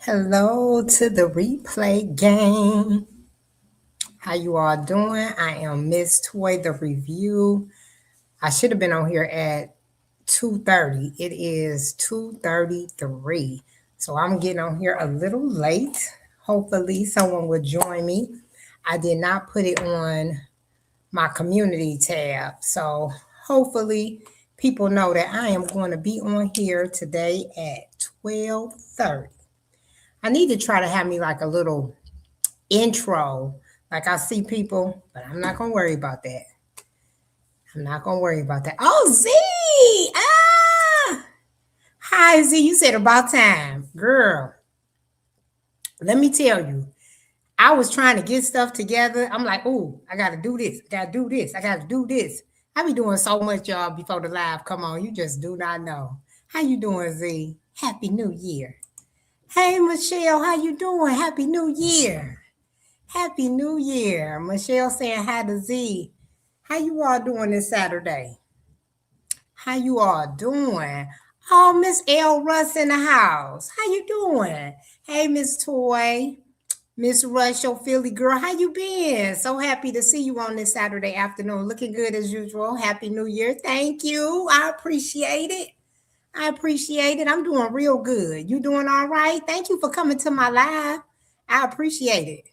Hello to the replay game. How you all doing? I am Miss Toy the Review. I should have been on here at 2:30. It is 2:33. So I'm getting on here a little late. Hopefully someone will join me. I did not put it on my community tab. So hopefully people know that I am going to be on here today at 12:30. I need to try to have me like a little intro. Like I see people, but I'm not gonna worry about that. I'm not gonna worry about that. Oh, Z! Ah! Hi, Z. You said about time. Girl, let me tell you. I was trying to get stuff together. I'm like, oh, I gotta do this. I gotta do this. I gotta do this. I be doing so much, y'all, before the live come on. You just do not know. How you doing, Z? Happy New Year. Hey, Michelle, how you doing? Happy New Year. Happy New Year. Michelle saying hi to Z. How you all doing this Saturday? How you all doing? Oh, Miss L. Russ in the house. How you doing? Hey, Miss Toy. Miss Rush, your Philly girl. How you been? So happy to see you on this Saturday afternoon. Looking good as usual. Happy New Year. Thank you. I appreciate it. I appreciate it. I'm doing real good. You doing all right? Thank you for coming to my live. I appreciate it.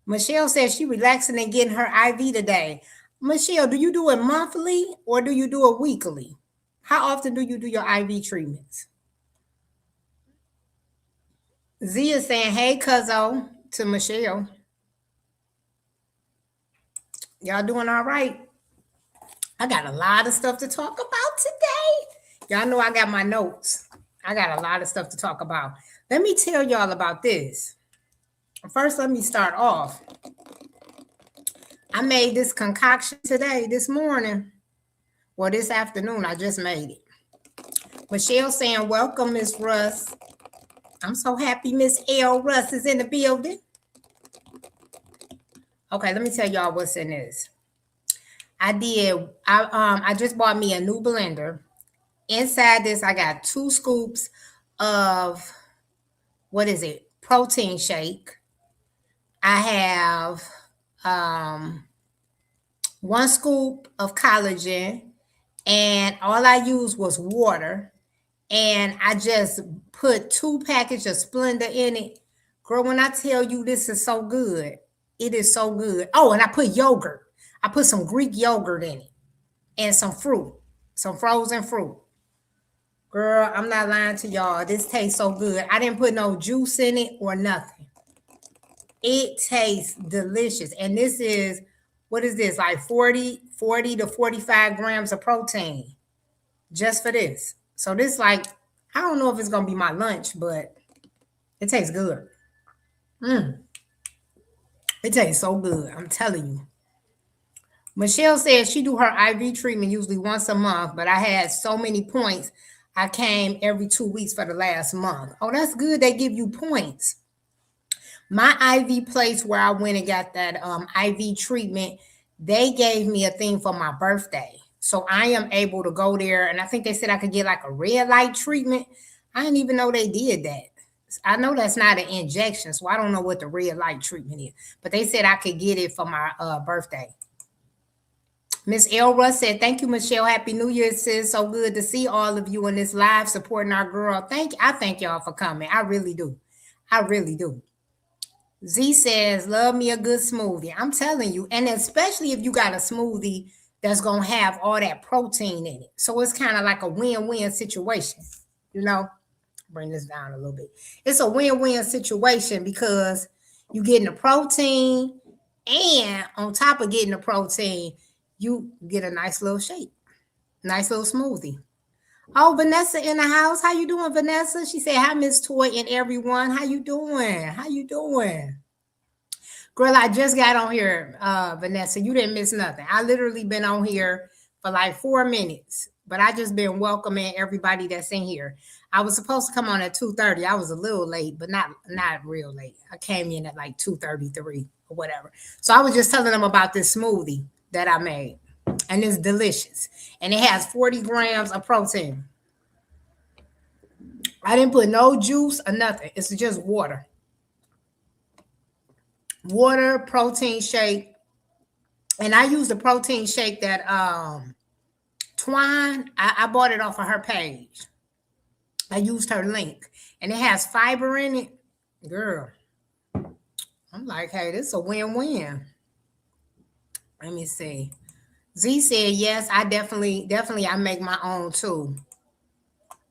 Michelle says she relaxing and getting her IV today. Michelle, do you do it monthly or do you do it weekly? How often do you do your IV treatments? Zia saying, hey, cuzzo, to Michelle. Y'all doing all right? I got a lot of stuff to talk about today. Y'all know I got my notes. I got a lot of stuff to talk about. Let me tell y'all about this. First, let me start off. I made this concoction today, this morning. Well, this afternoon, I just made it. Michelle saying, welcome, Miss Russ. I'm so happy Miss L. Russ is in the building. Okay, let me tell y'all what's in this. I just bought me a new blender. Inside this, I got 2 scoops of, what is it? Protein shake. I have 1 scoop of collagen, and all I used was water. And I just put 2 packages of Splenda in it. Girl, when I tell you this is so good, it is so good. Oh, and I put yogurt. I put some Greek yogurt in it and some fruit, some frozen fruit. Girl, I'm not lying to y'all. This tastes so good. I didn't put no juice in it or nothing. It tastes delicious. And this is, what is this? Like 40 to 45 grams of protein just for this. So this, like, I don't know if it's gonna be my lunch, but it tastes good. It tastes so good. I'm telling you. Michelle says she do her IV treatment usually once a month, but I had so many points. I came every 2 weeks for the last month. Oh, that's good. They give you points. My IV place where I went and got that IV treatment, they gave me a thing for my birthday. So I am able to go there, and I think they said I could get like a red light treatment. I didn't even know they did that. I know that's not an injection, so I don't know what the red light treatment is. But they said I could get it for my birthday. Miss L. Russ said, thank you, Michelle. Happy New Year, sis. So good to see all of you in this live supporting our girl. I thank y'all for coming. I really do. I really do. Z says, love me a good smoothie. I'm telling you, and especially if you got a smoothie that's going to have all that protein in it. So it's kind of like a win-win situation, you know? Bring this down a little bit. It's a win-win situation because you're getting the protein, and on top of getting the protein, you get a nice little shake, nice little smoothie. Oh, Vanessa in the house. How you doing, Vanessa? She said, hi, Miss Toy and everyone. How you doing? How you doing? Girl, I just got on here, Vanessa. You didn't miss nothing. I literally been on here for like 4 minutes, but I just been welcoming everybody that's in here. I was supposed to come on at 2:30. I was a little late, but not real late. I came in at like 2:33 or whatever. So I was just telling them about this smoothie that I made, and it's delicious. And it has 40 grams of protein. I didn't put no juice or nothing. It's just water. Water, protein shake. And I use the protein shake that Twine, I bought it off of her page. I used her link. And it has fiber in it. Girl, I'm like, hey, this is a win-win. Let me see. Z said, yes, I definitely I make my own too.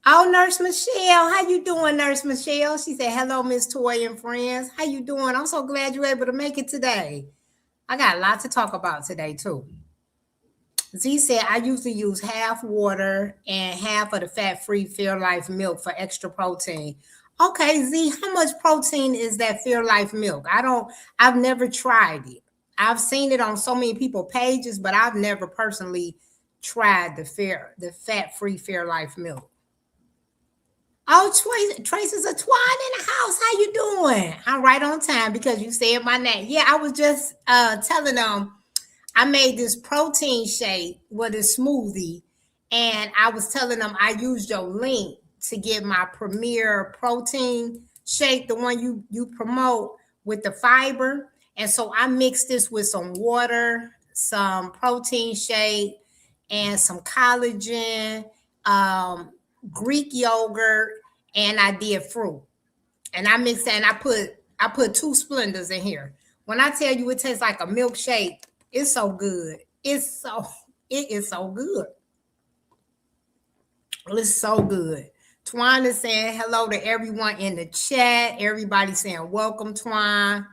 Oh, Nurse Michelle, how you doing, Nurse Michelle? She said, hello, Miss Toy and friends. How you doing? I'm so glad you're able to make it today. I got a lot to talk about today too. Z said, I usually use half water and half of the fat-free Fairlife milk for extra protein. Okay, Z, how much protein is that Fairlife milk? I've never tried it. I've seen it on so many people pages, but I've never personally tried the fat-free Fairlife milk. Oh, Tracy's a twine in the house. How you doing? I'm right on time because you said my name. Yeah, I was just telling them I made this protein shake with a smoothie, and I was telling them I used your link to get my premier protein shake, the one you promote with the fiber. And so I mixed this with some water, some protein shake, and some collagen, Greek yogurt, and I did fruit. And I mixed that, and I put 2 Splendors in here. When I tell you it tastes like a milkshake, it's so good. It is so good. It's so good. Twine is saying hello to everyone in the chat. Everybody saying welcome, Twine.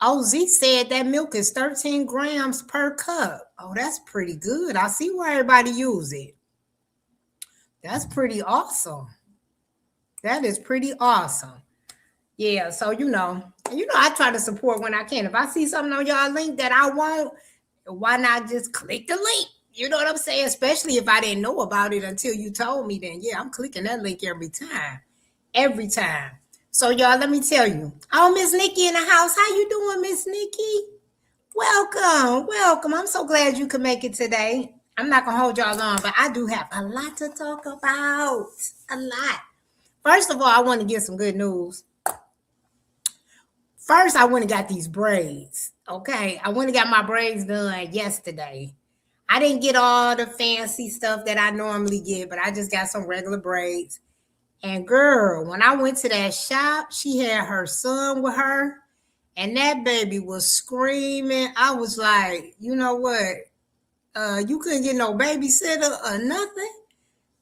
Oh, Z said that milk is 13 grams per cup. Oh, that's pretty good. I see why everybody use it. That's pretty awesome. That is pretty awesome. Yeah, so I try to support when I can. If I see something on y'all link that I want, why not just click the link? You know what I'm saying? Especially if I didn't know about it until you told me, then yeah, I'm clicking that link every time. Every time. So y'all, let me tell you. Oh, Miss Nikki in the house. How you doing, Miss Nikki? Welcome. Welcome. I'm so glad you could make it today. I'm not gonna hold y'all long, but I do have a lot to talk about. A lot. First of all, I want to get some good news. First, I went and got these braids. Okay. I went and got my braids done yesterday. I didn't get all the fancy stuff that I normally get, but I just got some regular braids. And girl, when I went to that shop, she had her son with her, and that baby was screaming. I was like, you know what? You couldn't get no babysitter or nothing?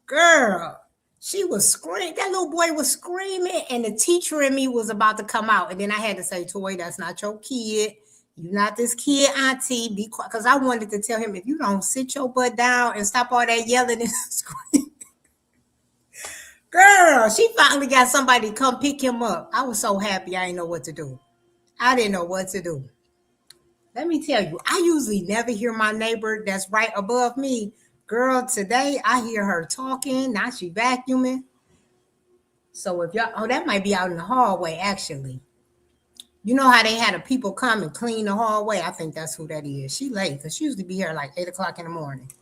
Girl, she was screaming. That little boy was screaming, and the teacher in me was about to come out. And then I had to say, Toy, that's not your kid. You're not this kid, auntie. Be quiet. Because I wanted to tell him, if you don't sit your butt down and stop all that yelling and screaming. Girl, she finally got somebody to come pick him up. I was so happy. I didn't know what to do. I didn't know what to do. Let me tell you, I usually never hear my neighbor that's right above me. Girl, today I hear her talking. Now she vacuuming. So if y'all, that might be out in the hallway, actually. You know how they had the people come and clean the hallway? I think that's who that is. She late because she used to be here like 8 o'clock in the morning.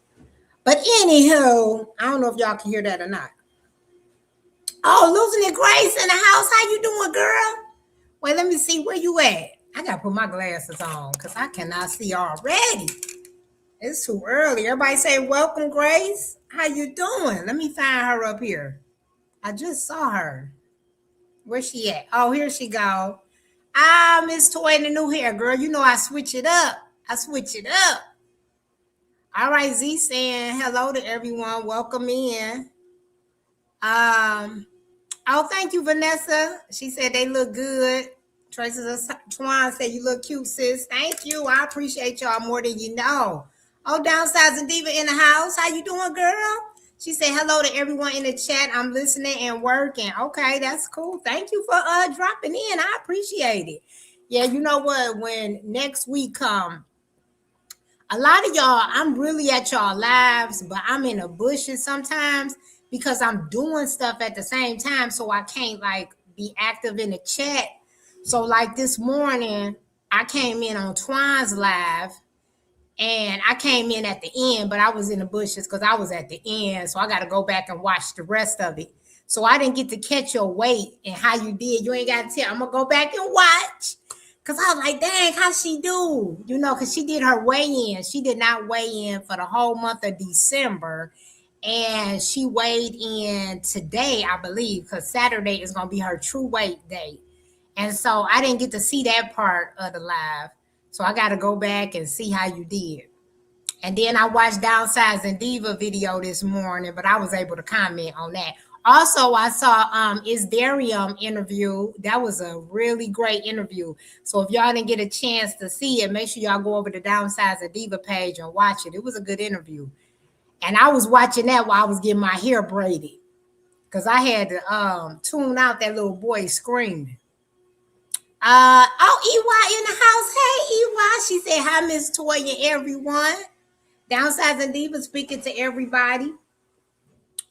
But anywho, I don't know if y'all can hear that or not. Oh, losing it, Grace in the house. How you doing, girl? Wait, let me see where you at. I gotta put my glasses on because I cannot see already. It's too early. Everybody say welcome, Grace. How you doing? Let me find her up here. I just saw her. Where's she at? Oh, here she go. Ah, Miss Toy in the new hair, girl. You know I switch it up. I switch it up. All right, Z saying hello to everyone. Welcome in. Oh, thank you, Vanessa. She said they look good. Tracy Twan said you look cute, sis. Thank you. I appreciate y'all more than you know. Oh, Downsizing Diva in the house. How you doing, girl? She said hello to everyone in the chat. I'm listening and working. Okay, that's cool. Thank you for dropping in. I appreciate it. Yeah, you know what? When next week come, a lot of y'all, I'm really at y'all lives, but I'm in the bushes sometimes because I'm doing stuff at the same time, so I can't like be active in the chat. So like this morning, I came in on Twine's live, and I came in at the end, but I was in the bushes because I was at the end, so I got to go back and watch the rest of it. So I didn't get to catch your weight and how you did. You ain't got to tell. I'm gonna go back and watch. Cause I was like, dang, how she do? You know, cause she did her weigh in. She did not weigh in for the whole month of December. And she weighed in today, I believe, because Saturday is gonna be her true weight day. And so I didn't get to see that part of the live. So I gotta go back and see how you did. And then I watched Downsizing Diva video this morning, but I was able to comment on that. Also, I saw Is Darium interview. That was a really great interview. So if y'all didn't get a chance to see it, make sure y'all go over to Downsizing Diva page and watch it. It was a good interview. And I was watching that while I was getting my hair braided. Because I had to tune out that little boy screaming. EY in the house. Hey, EY. She said, hi, Miss Toya, everyone. Downsizing Diva speaking to everybody.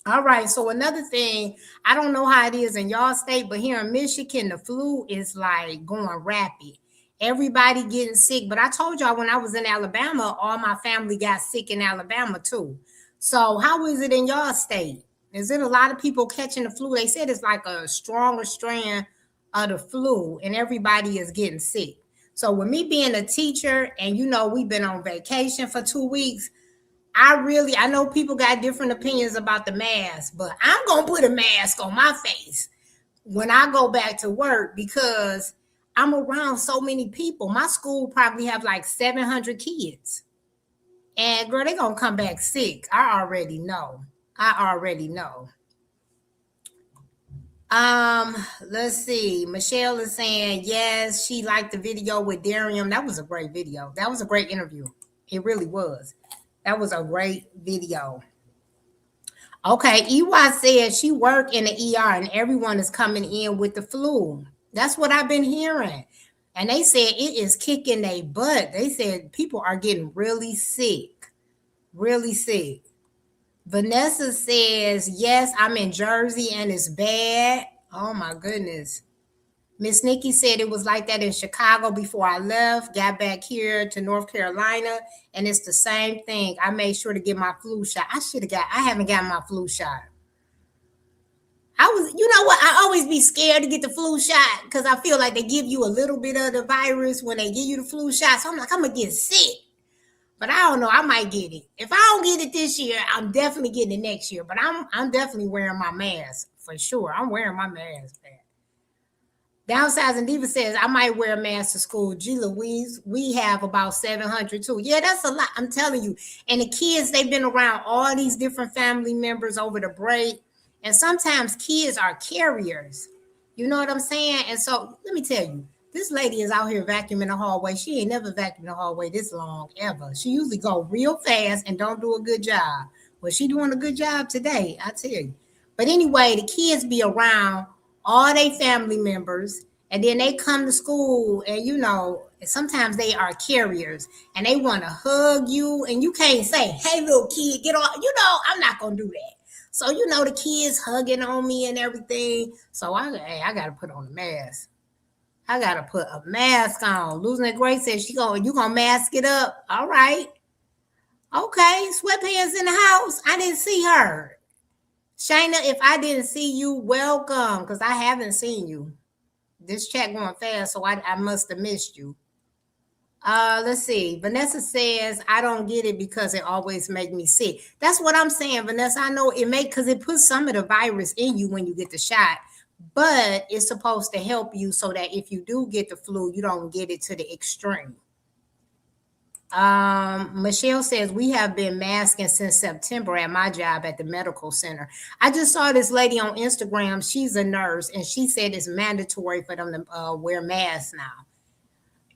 All right. So another thing, I don't know how it is in y'all state, but here in Michigan, the flu is like going rapid. Everybody getting sick. But I told y'all when I was in Alabama, all my family got sick in Alabama too. So how is it in y'all state? Is it a lot of people catching the flu? They said it's like a stronger strand of the flu and everybody is getting sick. So with me being a teacher and we've been on vacation for 2 weeks, I know people got different opinions about the mask, but I'm going to put a mask on my face when I go back to work because I'm around so many people. My school probably have like 700 kids. And girl, they're going to come back sick. I already know. Let's see. Michelle is saying, yes, she liked the video with Darium. That was a great video. That was a great interview. It really was. That was a great video. Okay, EY said she worked in the ER and everyone is coming in with the flu. That's what I've been hearing. And they said it is kicking their butt. They said people are getting really sick. Really sick. Vanessa says, yes, I'm in Jersey and it's bad. Oh my goodness. Miss Nikki said it was like that in Chicago before I left, got back here to North Carolina, and it's the same thing. I made sure to get my flu shot. I haven't gotten my flu shot. You know what? I always be scared to get the flu shot because I feel like they give you a little bit of the virus when they give you the flu shot. So I'm like, I'm going to get sick. But I don't know. I might get it. If I don't get it this year, I'm definitely getting it next year. But I'm definitely wearing my mask for sure. I'm wearing my mask, man. Downsizing Diva says, I might wear a mask to school. Gee Louise, we have about 700 too. Yeah, that's a lot. I'm telling you. And the kids, they've been around all these different family members over the break. And sometimes kids are carriers. You know what I'm saying? And so let me tell you, this lady is out here vacuuming the hallway. She ain't never vacuumed the hallway this long, ever. She usually go real fast and don't do a good job. Well, she doing a good job today, I tell you. But anyway, the kids be around all their family members, and then they come to school, and sometimes they are carriers, and they want to hug you, and you can't say, hey, little kid, get off. I'm not going to do that. So, the kids hugging on me and everything. So, I got to put on a mask. I got to put a mask on. Losing that Grace says, you going to mask it up. All right. Okay. Sweatpants in the house. I didn't see her. Shayna, if I didn't see you, welcome, because I haven't seen you. This chat going fast, so I must have missed you. Let's see. Vanessa says, I don't get it because it always make me sick. That's what I'm saying, Vanessa. I know because it puts some of the virus in you when you get the shot, but it's supposed to help you so that if you do get the flu, you don't get it to the extreme. Michelle says, we have been masking since September at my job at the medical center. I just saw this lady on Instagram. She's a nurse, and she said it's mandatory for them to wear masks now.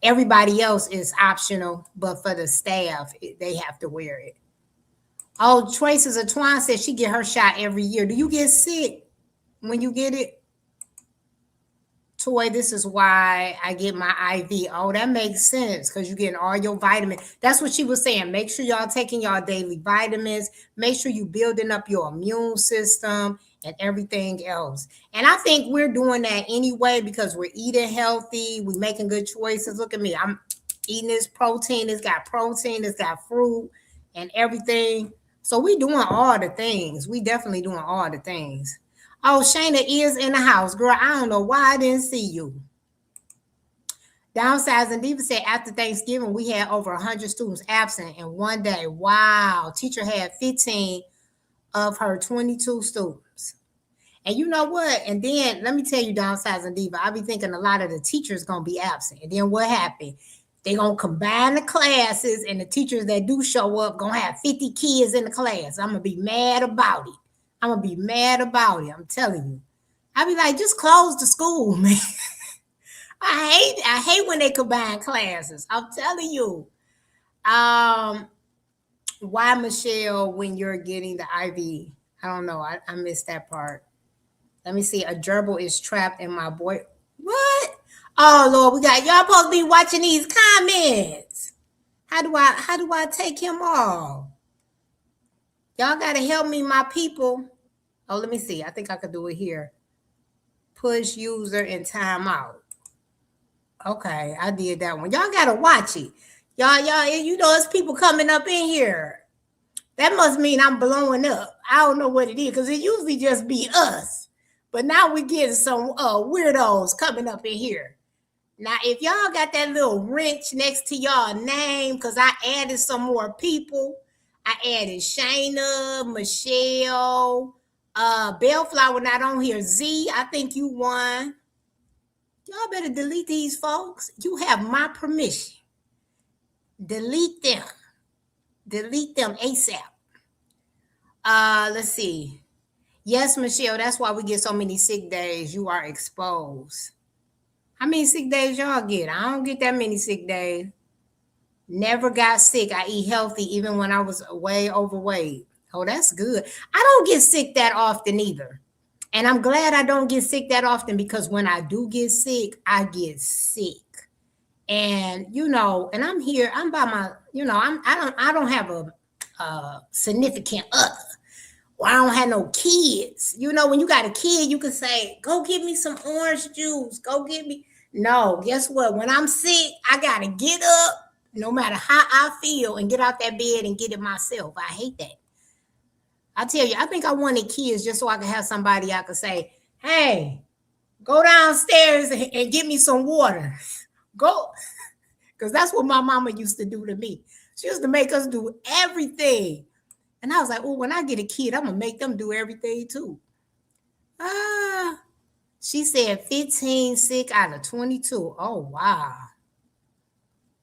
Everybody else is optional, but for the staff, they have to wear it. Oh, Traces of Twine says she get her shot every year. Do you get sick when you get it? Toy, this is why I get my IV. Oh, that makes sense because you're getting all your vitamins. That's what she was saying. Make sure y'all taking y'all daily vitamins. Make sure you building up your immune system and everything else. And I think we're doing that anyway because we're eating healthy. We're making good choices. Look at me. I'm eating this protein. It's got protein. It's got fruit and everything. So we doing all the things. We definitely doing all the things. Oh, Shayna is in the house. Girl, I don't know why I didn't see you. Downsizing Diva said after Thanksgiving, we had over 100 students absent in one day. Wow. Teacher had 15 of her 22 students. And you know what? And then let me tell you, Downsizing Diva, I be thinking a lot of the teachers going to be absent. And then what happened? They going to combine the classes, and the teachers that do show up going to have 50 kids in the class. I'm going to be mad about it. I'm going to be mad about it. I'm telling you. I be like, just close the school, man. I hate when they combine classes. I'm telling you. Why Michelle when you're getting the IV? I don't know. I missed that part. Let me see. A gerbil is trapped in my boy. What? Oh Lord, we got y'all supposed to be watching these comments. How do I take him off? Y'all gotta help me, my people. Oh, let me see. I think I could do it here. Push user in timeout. Okay, I did that one. Y'all gotta watch it. Y'all, you know, it's people coming up in here. That must mean I'm blowing up. I don't know what it is, because it usually just be us. But now we getting some weirdos coming up in here. Now, if y'all got that little wrench next to y'all name, because I added some more people. I added Shayna, Michelle, Bellflower not on here. Z, I think you won. Y'all better delete these folks. You have my permission. Delete them. Delete them ASAP. Let's see. Yes, Michelle, that's why we get so many sick days. You are exposed. How many sick days y'all get? I don't get that many sick days. Never got sick. I eat healthy even when I was way overweight. Oh, that's good. I don't get sick that often either. And I'm glad I don't get sick that often, because when I do get sick, I get sick. And you know, and I'm here, I'm by my, you know, I don't have a significant other. Well, I don't have no kids. You know, when you got a kid, you can say, go get me some orange juice. Go get me. No, guess what? When I'm sick, I gotta get up, no matter how I feel, and get out that bed and get it myself. I hate that. I tell you, I think I wanted kids just so I could have somebody I could say, hey, go downstairs and get me some water. Go. Because that's what my mama used to do to me. She used to make us do everything. And I was like, oh, when I get a kid, I'm going to make them do everything too. She said 15 sick out of 22. Oh, wow.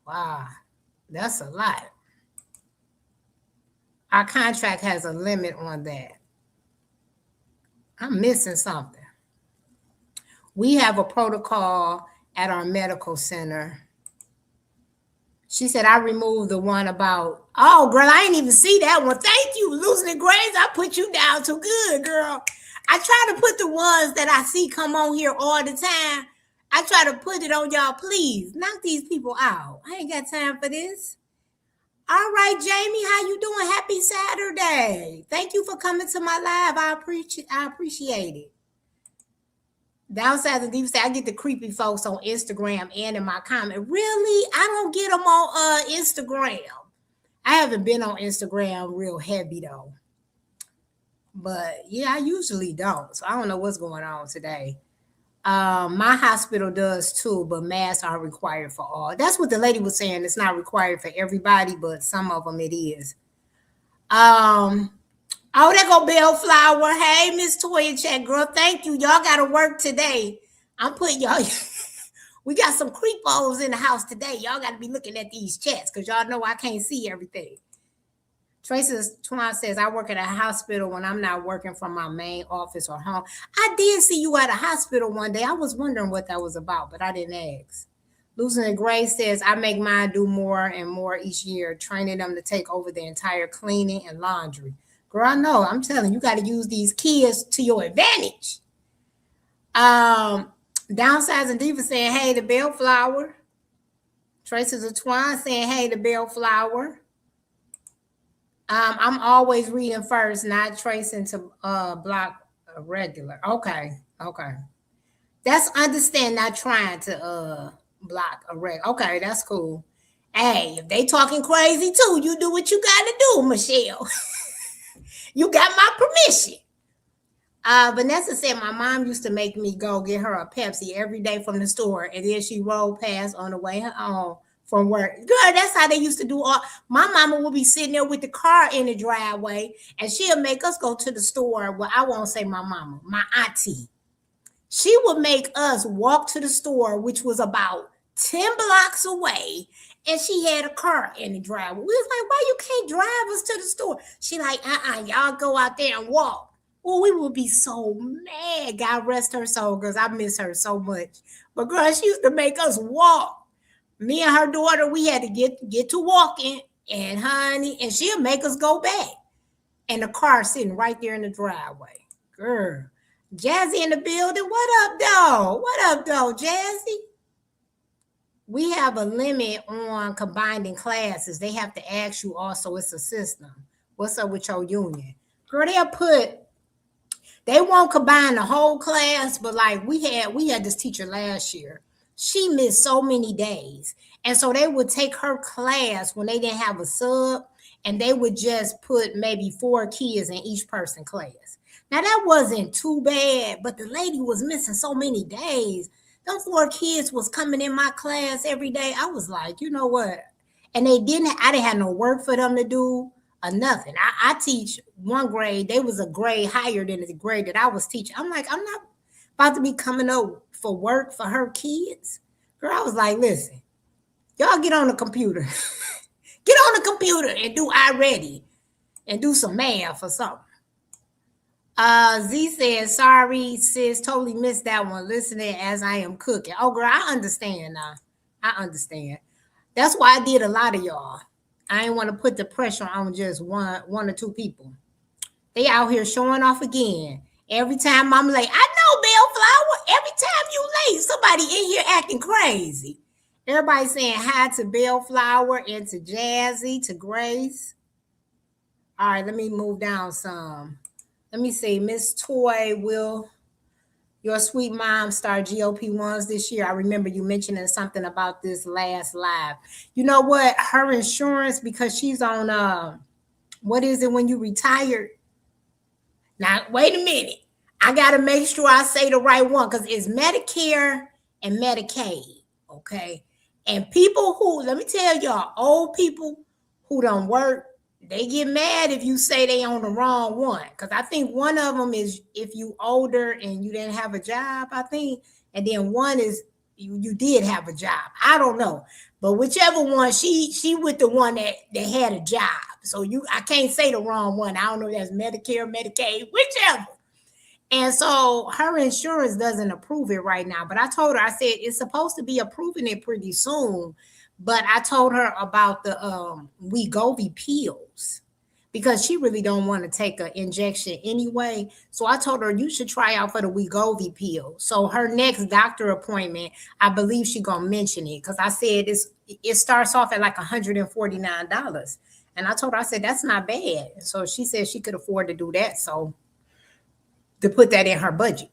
Wow. That's a lot. Our contract has a limit on that. I'm missing something. We have a protocol at our medical center. She said, I removed the one about, oh, girl, I didn't even see that one. Thank you. Losing the grades, I put you down too good, girl. I try to put the ones that I see come on here all the time. I try to put it on y'all. Please, knock these people out. I ain't got time for this. All right, Jamie, how you doing? Happy Saturday. Thank you for coming to my live. I appreciate it. Downside the deep side, I get the creepy folks on Instagram and in my comment. Really? I don't get them on Instagram. I haven't been on Instagram real heavy though. But yeah, I usually don't. So I don't know what's going on today. My hospital does too, but masks are required for all. That's what the lady was saying. It's not required for everybody, but some of them it is. Oh, there go Bellflower. Hey, Miss Toya Chat, girl. Thank you. Y'all got to work today. I'm putting y'all. We got some creepos in the house today. Y'all got to be looking at these chats because y'all know I can't see everything. Tracy Twan says, I work at a hospital when I'm not working from my main office or home. I did see you at a hospital one day. I was wondering what that was about, but I didn't ask. Losing the Gray says, I make mine do more and more each year, training them to take over the entire cleaning and laundry. Girl, I know. I'm telling you, you got to use these kids to your advantage. Downsizing Diva saying, hey, the Bellflower. Tracy Twine saying, hey, the Bellflower. I'm always reading first, not tracing to block a regular. Okay. That's understand, not trying to block a regular. Okay, that's cool. Hey, if they talking crazy too, you do what you got to do, Michelle. You got my permission. Vanessa said my mom used to make me go get her a Pepsi every day from the store, and then she rolled past on the way home from work. Girl, that's how they used to do. All my mama would be sitting there with the car in the driveway, and she'll make us go to the store. Well, I won't say my mama, my auntie. She would make us walk to the store, which was about 10 blocks away, and she had a car in the driveway. We was like, why you can't drive us to the store? She like, y'all go out there and walk. Well, we would be so mad. God rest her soul, because I miss her so much. But girl, she used to make us walk. Me and her daughter, we had to get to walking, and honey, and she'll make us go back. And the car sitting right there in the driveway. Girl. Jazzy in the building. What up, though? What up, though, Jazzy? We have a limit on combining classes. They have to ask you also. It's a system. What's up with your union? Girl, they won't combine the whole class, but like we had this teacher last year. She missed so many days. And so they would take her class when they didn't have a sub, and they would just put maybe 4 kids in each person class. Now that wasn't too bad, but the lady was missing so many days. Them 4 kids was coming in my class every day. I was like, you know what? And I didn't have no work for them to do or nothing. I teach one grade. They was a grade higher than the grade that I was teaching. I'm like, I'm not about to be coming up for work for her kids. Girl, I was like, listen, y'all get on the computer. Get on the computer and do iReady and do some math or something. Z says, sorry, sis, totally missed that one. Listening as I am cooking. Oh, girl, I understand now. I understand. That's why I did a lot of y'all. I ain't want to put the pressure on just one or two people. They out here showing off again. Every time I'm late, I know, Bellflower. Every time you late, somebody in here acting crazy. Everybody saying hi to Bellflower and to Jazzy, to Grace. All right, let me move down some. Let me see. Miss Toy, will your sweet mom start GOP1s this year? I remember you mentioning something about this last live. You know what? Her insurance, because she's on, what is it when you retired? Now, wait a minute. I got to make sure I say the right one, because it's Medicare and Medicaid, okay? And people who, let me tell y'all, old people who don't work, they get mad if you say they on the wrong one. Because I think one of them is if you older and you didn't have a job, I think. And then one is you did have a job. I don't know. But whichever one, she with the one that had a job. So I can't say the wrong one. I don't know if that's Medicare, Medicaid, whichever. And so her insurance doesn't approve it right now. But I told her, I said, it's supposed to be approving it pretty soon. But I told her about the Wegovy pills, because she really don't want to take an injection anyway. So I told her, you should try out for the Wegovy pill. So her next doctor appointment, I believe she going to mention it, because I said it starts off at like $149. And I told her, I said, that's not bad. So she said she could afford to do that. So to put that in her budget.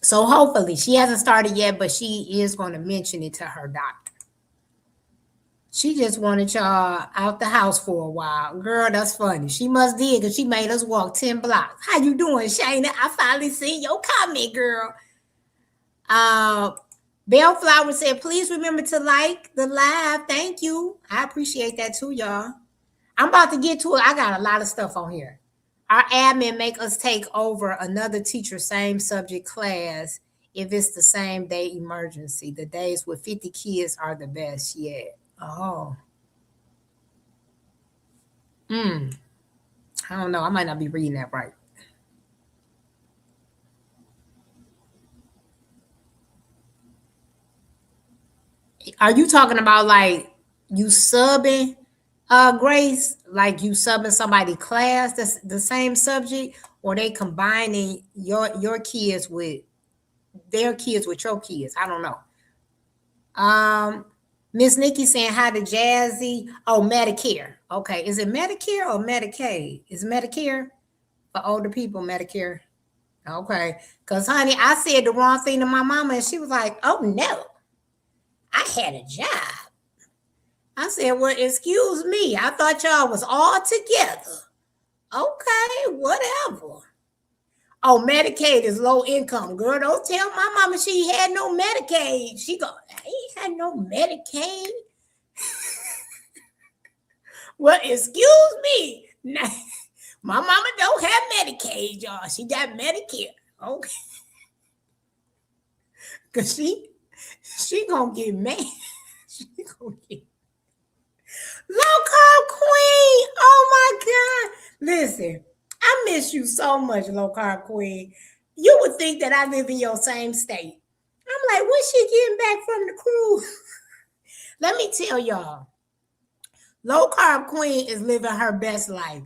So hopefully, she hasn't started yet, but she is going to mention it to her doctor. She just wanted y'all out the house for a while. Girl, that's funny. She must did, because she made us walk 10 blocks. How you doing, Shayna? I finally seen your comment, girl. Bellflower said, please remember to like the live. Thank you. I appreciate that too, y'all. I'm about to get to it. I got a lot of stuff on here. Our admin make us take over another teacher, same subject class, if it's the same day emergency. The days with 50 kids are the best yet. Oh. I don't know. I might not be reading that right. Are you talking about like you subbing, Grace? Like you subbing somebody class that's the same subject, or they combining your kids with their kids with your kids? I don't know. Miss Nikki saying hi to Jazzy. Oh, Medicare. Okay. Is it Medicare or Medicaid? Is Medicare for older people, Medicare? Okay. Because, honey, I said the wrong thing to my mama, and she was like, oh, no. I had a job. I said, well, excuse me. I thought y'all was all together. Okay, whatever. Oh, Medicaid is low income. Girl, don't tell my mama she had no Medicaid. She go, I ain't had no Medicaid. Well, excuse me. Nah, my mama don't have Medicaid, y'all. She got Medicare. Okay. Cause she gonna get mad. She gonna get low carb queen. Oh my God. Listen, I miss you so much, low carb queen. You would think that I live in your same state. I'm like, when's she getting back from the cruise? Let me tell y'all, low carb queen is living her best life.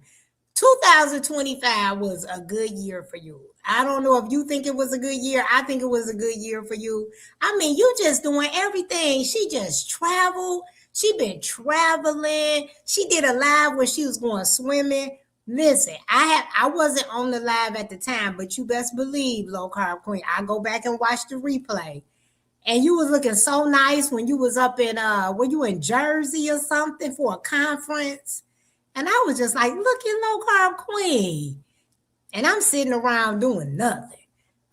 2025 was a good year for you. I don't know if you think it was a good year. I think it was a good year for you. I mean, you just doing everything. She just traveled. She been traveling. She did a live where she was going swimming. Listen, I wasn't on the live at the time, but you best believe, low carb queen, I go back and watch the replay. And you was looking so nice when you was up in were you in Jersey or something for a conference? And I was just like, look at low carb queen. And I'm sitting around doing nothing.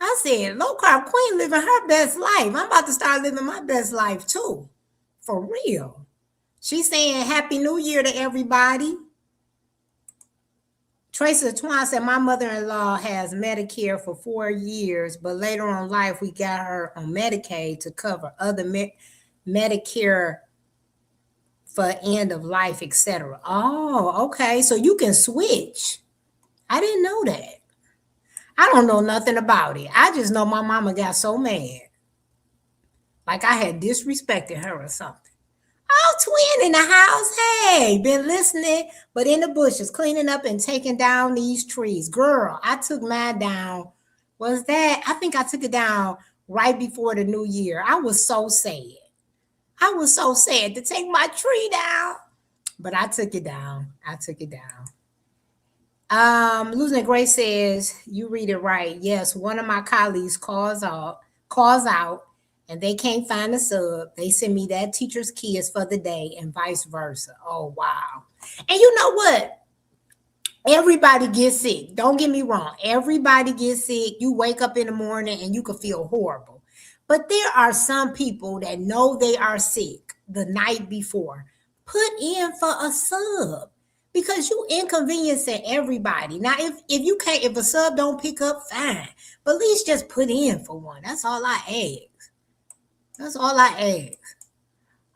I said, low carb queen living her best life. I'm about to start living my best life too. For real. She's saying Happy New Year to everybody. Tracy Twan said, my mother-in-law has Medicare for 4 years, but later on in life, we got her on Medicaid to cover other Medicare for end of life, etc. Oh, okay. So you can switch. I didn't know that. I don't know nothing about it. I just know my mama got so mad. Like I had disrespected her or something. Oh, twin in the house. Hey, been listening, but in the bushes, cleaning up and taking down these trees. Girl, I took mine down. Was that? I think I took it down right before the new year. I was so sad. I was so sad to take my tree down, but I took it down. I took it down. Losing Grace says, you read it right. Yes, one of my colleagues calls out and they can't find a sub. They send me that teacher's kids for the day and vice versa. Oh, wow. And you know what? Everybody gets sick. Don't get me wrong. Everybody gets sick. You wake up in the morning and you can feel horrible. But there are some people that know they are sick the night before. Put in for a sub because you inconveniencing everybody. Now, if you can't, if a sub don't pick up, fine. But at least just put in for one. That's all I ask. That's all I ask.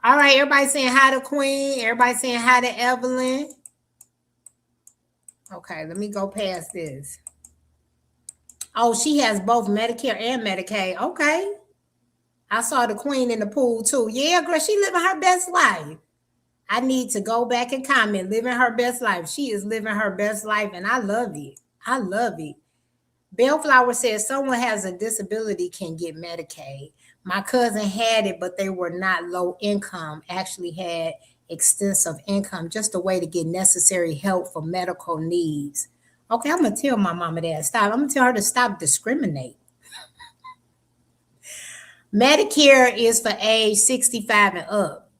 All right, everybody saying hi to Queen. Everybody saying hi to Evelyn. Okay, let me go past this. Oh, she has both Medicare and Medicaid. Okay. I saw the Queen in the pool too. Yeah, girl, she living her best life. I need to go back and comment, living her best life. She is living her best life, and I love it. I love it. Bellflower says someone has a disability can get Medicaid. My cousin had it, but they were not low income, actually had extensive income, just a way to get necessary help for medical needs. Okay, I'm going to tell my mama that. Stop. I'm going to tell her to stop discriminating. Medicare is for age 65 and up.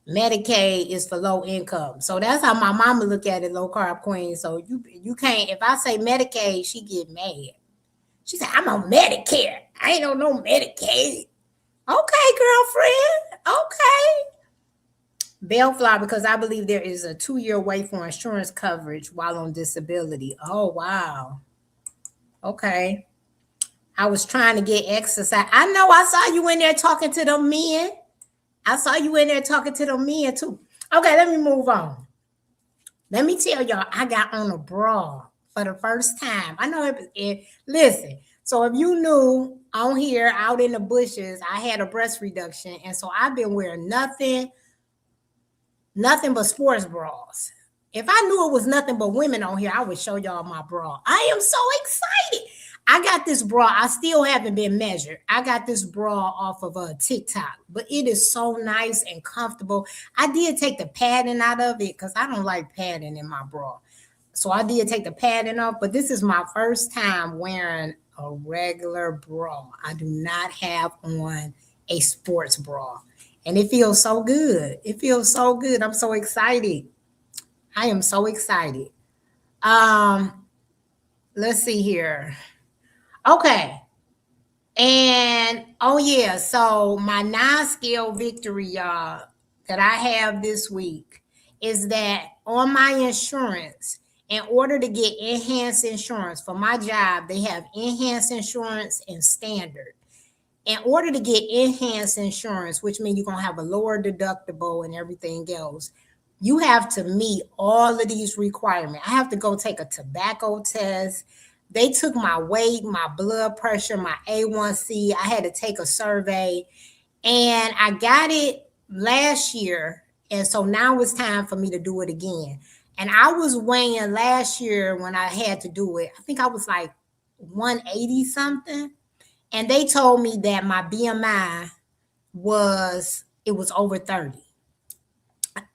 Medicaid is for low income. So that's how my mama look at it, low carb queen. So you can't, if I say Medicaid, she get mad. She said, I'm on Medicare. I ain't on no Medicaid. Okay, girlfriend. Okay. Bellflower, because I believe there is a 2-year wait for insurance coverage while on disability. Oh, wow. Okay. I was trying to get exercise. I know I saw you in there talking to them men. I saw you in there talking to them men too. Okay, let me move on. Let me tell y'all, I got on a bra for the first time. I know listen, so if you knew on here out in the bushes, I had a breast reduction. And so I've been wearing nothing but sports bras. If I knew it was nothing but women on here, I would show y'all my bra. I am so excited. I got this bra. I still haven't been measured. I got this bra off of a TikTok, but it is so nice and comfortable. I did take the padding out of it because I don't like padding in my bra. So I did take the padding off, but this is my first time wearing a regular bra. I do not have on a sports bra. And it feels so good. It feels so good. I'm so excited. I am so excited. Let's see here. Okay. And oh yeah, so my 9 scale victory, y'all, that I have this week is that on my insurance, in order to get enhanced insurance for my job, they have enhanced insurance and standard. In order to get enhanced insurance, which means you're gonna have a lower deductible and everything else, you have to meet all of these requirements. I have to go take a tobacco test. They took my weight, my blood pressure, my A1C. I had to take a survey, and I got it last year. And so now it's time for me to do it again. And I was weighing last year when I had to do it. I think I was like 180 something. And they told me that my BMI was over 30.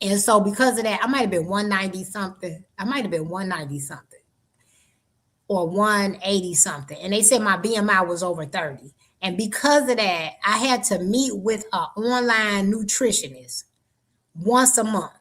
And so because of that, I might have been 190 something. I might have been 190 something or 180 something. And they said my BMI was over 30. And because of that, I had to meet with an online nutritionist once a month.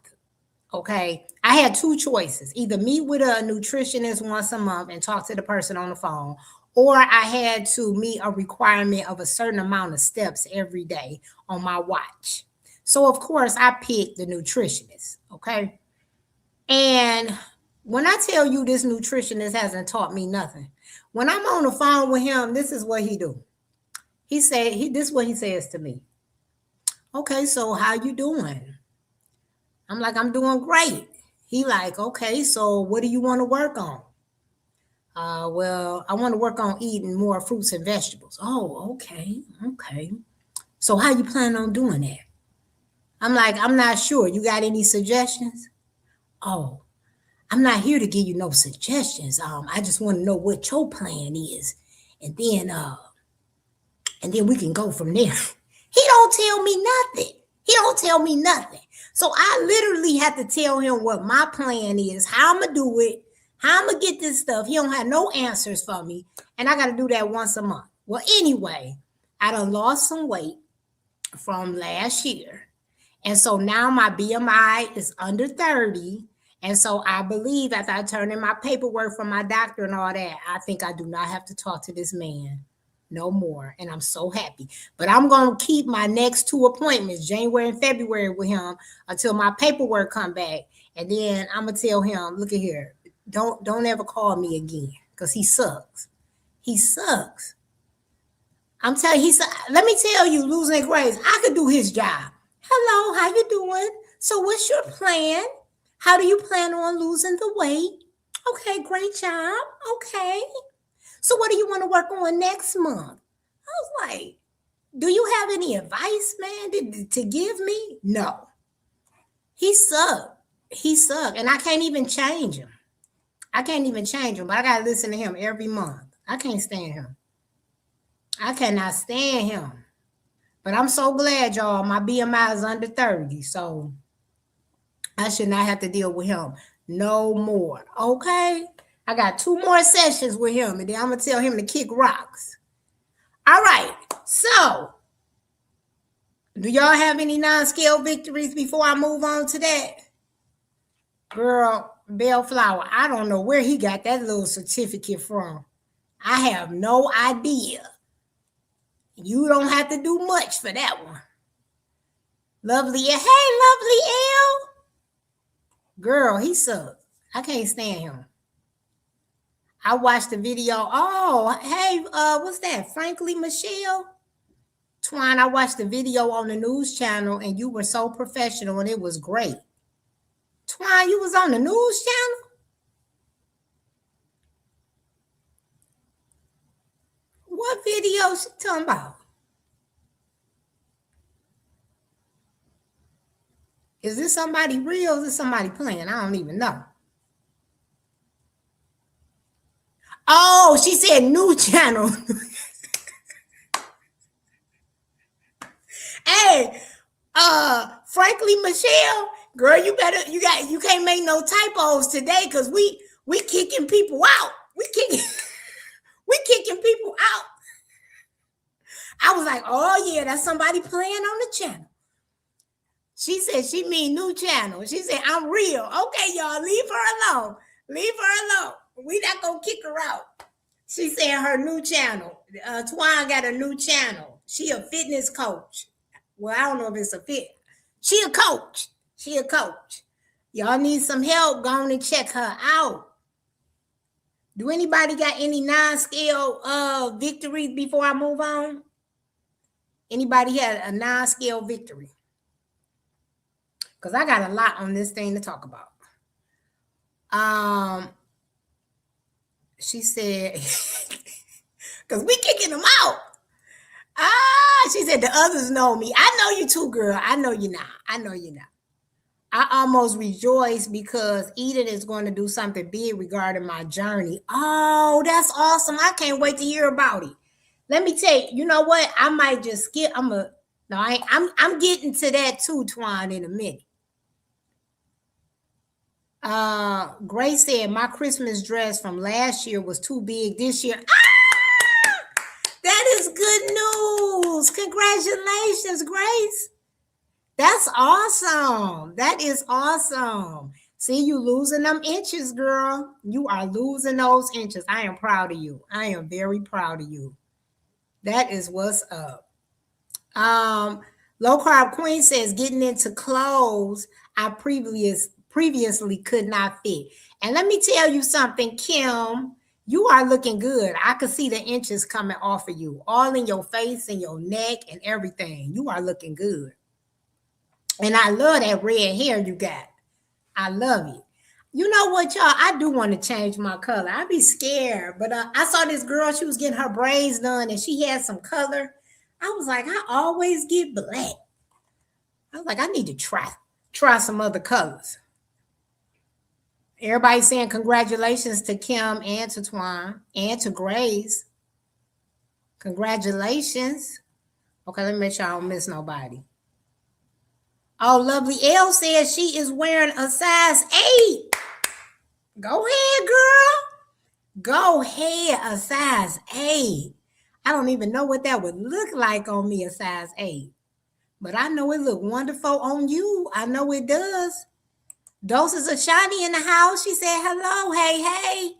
Okay. I had two choices: either meet with a nutritionist once a month and talk to the person on the phone, or I had to meet a requirement of a certain amount of steps every day on my watch. So, of course, I picked the nutritionist. Okay. And when I tell you this nutritionist hasn't taught me nothing, when I'm on the phone with him, this is what he do. He said, this is what he says to me. Okay, so how you doing? I'm like, I'm doing great. He like, okay, so what do you want to work on? Well, I want to work on eating more fruits and vegetables. Oh, okay, okay. So how you plan on doing that? I'm like, I'm not sure. You got any suggestions? Oh, I'm not here to give you no suggestions. I just want to know what your plan is, and then we can go from there. He don't tell me nothing. He don't tell me nothing. So I literally have to tell him what my plan is, how I'm gonna do it, how I'm gonna get this stuff. He don't have no answers for me, and I got to do that once a month. Well, anyway, I done lost some weight from last year, and so now my BMI is under 30. And so I believe after I turn in my paperwork from my doctor and all that, I think I do not have to talk to this man no more. And I'm so happy. But I'm going to keep my next two appointments, January and February, with him until my paperwork come back. And then I'm going to tell him, look at here, don't ever call me again, because he sucks. He sucks. I'm telling you, let me tell you, losing grace, I could do his job. Hello, how you doing? So what's your plan? How do you plan on losing the weight? Okay, great job. Okay. So what do you want to work on next month? I was like, do you have any advice, man, to give me? No. He sucked. He sucked. And I can't even change him. I can't even change him, but I got to listen to him every month. I can't stand him. I cannot stand him. But I'm so glad, y'all, my BMI is under 30. So I should not have to deal with him no more. Okay? I got 2 more sessions with him, and then I'm going to tell him to kick rocks. All right. So, do y'all have any non-scale victories before I move on to that? Girl, Bellflower, I don't know where he got that little certificate from. I have no idea. You don't have to do much for that one. Lovely. Hey, Lovely L. Girl, he sucks. I can't stand him. I watched the video. Oh, hey, what's that? Frankly, Michelle? Twine, I watched the video on the news channel, and you were so professional, and it was great. Twine, you was on the news channel? What video she talking about? Is this somebody real? Is this somebody playing? I don't even know. Oh, she said new channel. Hey, frankly, Michelle, girl, you can't make no typos today, because we kicking people out. We kicking people out. I was like, oh yeah, that's somebody playing on the channel. She said she mean new channel. She said, I'm real. Okay, y'all, leave her alone. Leave her alone. We not gonna kick her out. She said her new channel. Twan got a new channel. She a fitness coach. Well, I don't know if it's a fit. She a coach. She a coach. Y'all need some help. Go on and check her out. Do anybody got any non-scale victories before I move on? Anybody had a non-scale victory? Because I got a lot on this thing to talk about. She said, because we kicking them out. She said the others know me. I know you too, girl. I know you now. I know you now. I almost rejoice because Eden is going to do something big regarding my journey. Oh, that's awesome. I can't wait to hear about it. Let me tell you, you know what? I might just skip. I'm getting to that too, Twan, in a minute. Grace said my Christmas dress from last year was too big this year. That is good news. Congratulations, Grace. That's awesome. That is awesome. See, you losing them inches, girl. You are losing those inches. I am proud of you. I am very proud of you. That is what's up. Low Carb Queen says getting into clothes I previously could not fit. And let me tell you something, Kim. You are looking good. I could see the inches coming off of you, all in your face and your neck and everything. You are looking good. And I love that red hair you got. I love it. You know what, y'all? I do want to change my color. I be scared, but I saw this girl. She was getting her braids done, and she had some color. I was like, I always get black. I was like, I need to try some other colors. Everybody saying congratulations to Kim and to Twan and to Grace. Congratulations. Okay, let me make sure I don't miss nobody. Oh, Lovely L says she is wearing a size 8. Go ahead, girl. Go ahead, a size 8. I don't even know what that would look like on me, a size 8. But I know it look wonderful on you. I know it does. Doses of Shani in the house. She said hello. Hey, hey.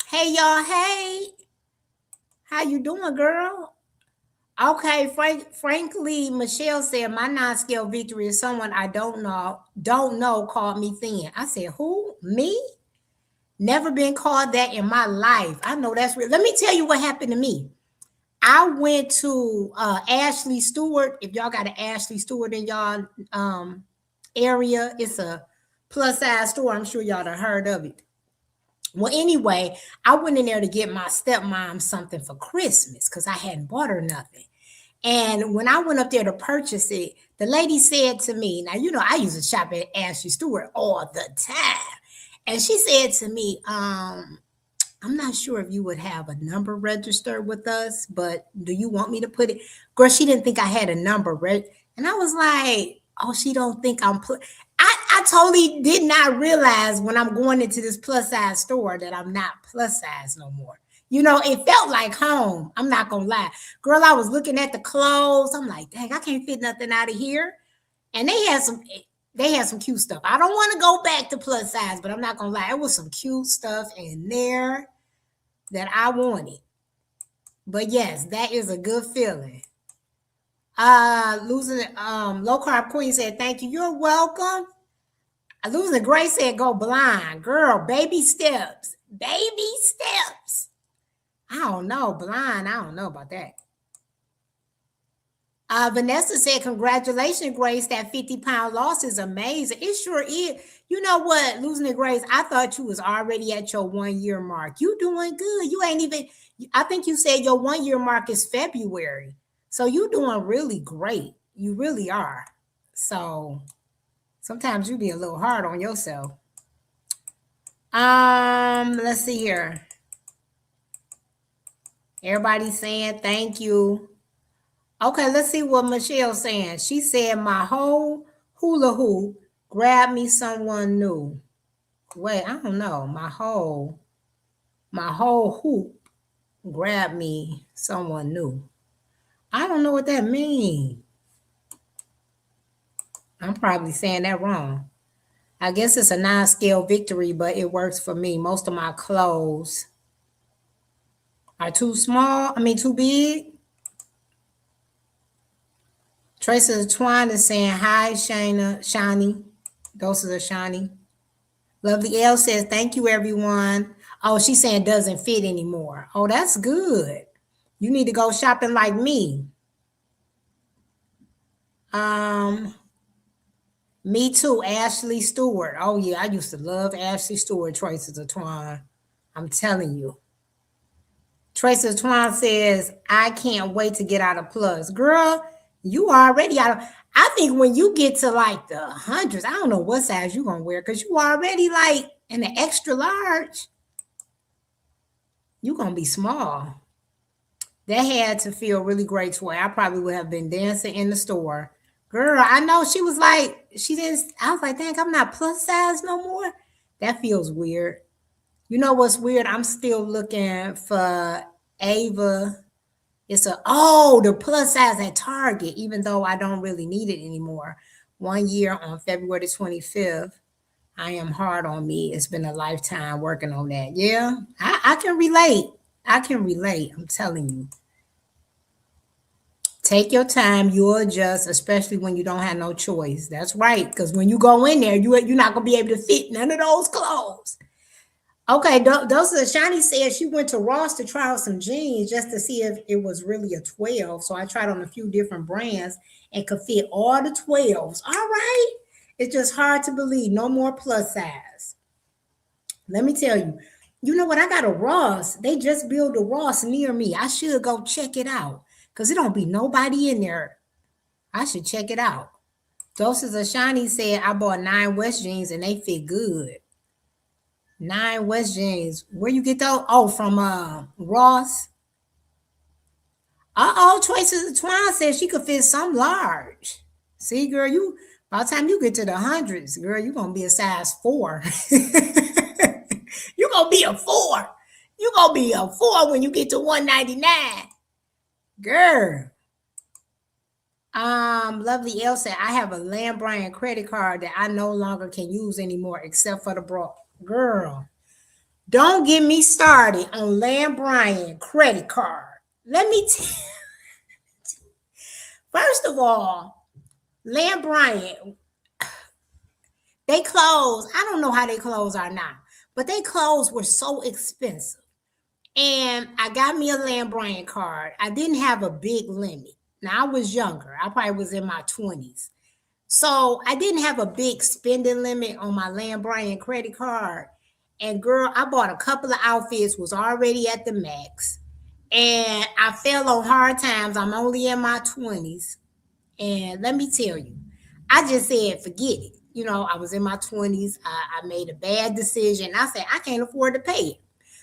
Hey, y'all. Hey. How you doing, girl? Okay, frankly, Michelle said my non-scale victory is someone I don't know called me thin. I said, who? Me? Never been called that in my life. I know that's real. Let me tell you what happened to me. I went to Ashley Stewart. If y'all got an Ashley Stewart in y'all area, it's a plus size store. I'm sure y'all have heard of it. Well, anyway, I went in there to get my stepmom something for Christmas because I hadn't bought her nothing. And when I went up there to purchase it, the lady said to me, now, you know, I used to shop at Ashley Stewart all the time. And she said to me, I'm not sure if you would have a number registered with us, but do you want me to put it? Girl, she didn't think I had a number. And I was like, oh, she don't think I'm... I totally did not realize when I'm going into this plus size store that I'm not plus size no more. You know, it felt like home. I'm not going to lie. Girl, I was looking at the clothes. I'm like, dang, I can't fit nothing out of here. And they had some cute stuff. I don't want to go back to plus size, but I'm not going to lie. It was some cute stuff in there that I wanted. But yes, that is a good feeling. Losing Low Carb Queen said, thank you. You're welcome. Losing Grace said, go blind. Girl, baby steps. Baby steps. I don't know. Blind, I don't know about that. Vanessa said, congratulations, Grace. That 50-pound loss is amazing. It sure is. You know what, losing to Grace, I thought you was already at your 1 year mark. You doing good. You ain't even, I think you said your 1 year mark is February. So you doing really great. You really are. So sometimes you be a little hard on yourself. Let's see here. Everybody's saying thank you. Okay, let's see what Michelle's saying. She said my whole hula hoop grabbed me someone new. Wait, I don't know. My whole hoop grabbed me someone new. I don't know what that means. I'm probably saying that wrong. I guess it's a non-scale victory, but it works for me. Most of my clothes Are too small? I mean, too big? Tracy of Twine is saying hi, Shayna, Shani. Those are Shani. Lovely L says thank you, everyone. Oh, she's saying doesn't fit anymore. Oh, that's good. You need to go shopping like me. Um, Me too, Ashley Stewart. Oh yeah, I used to love Ashley Stewart, Tracy of Twine. I'm telling you. Tracy Twan says, I can't wait to get out of plus. Girl, you already out of. I think when you get to like the hundreds, I don't know what size you gonna wear because you already like in the extra large. You gonna be small. That had to feel really great to her. I probably would have been dancing in the store. Girl, I know she was like, she didn't. I was like, dang, I'm not plus size no more. That feels weird. You know what's weird? I'm still looking for Ava. It's the plus size at Target, even though I don't really need it anymore. 1 year on February the 25th. I am hard on me. It's been a lifetime working on that. Yeah, I can relate. I can relate. I'm telling you. Take your time. You'll adjust, especially when you don't have no choice. That's right. Because when you go in there, you're not going to be able to fit none of those clothes. Okay, those are Shani said she went to Ross to try out some jeans just to see if it was really a 12. So I tried on a few different brands and could fit all the 12s. All right. It's just hard to believe. No more plus size. Let me tell you. You know what? I got a Ross. They just built a Ross near me. I should go check it out because it don't be nobody in there. I should check it out. Doses of Shani said I bought 9 West jeans and they fit good. 9 West jeans. Where you get those? Oh, from Ross. Choices of Twine said she could fit some large. See, girl, you by the time you get to the hundreds, girl, you gonna be a size 4. You gonna be a 4. You gonna be a 4 when you get to 199. Girl. Lovely L said, I have a Lamb Bryant credit card that I no longer can use anymore except for the bra. Girl. Don't get me started on Lamb Bryant credit card. Let me tell you. First of all, Lamb Bryant, they clothes, I don't know how they clothes are now, but they clothes were so expensive. And I got me a Lamb Bryant card. I didn't have a big limit. Now I was younger. I probably was in my 20s. So I didn't have a big spending limit on my Lamb Bryant credit card. And girl, I bought a couple of outfits, was already at the max. And I fell on hard times. I'm only in my 20s. And let me tell you, I just said, forget it. You know, I was in my 20s. I made a bad decision. I said, I can't afford to pay it.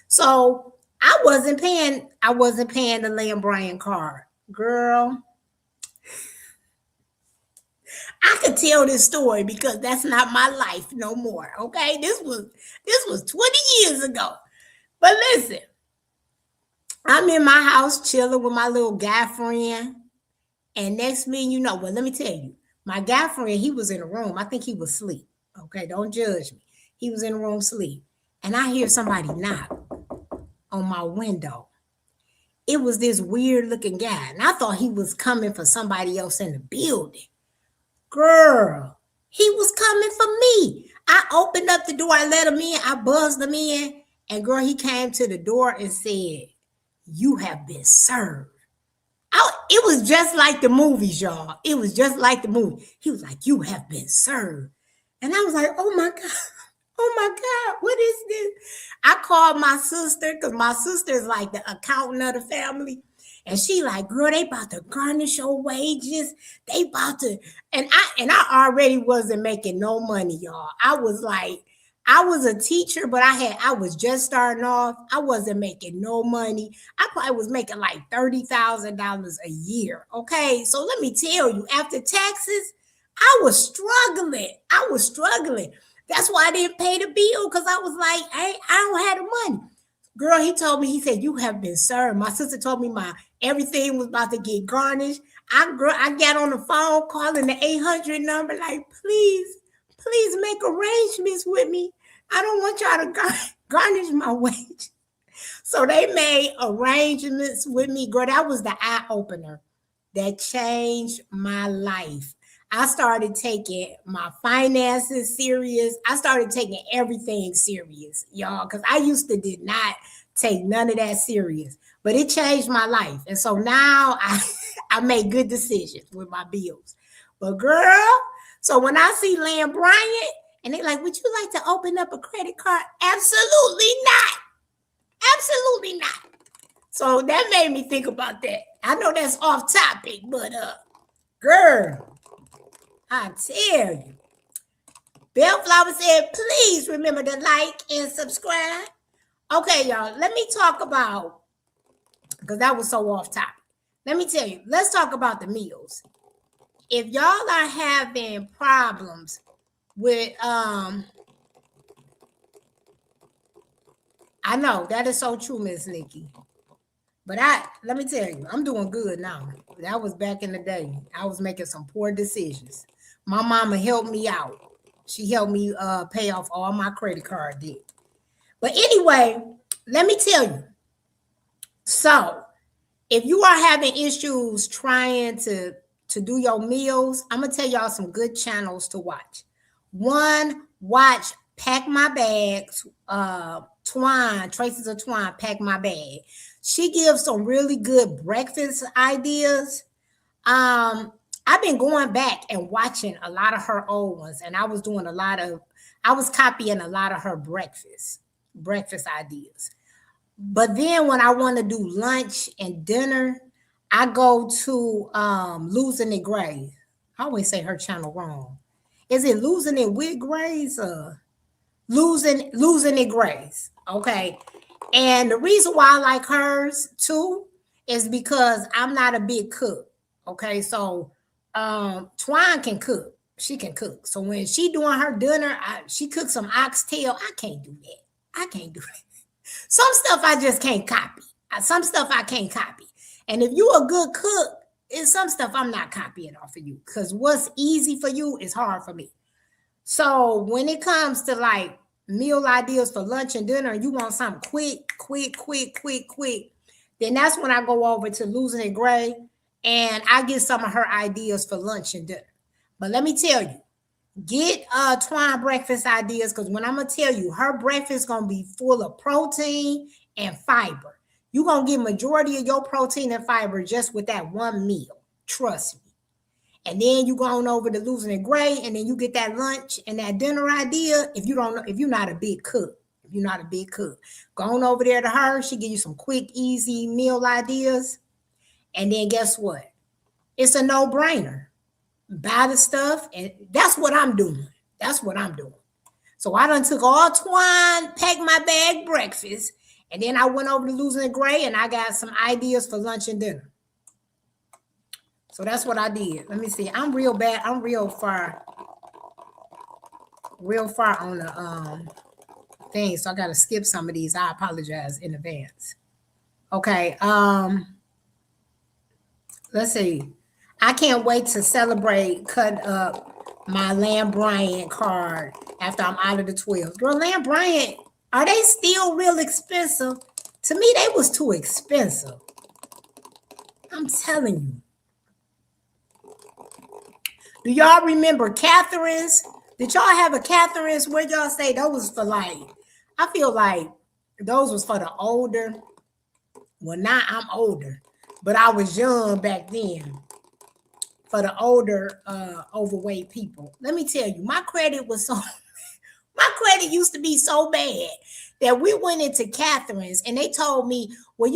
So I wasn't paying the Lamb Bryant card. Girl, I could tell this story because that's not my life no more. Okay. This was 20 years ago. But listen, I'm in my house chilling with my little guy friend. And next thing you know, well, let me tell you, my guy friend, he was in a room. I think he was asleep. Okay, don't judge me. He was in the room asleep. And I hear somebody knock on my window. It was this weird looking guy. And I thought he was coming for somebody else in the building. Girl, he was coming for me. I opened up the door. I let him in. I buzzed him in. And girl, he came to the door and said, you have been served. It was just like the movies, y'all. It was just like the movie. He was like, you have been served. And I was like, oh my God. Oh my God, what is this? I called my sister because my sister is like the accountant of the family. And she like, girl, they about to garnish your wages. They about to, and I already wasn't making no money, y'all. I was like, I was a teacher, but I was just starting off. I wasn't making no money. I probably was making like $30,000 a year. Okay. So let me tell you, after taxes, I was struggling. I was struggling. That's why I didn't pay the bill because I was like, I don't have the money. Girl, he told me, he said, you have been served. My sister told me my everything was about to get garnished. I got on the phone calling the 800 number, like, please make arrangements with me. I don't want y'all to garnish my wage. So they made arrangements with me. Girl, that was the eye opener that changed my life. I started taking my finances serious. I started taking everything serious, y'all, because I used to did not take none of that serious. But it changed my life. And so now I make good decisions with my bills. But girl, so when I see Lamb Bryant and they like, would you like to open up a credit card? Absolutely not. Absolutely not. So that made me think about that. I know that's off topic, but girl, I tell you. Bellflower said, please remember to like and subscribe. Okay, y'all, let me talk about, because that was so off topic. Let me tell you, let's talk about the meals. If y'all are having problems with, I know that is so true, Miss Nikki. But let me tell you, I'm doing good now. That was back in the day. I was making some poor decisions. My mama helped me out. She helped me pay off all my credit card debt. But anyway, let me tell you. So, if you are having issues trying to do your meals, I'm gonna tell y'all some good channels to watch. One, watch Pack My Bags. Twine, Traces of Twine, Pack My Bag. She gives some really good breakfast ideas. I've been going back and watching a lot of her old ones, and I was copying a lot of her breakfast ideas. But then when I want to do lunch and dinner, I go to Losing It Grace. I always say her channel wrong. Is it Losing It with Grace? Losing It Grace. Okay. And the reason why I like hers too is because I'm not a big cook. Okay. So Twine can cook. She can cook. So when she doing her dinner, she cooks some oxtail. I can't do that. I can't do that. Some stuff I just can't copy. Some stuff I can't copy. And if you a good cook, it's some stuff I'm not copying off of you. Because what's easy for you is hard for me. So when it comes to like meal ideas for lunch and dinner, and you want something quick, then that's when I go over to Losing It Gray and I get some of her ideas for lunch and dinner. But let me tell you, get Twine breakfast ideas, because when I'm gonna tell you, her breakfast gonna be full of protein and fiber. You're gonna get majority of your protein and fiber just with that one meal. Trust me. And then you go on over to Losing It Gray, and then you get that lunch and that dinner idea. If you're not a big cook, go on over there to her. She give you some quick, easy meal ideas. And then guess what? It's a no-brainer. Buy the stuff, and that's what I'm doing. So I done took all Twine, Pack My Bag breakfast, and then I went over to Losing It Gray, and I got some ideas for lunch and dinner. So that's what I did. Let me see. I'm real bad. I'm real far on the thing. So I gotta skip some of these. I apologize in advance. Okay. Let's see. I can't wait to celebrate cutting up my Lamb Bryant card after I'm out of the 12. Girl, Lamb Bryant, are they still real expensive? To me, they was too expensive. I'm telling you. Do y'all remember Catherine's? Did y'all have a Catherine's? Where y'all say those was for like, I feel like those was for the older. Well, now I'm older, but I was young back then. For the older, overweight people. Let me tell you, my credit used to be so bad that we went into Catherine's and they told me, well,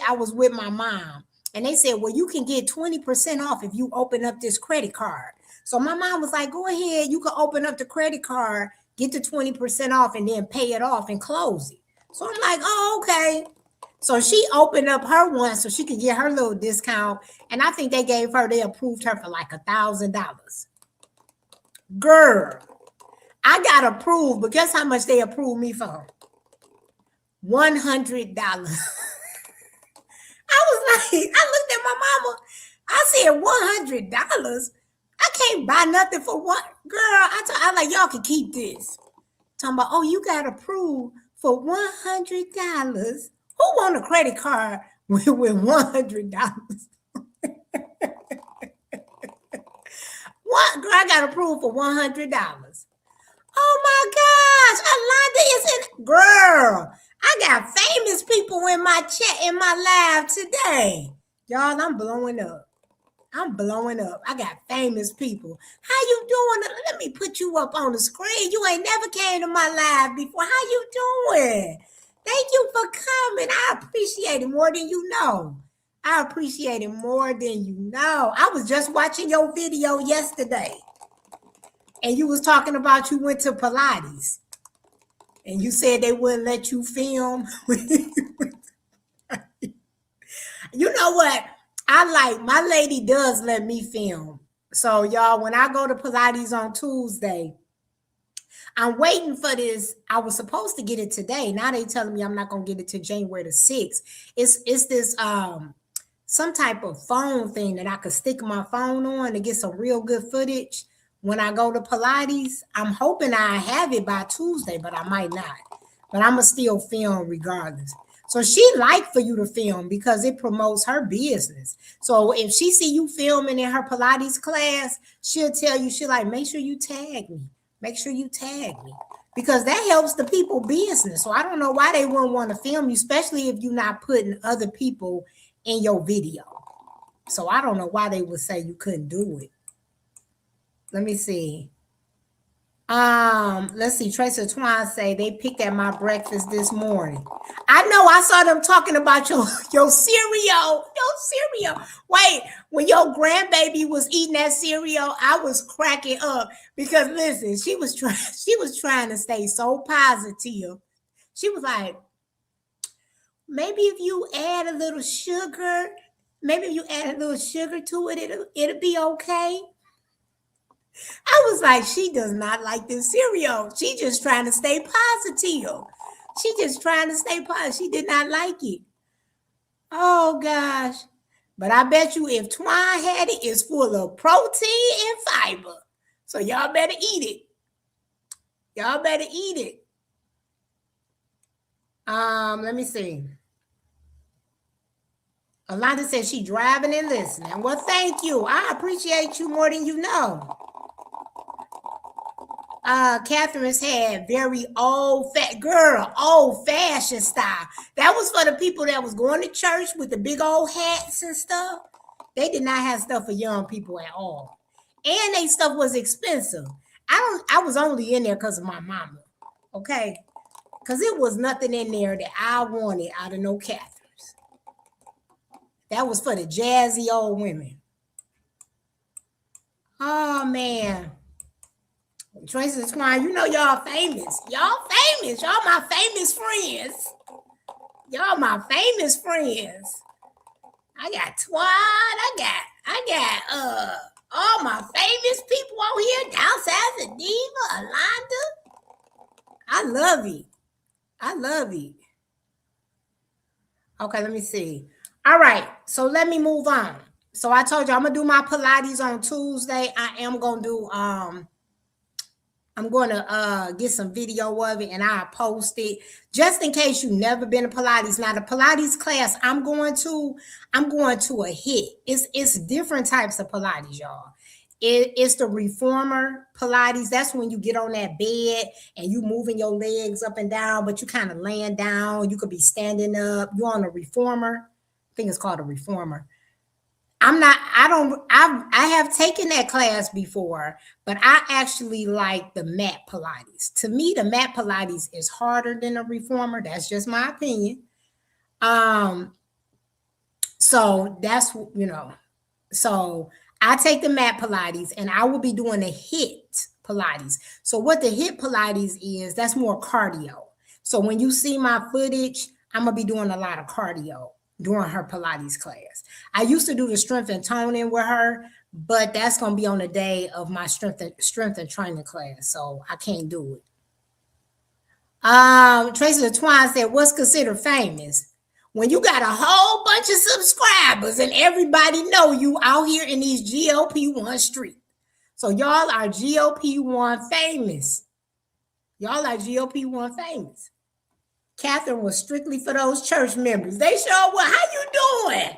I was with my mom, and they said, well, you can get 20% off if you open up this credit card. So my mom was like, go ahead, you can open up the credit card, get the 20% off, and then pay it off and close it. So I'm like, oh, okay. So she opened up her one so she could get her little discount. And I think they approved her for like $1,000. Girl, I got approved, but guess how much they approved me for? $100. I was like, I looked at my mama. I said, $100? I can't buy nothing for one. Girl, I like, y'all can keep this. Talking about, oh, you got approved for $100. Who want a credit card with $100? What? Girl, I got approved for $100. Oh my gosh, Alonda is in. Girl, I got famous people in my chat in my live today. Y'all, I'm blowing up. I'm blowing up. I got famous people. How you doing? Let me put you up on the screen. You ain't never came to my live before. How you doing? Thank you for coming. I appreciate it more than you know. I appreciate it more than you know. I was just watching your video yesterday, and you was talking about you went to Pilates, and you said they wouldn't let you film. You know what? I like my lady does let me film. So y'all, when I go to Pilates on Tuesday, I'm waiting for this. I was supposed to get it today. Now they telling me I'm not gonna get it to January the 6th. It's this some type of phone thing that I could stick my phone on to get some real good footage when I go to Pilates. I'm hoping I have it by Tuesday, but I might not. But I'm gonna still film regardless. So she like for you to film because it promotes her business. So if she see you filming in her Pilates class, she'll tell you, she like, make sure you tag me. Make sure you tag me. Because that helps the people business. So I don't know why they wouldn't want to film you, especially if you're not putting other people in your video. So I don't know why they would say you couldn't do it. Let me see. Let's see. Tracy Twine say they picked at my breakfast this morning. I know I saw them talking about your cereal. Your cereal. Wait, when your grandbaby was eating that cereal, I was cracking up because listen, she was trying to stay so positive. She was like, maybe if you add a little sugar, to it, it'll be okay. I was like, she does not like this cereal. She just trying to stay positive. She just trying to stay positive. She did not like it. Oh gosh. But I bet you if Twine had it, it's full of protein and fiber. So y'all better eat it. Y'all better eat it. Let me see. Alonda said she driving and listening. Well, thank you. I appreciate you more than you know. Catherine's had very old fashioned style. That was for the people that was going to church with the big old hats and stuff. They did not have stuff for young people at all. And they stuff was expensive. I was only in there because of my mama. Okay. Because it was nothing in there that I wanted out of no Catherine's. That was for the jazzy old women. Oh man. Tracy Twine, you know y'all famous. Y'all famous. Y'all my famous friends. Y'all my famous friends. I got Twine. I got all my famous people out here. Downside Diva, Alonda. I love it. I love it. Okay, let me see. All right, so let me move on. So I told you I'm gonna do my Pilates on Tuesday. I am gonna do I'm going to get some video of it and I'll post it just in case you've never been to Pilates. Now the Pilates class I'm going to a HIIT. It's different types of Pilates, y'all. It's the reformer Pilates. That's when you get on that bed and you moving your legs up and down, but you kind of laying down. You could be standing up. You're on a reformer. I think it's called a reformer. I have taken that class before, but I actually like the mat Pilates. To me, the mat Pilates is harder than a reformer. That's just my opinion. So that's, so I take the mat Pilates and I will be doing the HIIT Pilates. So what the HIIT Pilates is, that's more cardio. So when you see my footage, I'm going to be doing a lot of cardio during her Pilates class. I used to do the strength and toning with her, but that's going to be on the day of my strength and training class, so I can't do it. Tracy Twine said, what's considered famous? When you got a whole bunch of subscribers and everybody know you out here in these GLP-1 streets. So y'all are GLP-1 famous. Y'all are GLP-1 famous. Catherine was strictly for those church members. They sure were. How you doing?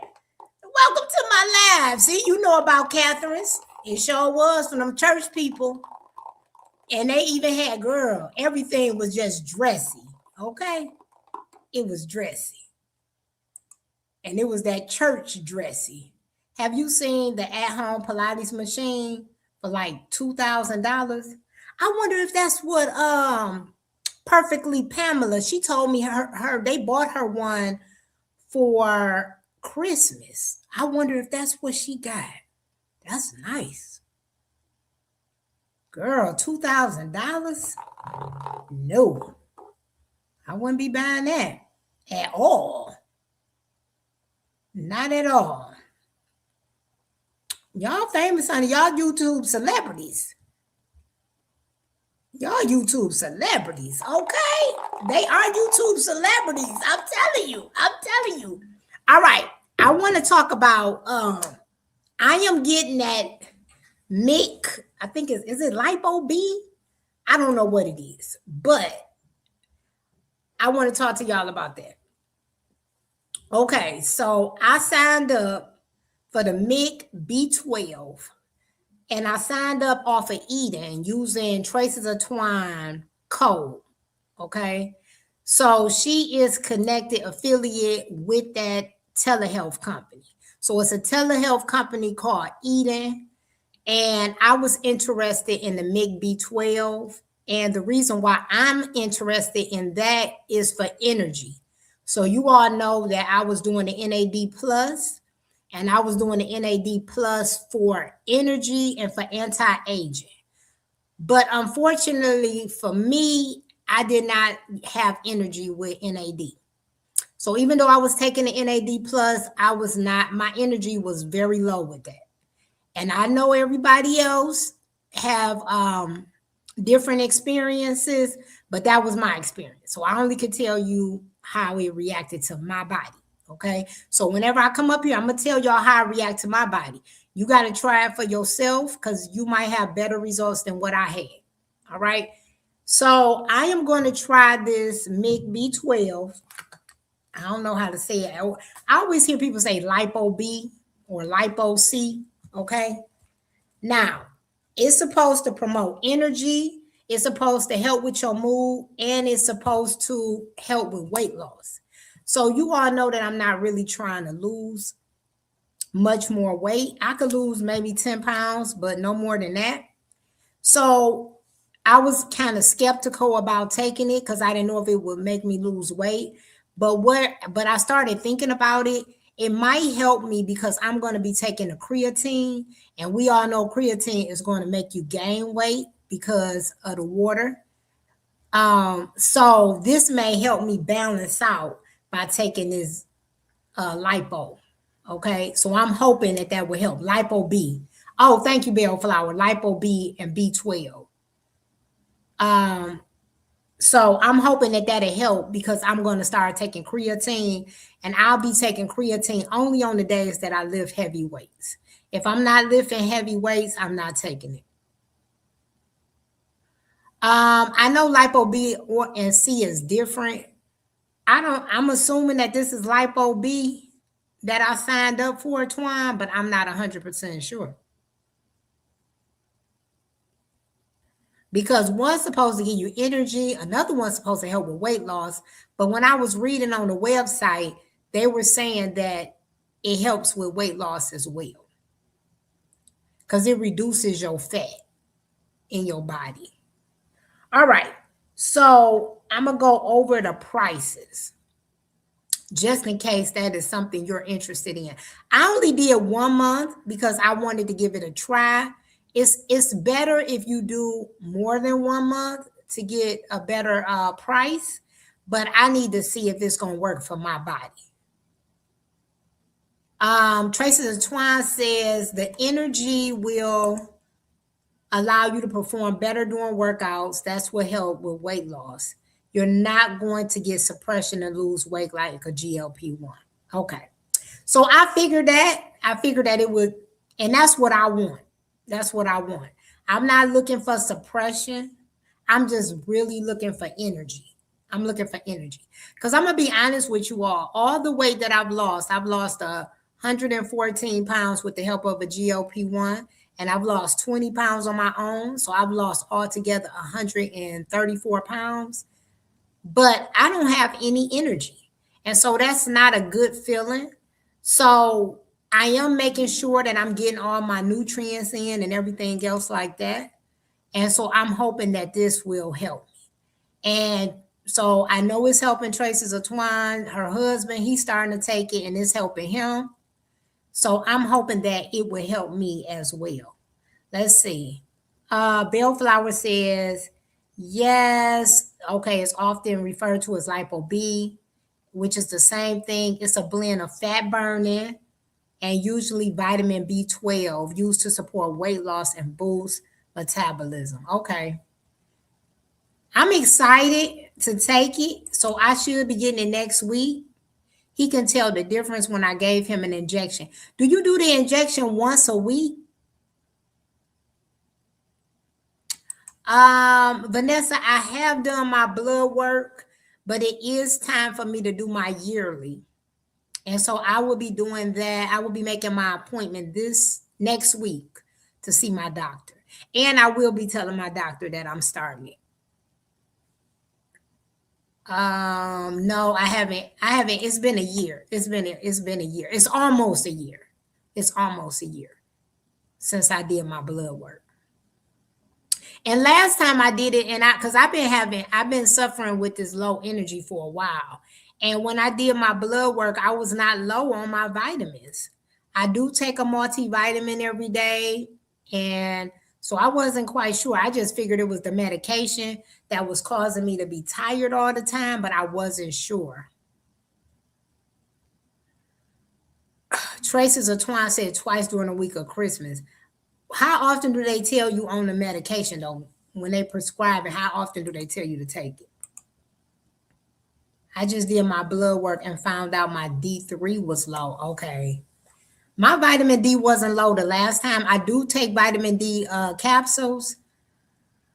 Welcome to my live. See, you know about Catherine's. It sure was from them church people. And they even had, girl, everything was just dressy. Okay? It was dressy. And it was that church dressy. Have you seen the at-home Pilates machine for like $2,000? I wonder if that's what Perfectly Pamela, she told me her they bought her one for Christmas. I wonder if that's what she got. That's nice. Girl, $2,000? No. I wouldn't be buying that at all. Not at all. Y'all famous, honey. Y'all YouTube celebrities. Y'all YouTube celebrities, okay? They are YouTube celebrities. I'm telling you. I'm telling you. All right. I want to talk about I am getting that Mick, I think is it Lipo B? I don't know what it is, but I want to talk to y'all about that. Okay, so I signed up for the Mick B12, and I signed up off of Eden using Traces of Twine code. Okay, so she is connected affiliate with that telehealth company. So it's a telehealth company called Eden, and I was interested in the Mick B12. And the reason why I'm interested in that is for energy. So you all know that I was doing the NAD plus, and I was doing the NAD plus for energy and for anti-aging. But unfortunately for me, I did not have energy with NAD. So even though I was taking the NAD plus, my energy was very low with that. And I know everybody else have different experiences, but that was my experience. So I only could tell you how it reacted to my body. Okay. So whenever I come up here, I'm going to tell y'all how I react to my body. You got to try it for yourself because you might have better results than what I had. All right. So I am going to try this Mick B12. I don't know how to say it. I always hear people say Lipo B or Lipo C. Okay. Now, it's supposed to promote energy. It's supposed to help with your mood, and it's supposed to help with weight loss. So you all know that I'm not really trying to lose much more weight. I could lose maybe 10 pounds, but no more than that. So I was kind of skeptical about taking it because I didn't know if it would make me lose weight. But I started thinking about it. It might help me because I'm going to be taking a creatine, and we all know creatine is going to make you gain weight because of the water. So this may help me balance out by taking this lipo. Okay, so I'm hoping that will help. Lipo B. Oh, thank you, Bellflower. Lipo B and B12. So I'm hoping that'll help because I'm going to start taking creatine, and I'll be taking creatine only on the days that I lift heavy weights. If I'm not lifting heavy weights, I'm not taking it. I know Lipo B and C is different. I'm assuming that this is Lipo B that I signed up for, Twine, but I'm not 100% sure. Because one's supposed to give you energy, another one's supposed to help with weight loss. But when I was reading on the website, they were saying that it helps with weight loss as well because it reduces your fat in your body. All right, so I'm going to go over the prices just in case that is something you're interested in. I only did 1 month because I wanted to give it a try. It's better if you do more than 1 month to get a better price, but I need to see if it's going to work for my body. Traces of Twine says the energy will allow you to perform better during workouts. That's what help with weight loss. You're not going to get suppression and lose weight like a GLP-1. Okay. So I figured that it would, and that's what I want. That's what I want. I'm not looking for suppression. I'm just really looking for energy. I'm looking for energy. Because I'm going to be honest with you all the weight that I've lost 114 pounds with the help of a GLP-1, and I've lost 20 pounds on my own. So I've lost altogether 134 pounds, but I don't have any energy. And so that's not a good feeling. So I am making sure that I'm getting all my nutrients in and everything else like that. And so I'm hoping that this will help me. And so I know it's helping Tracy Zatwan, her husband. He's starting to take it and it's helping him. So I'm hoping that it will help me as well. Let's see. Bellflower says, yes. Okay, it's often referred to as lipo B, which is the same thing. It's a blend of fat burning and usually vitamin B12 used to support weight loss and boost metabolism. Okay. I'm excited to take it. So I should be getting it next week. He can tell the difference when I gave him an injection. Do you do the injection once a week? Vanessa, I have done my blood work, but it is time for me to do my yearly. And so I will be doing that. I will be making my appointment this next week to see my doctor. And I will be telling my doctor that I'm starting it. No, I haven't. It's been a year. It's been a year. It's almost a year. It's almost a year since I did my blood work. And last time I did it, because I've been suffering with this low energy for a while. And when I did my blood work, I was not low on my vitamins. I do take a multivitamin every day. And so I wasn't quite sure. I just figured it was the medication that was causing me to be tired all the time, but I wasn't sure. Traces of Twine said twice during the week of Christmas. How often do they tell you on the medication, though? When they prescribe it, how often do they tell you to take it? I just did my blood work and found out my D3 was low. Okay. My vitamin D wasn't low the last time. I do take vitamin D capsules,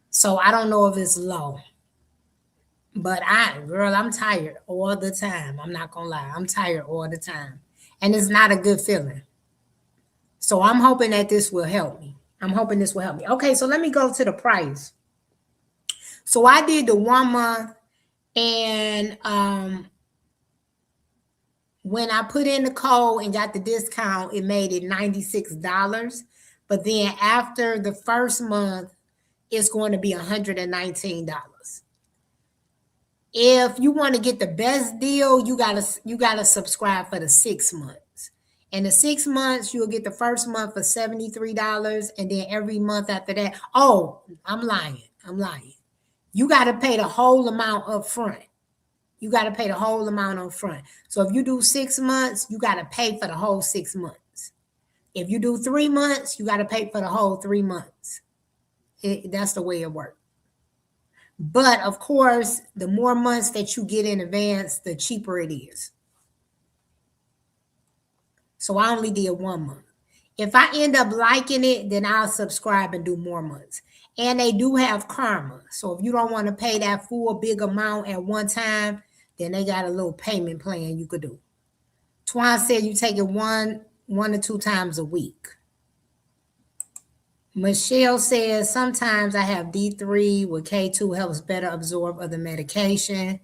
so I don't know if it's low. But I'm tired all the time. I'm not gonna lie. I'm tired all the time. And it's not a good feeling. So I'm hoping that this will help me. Okay, so let me go to the price. So I did the 1 month, and when I put in the code and got the discount, it made it $96. But then after the first month, it's going to be $119. If you want to get the best deal, you gotta subscribe for the 6 months. And the 6 months, you'll get the first month for $73, and then every month after that. Oh, I'm lying. You got to pay the whole amount up front. So if you do 6 months, you got to pay for the whole 6 months. If you do 3 months, you got to pay for the whole 3 months. That's the way it works. But of course, the more months that you get in advance, the cheaper it is. So I only did 1 month. If I end up liking it, then I'll subscribe and do more months. And they do have karma. So if you don't want to pay that full big amount at one time, then they got a little payment plan you could do. Twan said you take it one to 2 times a week. Michelle says sometimes I have D3 with K2 helps better absorb other medication.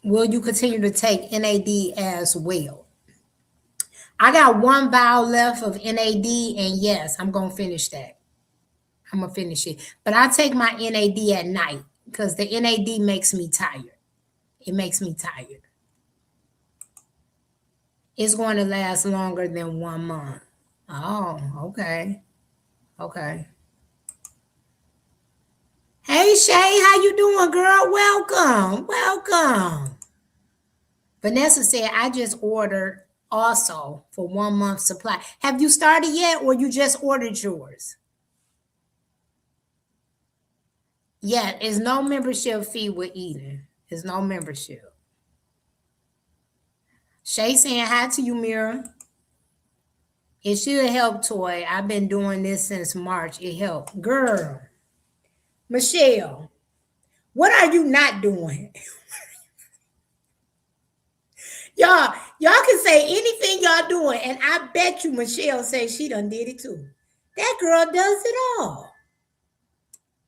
Will you continue to take NAD as well? I got 1 vial left of NAD, and yes, I'm going to finish that. I'm going to finish it. But I take my NAD at night because the NAD makes me tired. It makes me tired. It's going to last longer than 1 month. Oh, okay. Okay. Hey, Shay, how you doing, girl? Welcome. Vanessa said, I just ordered also for 1 month supply. Have you started yet, or you just ordered yours? Yeah, there's no membership fee with Eden. There's no membership. Shay saying hi to you, Mira. It should help, Toy. I've been doing this since March. It helped. Girl, Michelle, what are you not doing? Y'all can say anything y'all doing, and I bet you Michelle says she done did it too. That girl does it all.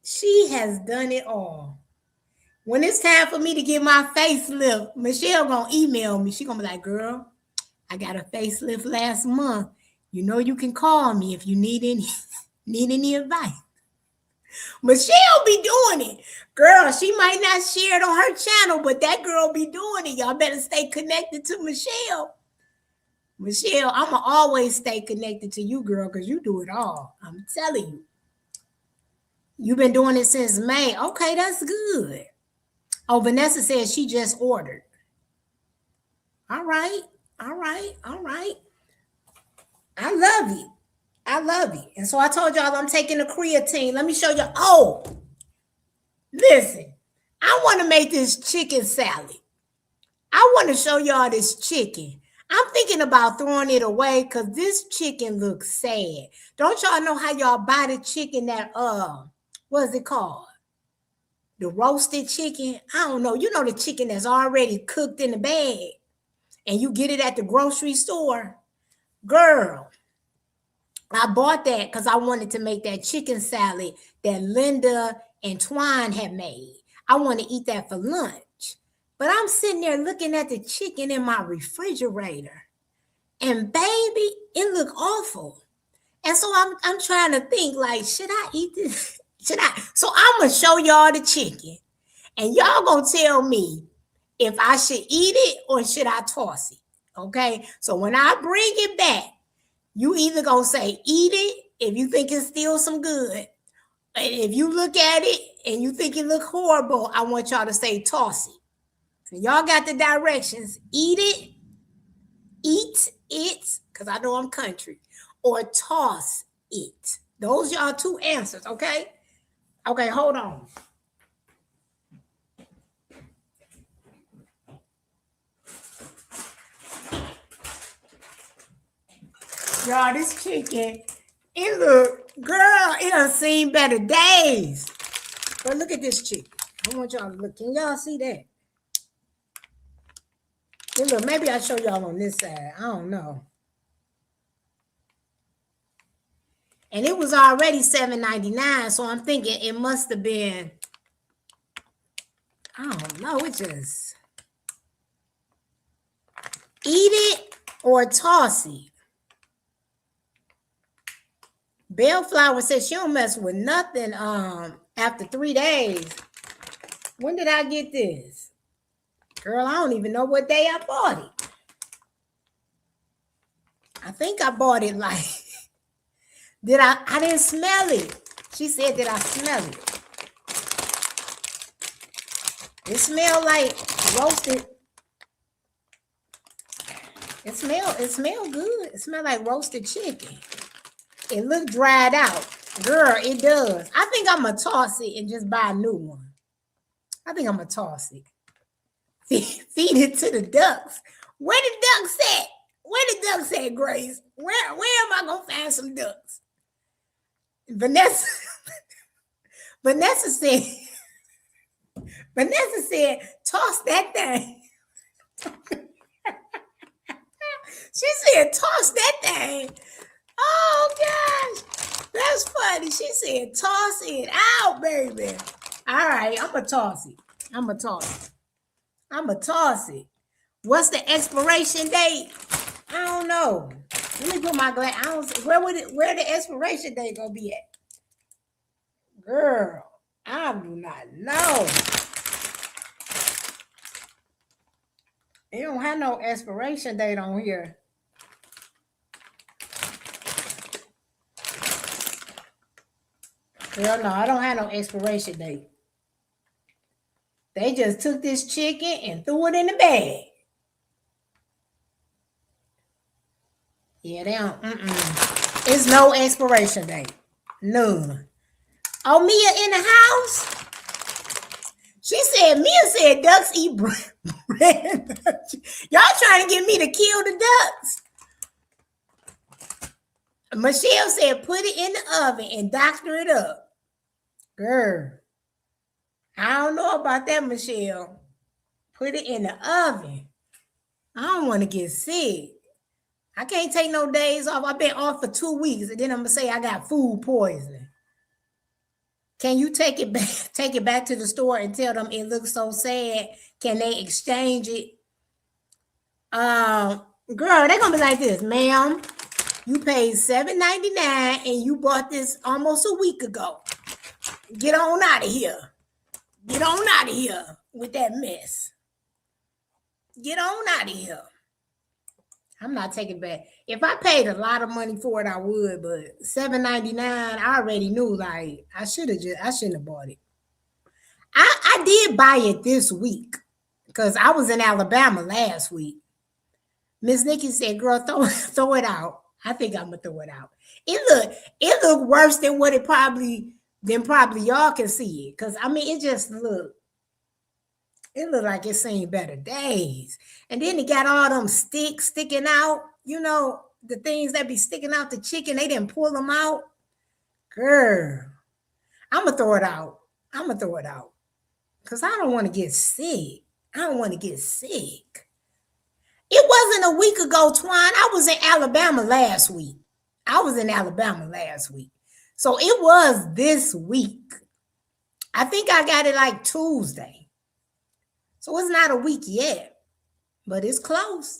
She has done it all. When it's time for me to get my facelift, Michelle gonna email me. She gonna be like, girl, I got a facelift last month. You know you can call me if you need any advice. Michelle be doing it. Girl, she might not share it on her channel, but that girl be doing it. Y'all better stay connected to Michelle. Michelle, I'ma always stay connected to you, girl, because you do it all. I'm telling you. You've been doing it since May. Okay, that's good. Oh, Vanessa says she just ordered. All right. All right. All right. I love it. I love it. And so I told y'all I'm taking the creatine. Let me show you. Oh, listen. I want to make this chicken salad. I want to show y'all this chicken. I'm thinking about throwing it away because this chicken looks sad. Don't y'all know how y'all buy the chicken that, what is it called? The roasted chicken? I don't know. You know the chicken that's already cooked in the bag and you get it at the grocery store? Girl, I bought that because I wanted to make that chicken salad that Linda and Twine had made. I want to eat that for lunch. But I'm sitting there looking at the chicken in my refrigerator. And baby, it looked awful. And so I'm trying to think, like, should I eat this? Should I? So I'm going to show y'all the chicken. And y'all going to tell me if I should eat it or should I toss it. Okay? So when I bring it back, you either going to say eat it if you think it's still some good. And if you look at it and you think it look horrible, I want y'all to say toss it. So y'all got the directions. Eat it, because I know I'm country, or toss it. Those y'all two answers, okay? Okay, hold on. Y'all, this chicken, it look, girl, it done seen better days. But look at this chicken. I want y'all to look. Can y'all see that? And look, maybe I'll show y'all on this side. I don't know. And it was already $7.99, so I'm thinking it must have been, I don't know, it just, eat it or toss it. Bellflower says she don't mess with nothing after 3 days. When did I get this? Girl, I don't even know what day I bought it. I think I bought it like, I didn't smell it. She said that I smell it. It smelled like roasted. It smelled good. It smelled like roasted chicken. It looked dried out. Girl, it does. I think I'm going to toss it and just buy a new one. I think I'm going to toss it. Feed it to the ducks. Where the ducks at? Where the ducks at, Grace? Where am I going to find some ducks? Vanessa said, toss that thing. She said, toss that thing. Oh, gosh. That's funny. She said, toss it out, baby. All right, I'm going to toss it. I'm going to toss it. What's the expiration date? I don't know. Let me put my glass. Where the expiration date going to be at? Girl, I do not know. It don't have no expiration date on here. Girl, no, I don't have no expiration date. They just took this chicken and threw it in the bag. Yeah, they don't. It's no expiration date. None. Oh, Mia in the house? She said, Mia said ducks eat bread. Y'all trying to get me to kill the ducks. Michelle said, put it in the oven and doctor it up. Girl, I don't know about that, Michelle. Put it in the oven. I don't want to get sick. I can't take no days off. I've been off for 2 weeks, and then I'm gonna say I got food poisoning. Can you take it back? Take it back to the store and tell them it looks so sad. Can they exchange it? Girl, they're gonna be like this, ma'am. You paid $7.99 and you bought this almost a week ago. Get on out of here. Get on out of here with that mess. Get on out of here. I'm not taking it back. If I paid a lot of money for it, I would, but $7.99, I already knew like I shouldn't have bought it. I did buy it this week because I was in Alabama last week. Miss Nikki said, girl, throw it out. I think I'm gonna throw it out. It looked worse than what it probably y'all can see it. Cause I mean it looked like it's seen better days. And then it got all them sticks sticking out, you know, the things that be sticking out the chicken, they didn't pull them out. Girl, I'm gonna throw it out. Cause I don't want to get sick. It wasn't a week ago, Twine. I was in Alabama last week. So it was this week. I think I got it like Tuesday. So it's not a week yet, but it's close.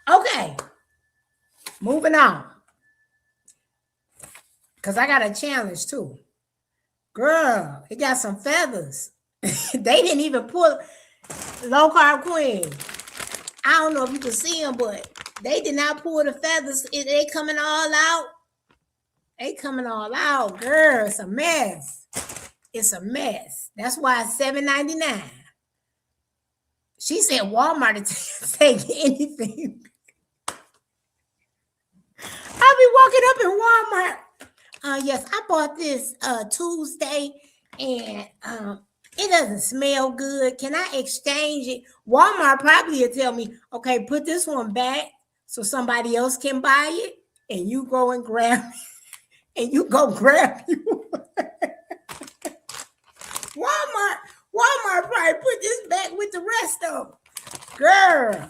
Okay. Moving on. Because I got a challenge too. Girl, it got some feathers. They didn't even pull Low Carb Queen. I don't know if you can see them, but they did not pull the feathers. They coming all out. Girl. It's a mess. That's why it's $7.99. She said Walmart to take anything. I'll be walking up in Walmart. Yes, I bought this Tuesday, and it doesn't smell good. Can I exchange it? Walmart probably will tell me, okay, put this one back so somebody else can buy it, and you go and grab it, and you go grab you. Walmart probably put this back with the rest of them. Girl,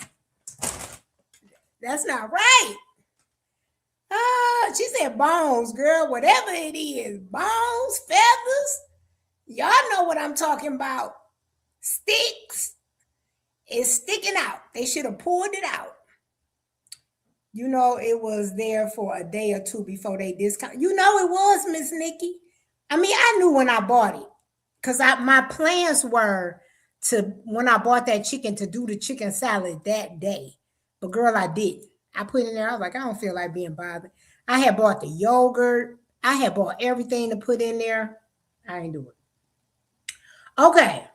that's not right. She said bones, girl, whatever it is, bones, feathers. Y'all know what I'm talking about. Sticks. It's sticking out. They should have pulled it out. You know, it was there for a day or two before they discount. You know it was, Miss Nikki. I mean, I knew when I bought it. Because my plans were to, when I bought that chicken, to do the chicken salad that day. But girl, I didn't. I put it in there. I was like, I don't feel like being bothered. I had bought the yogurt. I had bought everything to put in there. I ain't do it. Okay.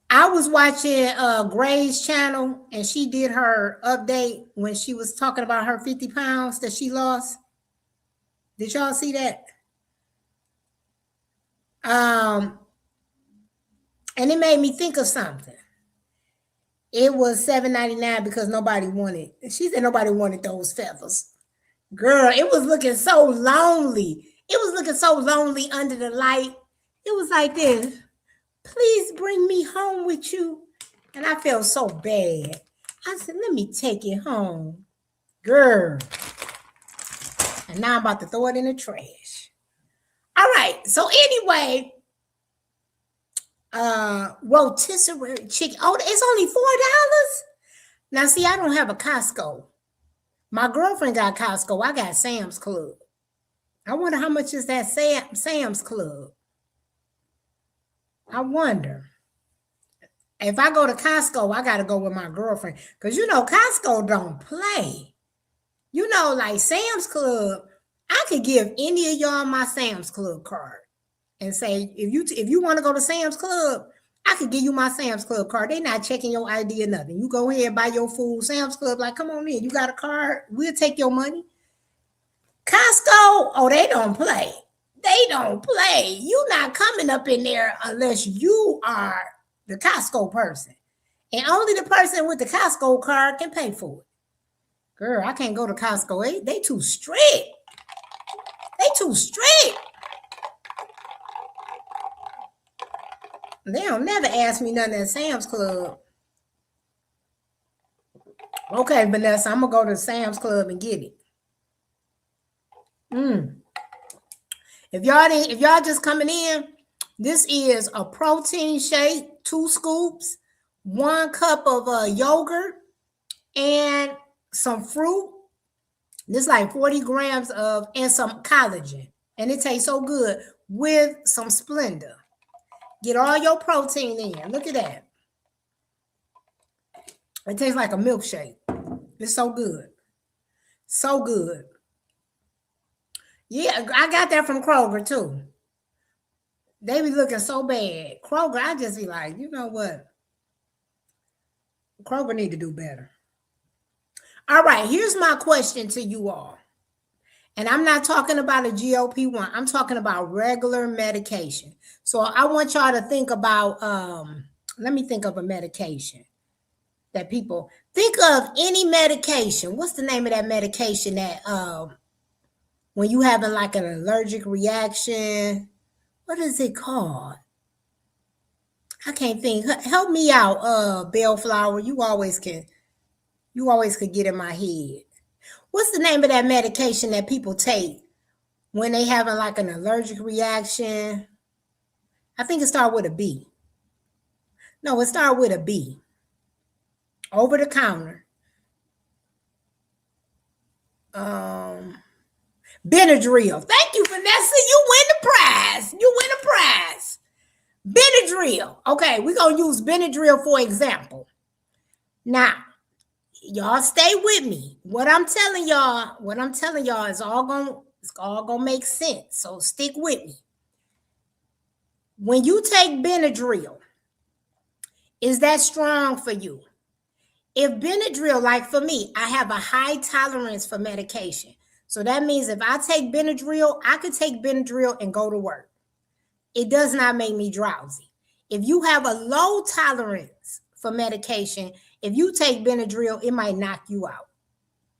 I was watching Gray's channel, and she did her update when she was talking about her 50 pounds that she lost. Did y'all see that? And it made me think of something. It was $7.99 because nobody wanted. She said nobody wanted those feathers. Girl, it was looking so lonely. Under the light. It was like this. Please bring me home with you. And I felt so bad. I said, let me take it home. Girl. And now I'm about to throw it in the trash. All right. So anyway, rotisserie chicken. Oh, it's only $4. Now, see, I don't have a Costco. My girlfriend got Costco. I got Sam's Club. I wonder how much is that Sam's Club. I wonder. If I go to Costco, I got to go with my girlfriend. Because, you know, Costco don't play. You know, like Sam's Club, I could give any of y'all my Sam's Club card and say, if you want to go to Sam's Club, I could give you my Sam's Club card. They're not checking your ID or nothing. You go ahead, buy your food. Sam's Club, like, come on in. You got a card? We'll take your money. Costco, oh, they don't play. You're not coming up in there unless you are the Costco person. And only the person with the Costco card can pay for it. Girl, I can't go to Costco. They too strict. They don't never ask me nothing at Sam's Club. Okay, Vanessa, I'm gonna go to Sam's Club and get it. If y'all just coming in, this is a protein shake, 2 scoops, 1 cup of yogurt, and some fruit. This is like 40 grams of and some collagen, and it tastes so good with some Splenda. Get all your protein in. Look at that. It tastes like a milkshake. It's so good. So good. Yeah, I got that from Kroger too. They be looking so bad. Kroger, I just be like, you know what? Kroger need to do better. All right, here's my question to you all. And I'm not talking about a GLP-1. I'm talking about regular medication. So I want y'all to think about, let me think of a medication that people, think of any medication. What's the name of that medication that when you having like an allergic reaction, what is it called? I can't think. Help me out, Bellflower. You always could get in my head. What's the name of that medication that people take when they having like an allergic reaction? I think it starts with a B. No, it starts with a B. Over the counter. Benadryl. Thank you, Vanessa. You win the prize. You win a prize. Benadryl. Okay, we're going to use Benadryl for example. Now, y'all stay with me. What I'm telling y'all is all gonna make sense. So stick with me. When you take Benadryl, is that strong for you? If Benadryl, like for me, I have a high tolerance for medication. So that means if I take Benadryl, I could take Benadryl and go to work. It does not make me drowsy. If you have a low tolerance for medication, if you take Benadryl, it might knock you out.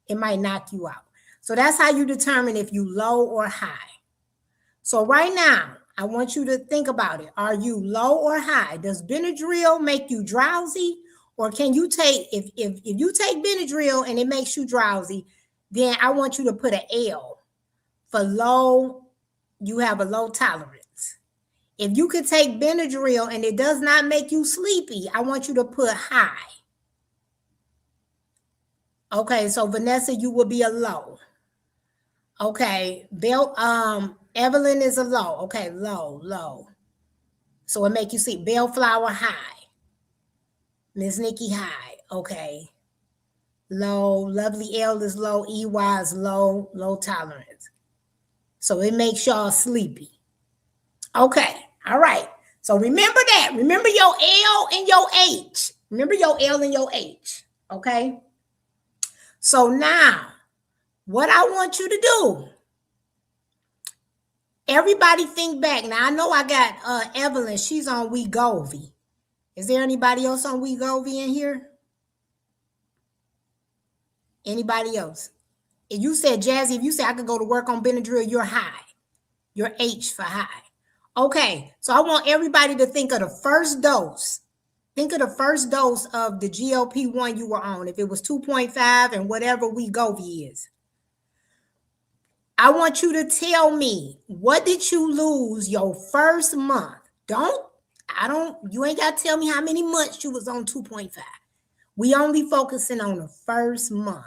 It might knock you out. So that's how you determine if you low or high. So right now, I want you to think about it. Are you low or high? Does Benadryl make you drowsy? Or can you take, if you take Benadryl and it makes you drowsy, then I want you to put an L for low, you have a low tolerance. If you could take Benadryl and it does not make you sleepy, I want you to put high. Okay, so Vanessa, you will be a low. Okay, Evelyn is a low. Okay, low. So it make you see Bellflower high. Miss Nikki high. Okay. Low. Lovely L is low. EY is low. Low tolerance. So it makes y'all sleepy. Okay. All right. So remember that. Remember your L and your H. Remember your L and your H. Okay. So now, what I want you to do, everybody think back. Now, I know I got Evelyn. She's on Wegovy. Is there anybody else on Wegovy in here? Anybody else? If you said, Jazzy, if you say I could go to work on Benadryl, you're high. You're H for high. Okay, so I want everybody to think of the first dose. Think of the first dose of the GLP-1 you were on. If it was 2.5 and whatever Wegovy is. I want you to tell me, what did you lose your first month? You ain't got to tell me how many months you was on 2.5. We only focusing on the first month.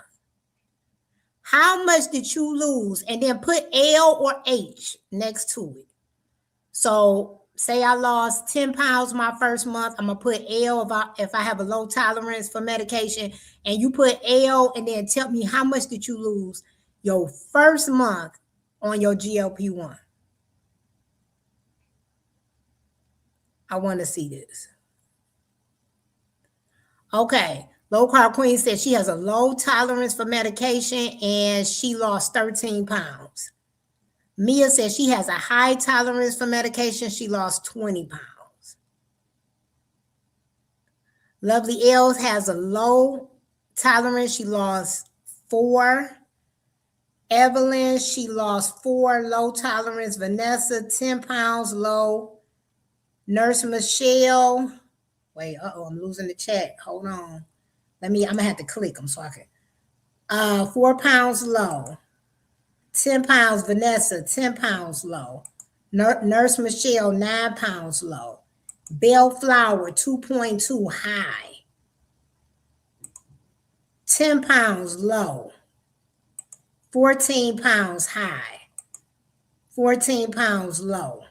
How much did you lose? And then put L or H next to it. So say I lost 10 pounds my first month. I'm going to put L if I have a low tolerance for medication. And you put L and then tell me how much did you lose your first month on your GLP-1. I want to see this. Okay. Low Carb Queen said she has a low tolerance for medication and she lost 13 pounds. Mia said she has a high tolerance for medication. She lost 20 pounds. Lovely Els has a low tolerance. She lost 4. Evelyn, she lost 4, low tolerance. Vanessa, 10 pounds, low. Nurse Michelle. Wait, I'm losing the chat. Hold on. I'm gonna have to click them so I can. 4 pounds low. 10 pounds Vanessa, 10 pounds low. Nurse Michelle, 9 pounds low. Bellflower, 2.2 high. 10 pounds low. 14 pounds high. 14 pounds low.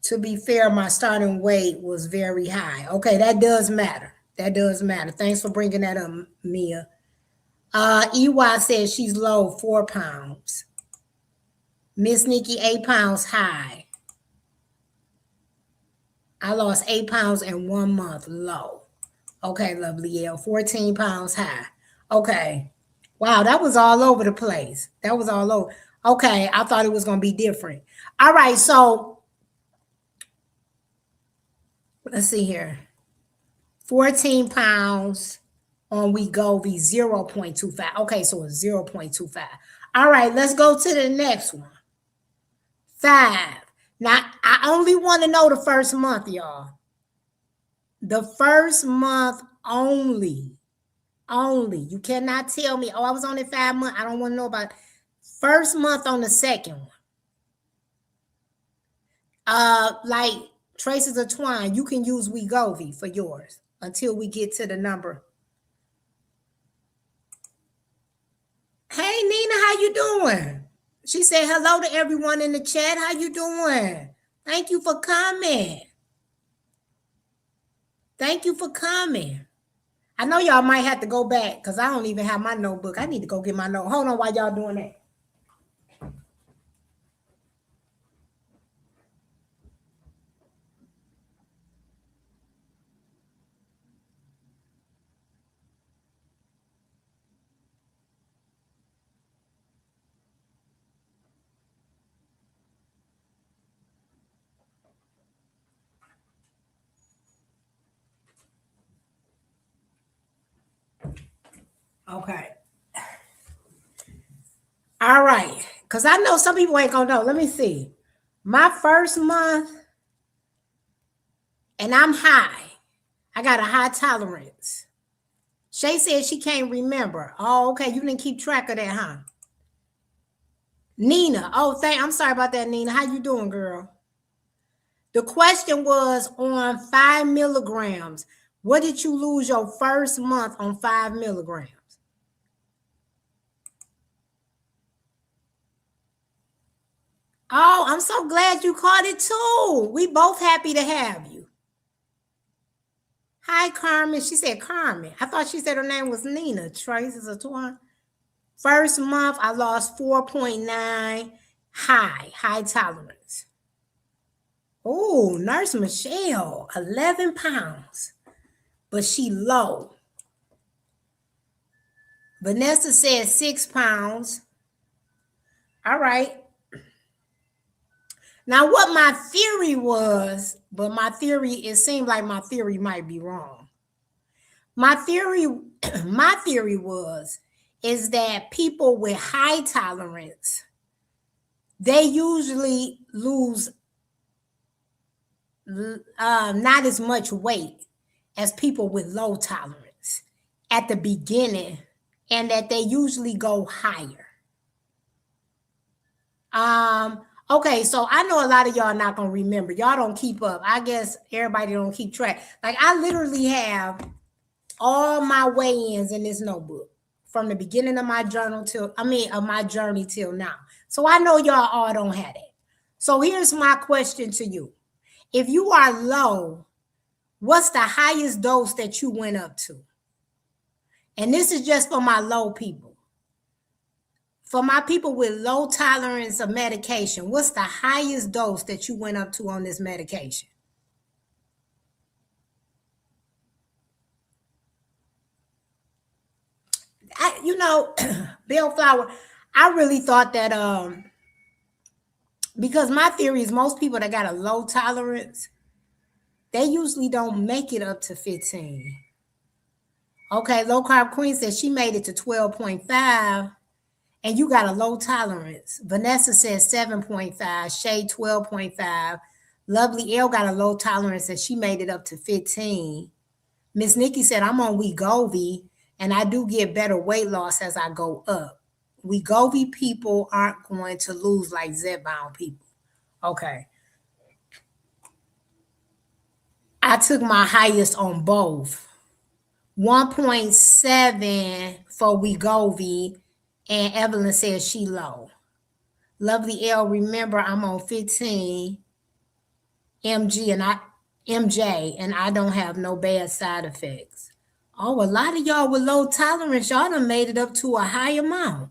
To be fair, my starting weight was very high. Okay, that does matter. That does matter. Thanks for bringing that up, Mia. EY says she's low, 4 pounds. Miss Nikki, 8 pounds high. I lost 8 pounds in 1 month, low. Okay, lovely L, 14 pounds high. Okay. Wow, that was all over the place. That was all over. Okay, I thought it was going to be different. All right, so let's see here. 14 pounds on Wegovy, 0.25. Okay, so it's 0.25. All right, let's go to the next one. 5. Now, I only want to know the first month, y'all. The first month only. Only. You cannot tell me, oh, I was only 5 months. I don't want to know about first month on the second one. Like Traces of Twine, you can use Wegovy for yours until we get to the number. Hey, Nina, how you doing? She said hello to everyone in the chat. How you doing? Thank you for coming. Thank you for coming. I know y'all might have to go back because I don't even have my notebook. I need to go get my note. Hold on while y'all doing that. Okay. All right. Because I know some people ain't going to know. Let me see. My first month, and I'm high. I got a high tolerance. Shay said she can't remember. Oh, okay. You didn't keep track of that, huh? Nina. Oh, I'm sorry about that, Nina. How you doing, girl? The question was on 5 milligrams. What did you lose your first month on 5 milligrams? Oh, I'm so glad you caught it too. We both happy to have you. Hi, Carmen. She said Carmen. I thought she said her name was Nina. Traces of Twine. First month, I lost 4.9 high tolerance. Oh, Nurse Michelle, 11 pounds, but she low. Vanessa said 6 pounds. All right. Now, what my theory was, but it seemed like my theory might be wrong. My theory is that people with high tolerance, they usually lose not as much weight as people with low tolerance at the beginning, and that they usually go higher. Okay, so I know a lot of y'all not gonna remember. Y'all don't keep up. I guess everybody don't keep track. Like I literally have all my weigh-ins in this notebook from the beginning of my journey till now. So I know y'all all don't have it. So here's my question to you. If you are low, what's the highest dose that you went up to? And this is just for my low people. For my people with low tolerance of medication, what's the highest dose that you went up to on this medication? Bellflower, I really thought that because my theory is most people that got a low tolerance, they usually don't make it up to 15. Okay, Low Carb Queen says she made it to 12.5, and you got a low tolerance. Vanessa says 7.5, Shay 12.5, Lovely L got a low tolerance and she made it up to 15. Miss Nikki said, I'm on Wegovy and I do get better weight loss as I go up. Wegovy people aren't going to lose like Zepbound people. Okay. I took my highest on both. 1.7 for Wegovy, and Evelyn says she low. Lovely L, remember I'm on 15 MJ and I don't have no bad side effects. Oh, a lot of y'all with low tolerance, y'all done made it up to a high amount.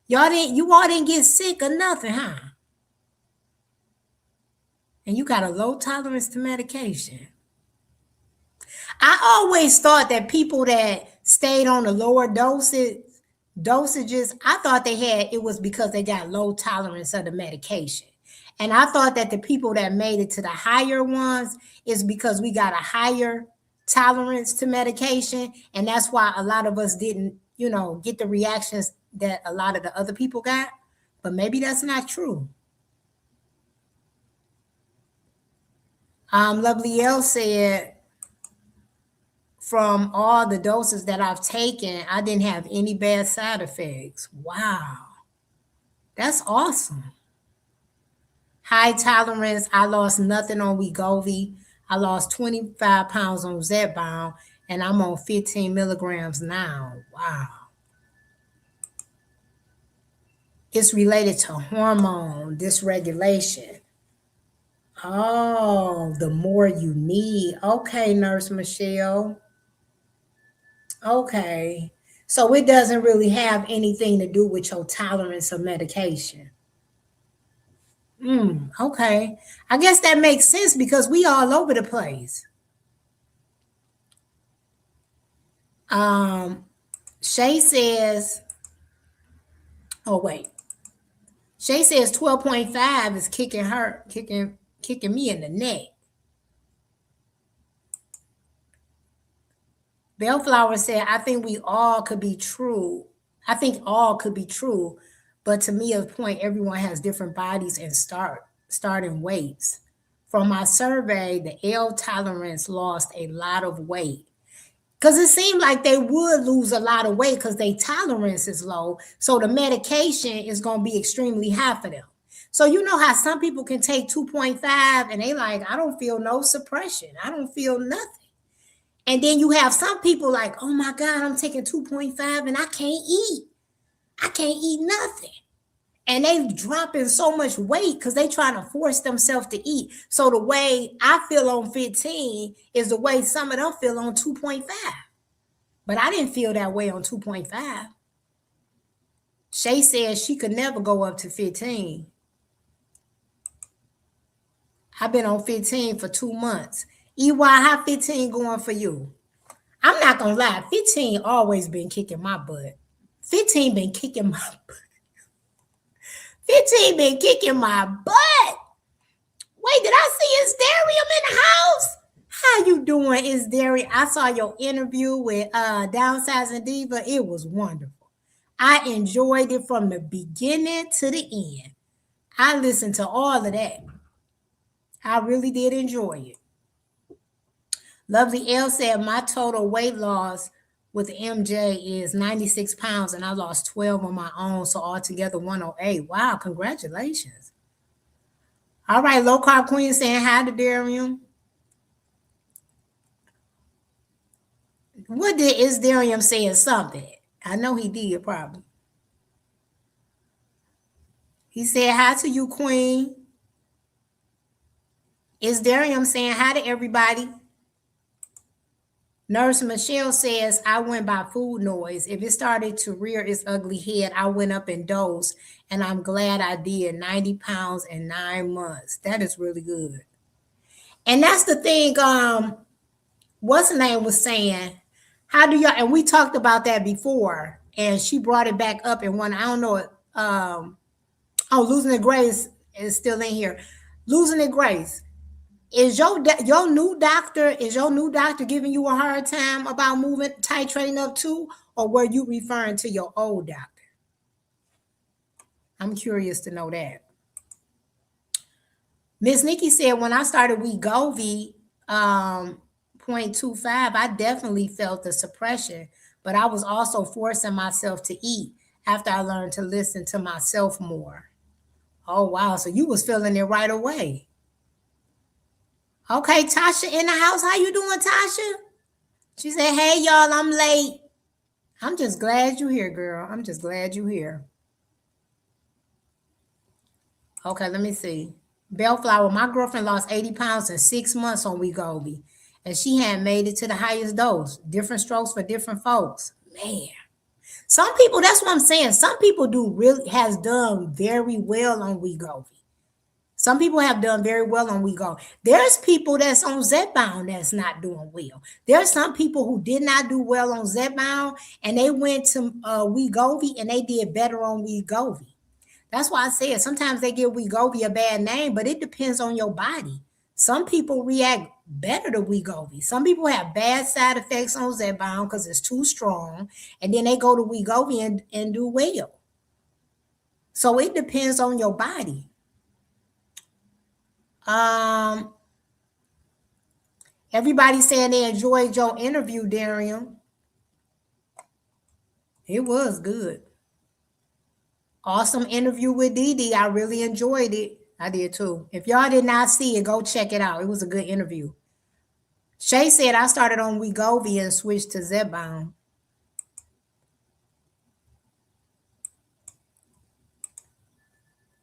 You all didn't get sick or nothing, huh? And you got a low tolerance to medication. I always thought that people that stayed on the lower dosages, I thought it was because they got low tolerance of the medication. And I thought that the people that made it to the higher ones is because we got a higher tolerance to medication. And that's why a lot of us didn't, get the reactions that a lot of the other people got. But maybe that's not true. Lovely L said, from all the doses that I've taken, I didn't have any bad side effects. Wow. That's awesome. High tolerance. I lost nothing on Wegovy. I lost 25 pounds on Zepbound, and I'm on 15 milligrams now. Wow. It's related to hormone dysregulation. Oh, the more you need. Okay, Nurse Michelle. Okay. So it doesn't really have anything to do with your tolerance of medication. Okay. I guess that makes sense because we all over the place. Shay says, oh wait. Shay says 12.5 is kicking me in the neck. Bellflower said, I think all could be true. But to me, at a point, everyone has different bodies and starting weights. From my survey, the L tolerance lost a lot of weight. Because it seemed like they would lose a lot of weight because their tolerance is low. So the medication is going to be extremely high for them. So you know how some people can take 2.5 and they like, I don't feel no suppression. I don't feel nothing. And then you have some people like, oh my God, I'm taking 2.5 and I can't eat. I can't eat nothing. And they dropping so much weight because they trying to force themselves to eat. So the way I feel on 15 is the way some of them feel on 2.5. But I didn't feel that way on 2.5. Shay says she could never go up to 15. I've been on 15 for 2 months. EY, how 15 going for you? I'm not going to lie. 15 always been kicking my butt. 15 been kicking my butt. 15 been kicking my butt. Wait, did I see Isdarium in the house? How you doing, Isdarium? I saw your interview with Downsizing Diva. It was wonderful. I enjoyed it from the beginning to the end. I listened to all of that. I really did enjoy it. Lovely L said my total weight loss with MJ is 96 pounds and I lost 12 on my own. So altogether 108. Wow, congratulations. All right, Low Carb Queen saying hi to Darium. What is Darium saying something? I know he did probably. He said hi to you, Queen. Is Darium saying hi to everybody? Nurse Michelle says, I went by food noise. If it started to rear its ugly head, I went up in dose, and I'm glad I did. 90 pounds in 9 months. That is really good. And that's the thing, what's her name was saying, how do y'all, and we talked about that before, and she brought it back up in one, I don't know, Losing the Grace is still in here. Losing the Grace. Is your new doctor giving you a hard time about titrating up too, or were you referring to your old doctor? I'm curious to know that. Miss Nikki said when I started Wegovy, 0.25, I definitely felt the suppression, but I was also forcing myself to eat after I learned to listen to myself more. Oh wow, so you was feeling it right away. Okay, Tasha in the house. How you doing, Tasha? She said, "Hey y'all, I'm late." I'm just glad you're here, girl. I'm just glad you're here. Okay, let me see. Bellflower, my girlfriend lost 80 pounds in 6 months on Wegovy, and she hadn't made it to the highest dose. Different strokes for different folks. Man, some people. That's what I'm saying. Some people do really has done very well on Wegovy. Some people have done very well on WeGo. There's people that's on Zepbound that's not doing well. There's some people who did not do well on Zepbound and they went to Wegovy and they did better on Wegovy. That's why I said sometimes they give Wegovy a bad name, but it depends on your body. Some people react better to Wegovy. Some people have bad side effects on Zepbound because it's too strong, and then they go to Wegovy and do well. So it depends on your body. Um, Everybody saying they enjoyed your interview, Darian. It was good. Awesome interview with Dee Dee. I really enjoyed it. I did too. If y'all did not see it, go check it out. It was a good interview. Shay said I started on Wegovy and switched to Zepbound.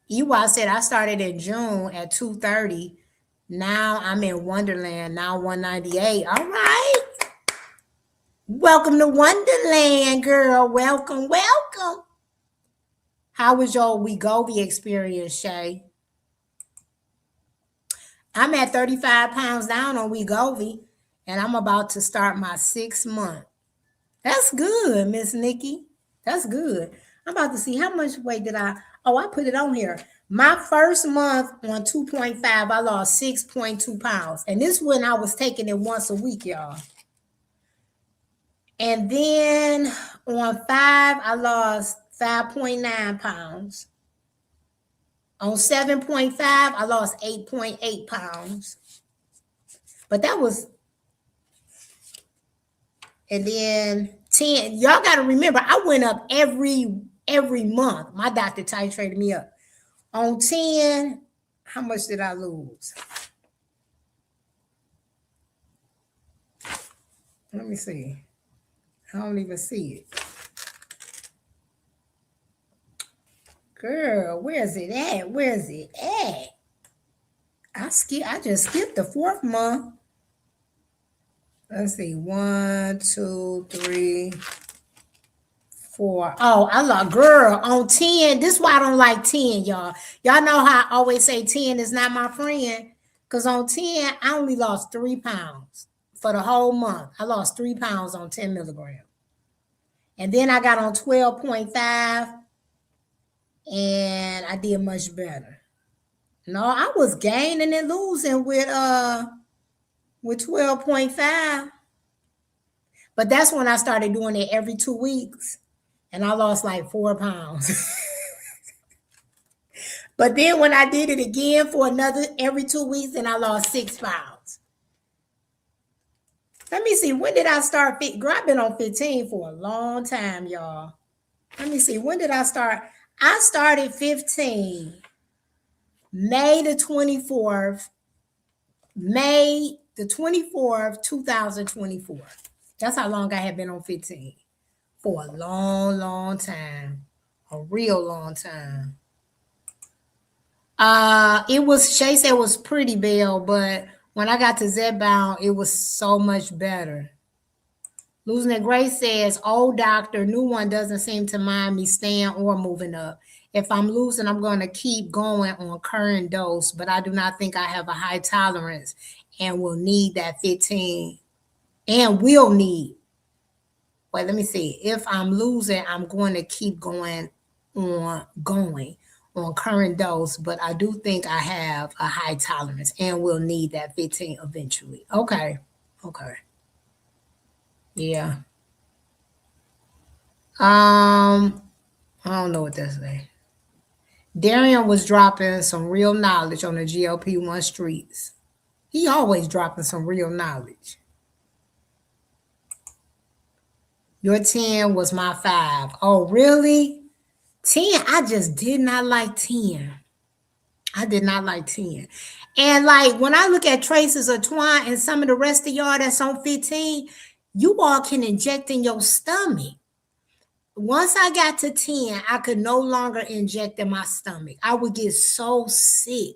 EY said I started in June at 230. Now I'm in Wonderland. Now 198. All right. Welcome to Wonderland, girl. Welcome, welcome. How was your Wegovy experience, Shay? I'm at 35 pounds down on Wegovy, and I'm about to start my 6 month. That's good, Miss Nikki. That's good. I'm about to see how much weight did I. Oh, I put it on here. My first month on 2.5, I lost 6.2 pounds. And this when I was taking it once a week, y'all. And then on 5, I lost 5.9 pounds. On 7.5, I lost 8.8 pounds. But that was, and then 10. Y'all got to remember, I went up every month. My doctor titrated me up. On 10, how much did I lose? Let me see. I don't even see it. Girl, where's it at? Where's it at? I just skipped the 4th month. Let's see. 1, 2, 3, 4. Oh, I love girl on 10. This is why I don't like 10, y'all. Y'all know how I always say 10 is not my friend. Because on 10, I only lost 3 pounds for the whole month. I lost 3 pounds on 10 milligrams. And then I got on 12.5 and I did much better. No, I was gaining and losing with 12.5. But that's when I started doing it every 2 weeks. And I lost like 4 pounds. But then when I did it again for another every 2 weeks, then I lost 6 pounds. Let me see. When did I start? Girl, I've been on 15 for a long time, y'all. Let me see. When did I start? I started 15 May the 24th. May the 24th, 2024. That's how long I have been on 15. For a long, long time. A real long time. It was, Shay said it was pretty, Belle, but when I got to Zepbound, it was so much better. Losing it Grace says, old doctor, new one doesn't seem to mind me staying or moving up. If I'm losing, I'm going to keep going on current dose, but I do not think I have a high tolerance and will need that 15 and will need. Wait, let me see. If I'm losing, I'm going to keep going on current dose, but I do think I have a high tolerance and will need that 15 eventually. Okay. Yeah. I don't know what that's saying. Darian was dropping some real knowledge on the GLP-1 streets. He always dropping some real knowledge. Your 10 was my 5. Oh, really? 10, I just did not like 10. I did not like 10. And like when I look at Traces of Twine and some of the rest of y'all that's on 15, you all can inject in your stomach. Once I got to 10, I could no longer inject in my stomach. I would get so sick.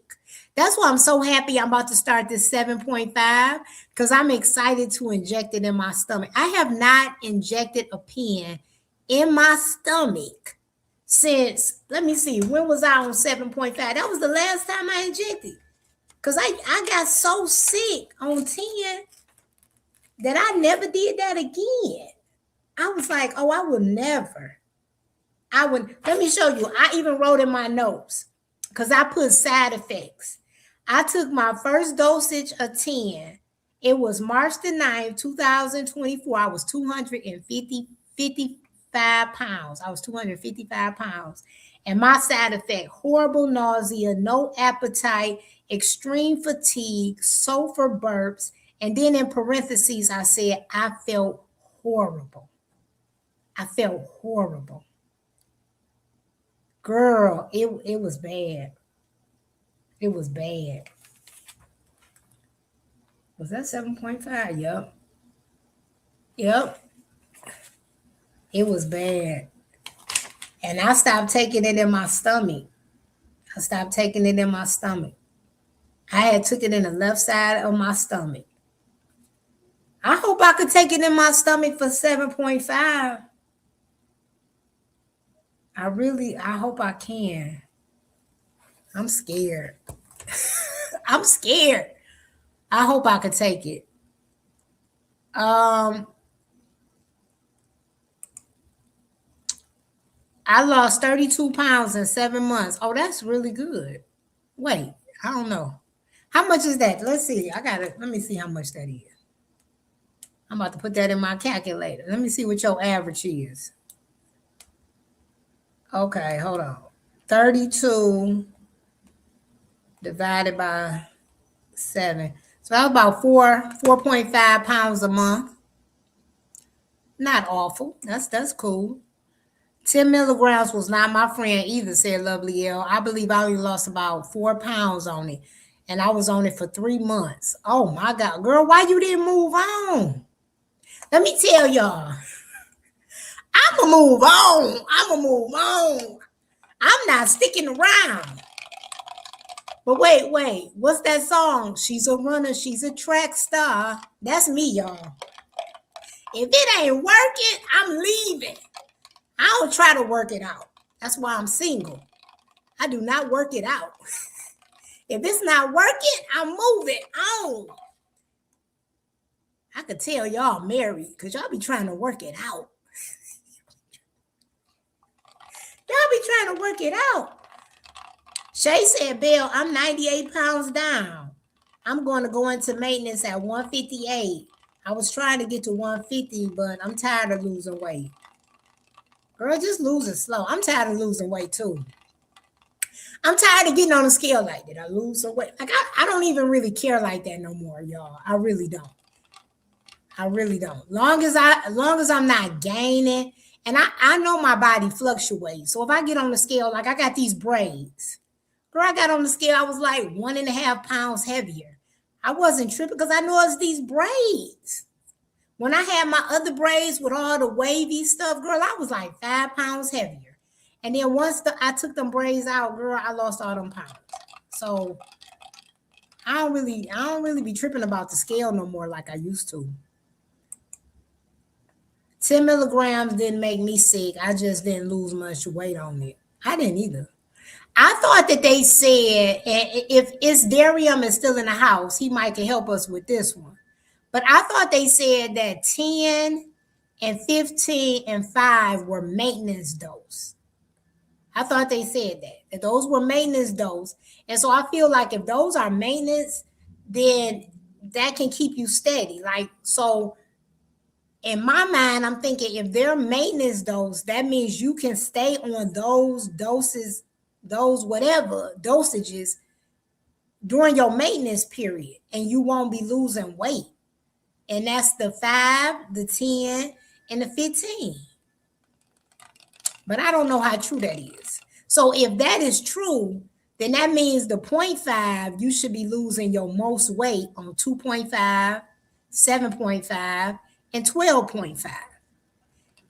That's why I'm so happy I'm about to start this 7.5 because I'm excited to inject it in my stomach. I have not injected a pen in my stomach since, let me see, when was I on 7.5? That was the last time I injected. Because I got so sick on 10 that I never did that again. I was like, oh, I will never. Let me show you. I even wrote in my notes because I put side effects. I took my first dosage of 10. It was March the 9th, 2024. I was 255 pounds. I was 255 pounds. And my side effect, horrible nausea, no appetite, extreme fatigue, sulfur burps. And then in parentheses, I said, I felt horrible. I felt horrible. Girl, it was bad. It was bad. Was that 7.5? Yep. Yep. It was bad. And I stopped taking it in my stomach. I stopped taking it in my stomach. I had took it in the left side of my stomach. I hope I could take it in my stomach for 7.5. I hope I can. I'm scared. I'm scared. I hope I could take it. I lost 32 pounds in 7 months. Oh, that's really good. Wait, I don't know. How much is that? Let's see. Let me see how much that is. I'm about to put that in my calculator. Let me see what your average is. Okay, hold on. 32 divided by 7. So that's about 4.5 pounds a month. Not awful. That's cool. 10 milligrams was not my friend either, said Lovely L. I believe I only lost about 4 pounds on it. And I was on it for 3 months. Oh my God. Girl, why you didn't move on? Let me tell y'all. I'ma move on. I'm not sticking around. But wait. What's that song? She's a runner. She's a track star. That's me, y'all. If it ain't working, I'm leaving. I don't try to work it out. That's why I'm single. I do not work it out. If it's not working, I'm moving on. I could tell y'all married because y'all be trying to work it out. Y'all be trying to work it out. Shay said, Bill, I'm 98 pounds down. I'm going to go into maintenance at 158. I was trying to get to 150, but I'm tired of losing weight. Girl, just lose it slow. I'm tired of losing weight too. I'm tired of getting on the scale like, did I lose some weight? Like, I don't even really care like that no more, y'all. I really don't. Long as I'm not gaining, and I know my body fluctuates. So if I get on the scale, like I got these braids. Girl, I got on the scale, I was like 1.5 pounds heavier. I wasn't tripping because I know it's these braids. When I had my other braids with all the wavy stuff, girl, I was like 5 pounds heavier. And then once I took them braids out, girl, I lost all them pounds. So I don't really be tripping about the scale no more like I used to. 10 milligrams didn't make me sick. I just didn't lose much weight on it. I didn't either. I thought that they said if it's Darium is still in the house, he might can help us with this one. But I thought they said that 10 and 15 and 5 were maintenance dose. I thought they said that those were maintenance dose. And so I feel like if those are maintenance, then that can keep you steady. Like, so in my mind, I'm thinking if they're maintenance dose, that means you can stay on those doses those whatever dosages during your maintenance period, and you won't be losing weight. And that's the 5, the 10, and the 15. But I don't know how true that is. So if that is true, then that means the 0.5, you should be losing your most weight on 2.5, 7.5, and 12.5.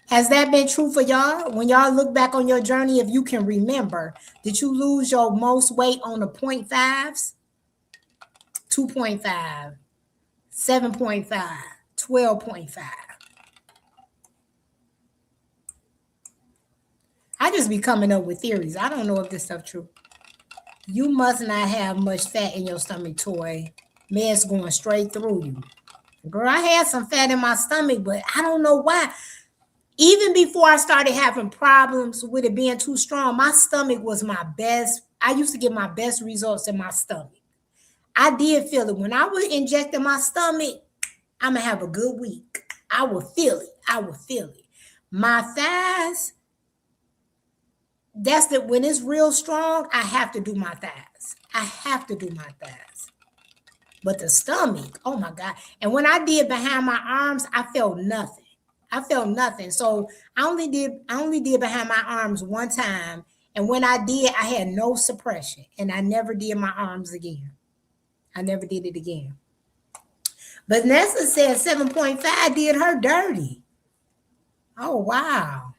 Has that been true for y'all? When y'all look back on your journey, if you can remember, did you lose your most weight on the 0.5s? 2.5, 7.5, 12.5. I just be coming up with theories. I don't know if this stuff true. You must not have much fat in your stomach, Toy. Meds going straight through you. Girl, I had some fat in my stomach, but I don't know why. Even before I started having problems with it being too strong, my stomach was my best. I used to get my best results in my stomach. I did feel it. When I was injecting my stomach, I'm going to have a good week. I will feel it. I will feel it. My thighs, that's the when it's real strong, I have to do my thighs. I have to do my thighs. But the stomach, oh my God. And when I did behind my arms, I felt nothing. I felt nothing. So I only did behind my arms one time. And when I did, I had no suppression. And I never did my arms again. I never did it again. But Nessa said 7.5 did her dirty. Oh, wow.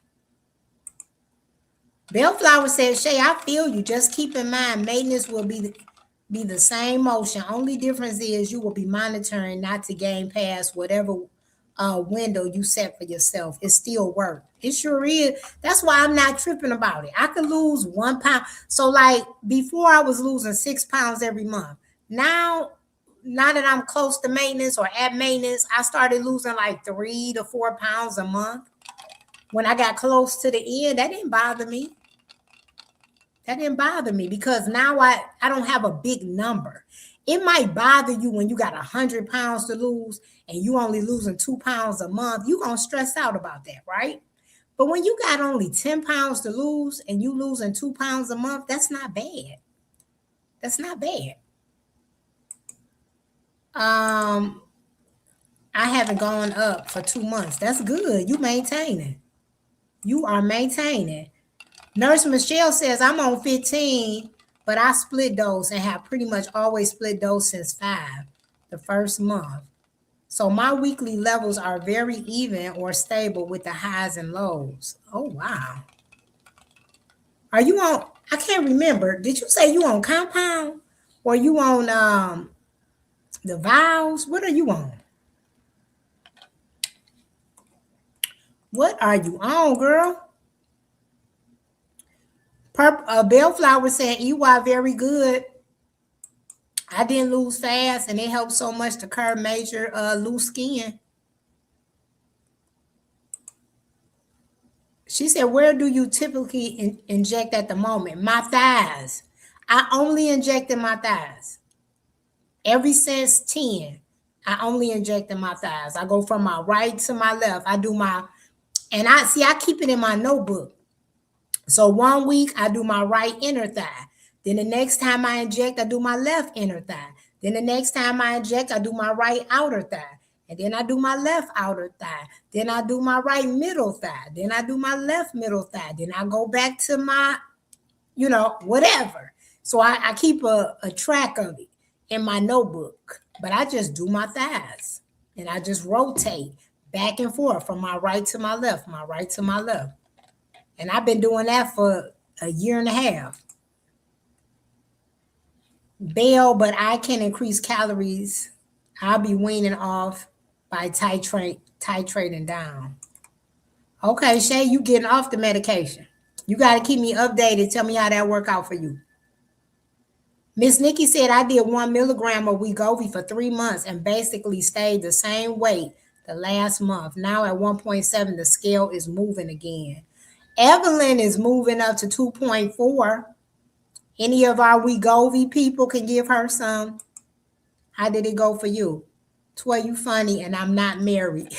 Bellflower said, Shay, I feel you. Just keep in mind, maintenance will be the same motion. Only difference is you will be monitoring not to gain past whatever window you set for yourself. It still works. It sure is. That's why I'm not tripping about it. I could lose 1 pound. So like before I was losing 6 pounds every month. Now that I'm close to maintenance or at maintenance, I started losing like 3 to 4 pounds a month. When I got close to the end, that didn't bother me. That didn't bother me because now I don't have a big number. It might bother you when you got 100 pounds to lose and you only losing 2 pounds a month. You're going to stress out about that, right? But when you got only 10 pounds to lose and you losing 2 pounds a month, that's not bad. That's not bad. I haven't gone up for 2 months. That's good. You maintaining. You are maintaining. Nurse Michelle says, I'm on 15, but I split dose and have pretty much always split dose since 5, the first month. So my weekly levels are very even or stable with the highs and lows. Oh, wow. Are you on, I can't remember. Did you say you on compound or you on the vials? What are you on? What are you on, girl? Bellflower said, EY very good. I didn't lose fast, and it helped so much to curb major loose skin. She said, where do you typically inject at the moment? My thighs. I only inject in my thighs. Ever since 10, I only inject in my thighs. I go from my right to my left. I do my, and I keep it in my notebook. So 1 week, I do my right inner thigh. Then the next time I inject, I do my left inner thigh. Then the next time I inject, I do my right outer thigh. And then I do my left outer thigh. Then I do my right middle thigh. Then I do my left middle thigh. Then I go back to my, whatever. So I keep a track of it in my notebook. But I just do my thighs. And I just rotate back and forth from my right to my left, my right to my left. And I've been doing that for a year and a half. Bail, but I can increase calories. I'll be weaning off by titrating down. Okay, Shay, you getting off the medication. You got to keep me updated. Tell me how that work out for you. Miss Nikki said, I did 1 milligram of Wegovy for 3 months and basically stayed the same weight the last month. Now at 1.7, the scale is moving again. Evelyn is moving up to 2.4. Any of our Wegovy people can give her some. How did it go for you? Toy, you funny and I'm not married.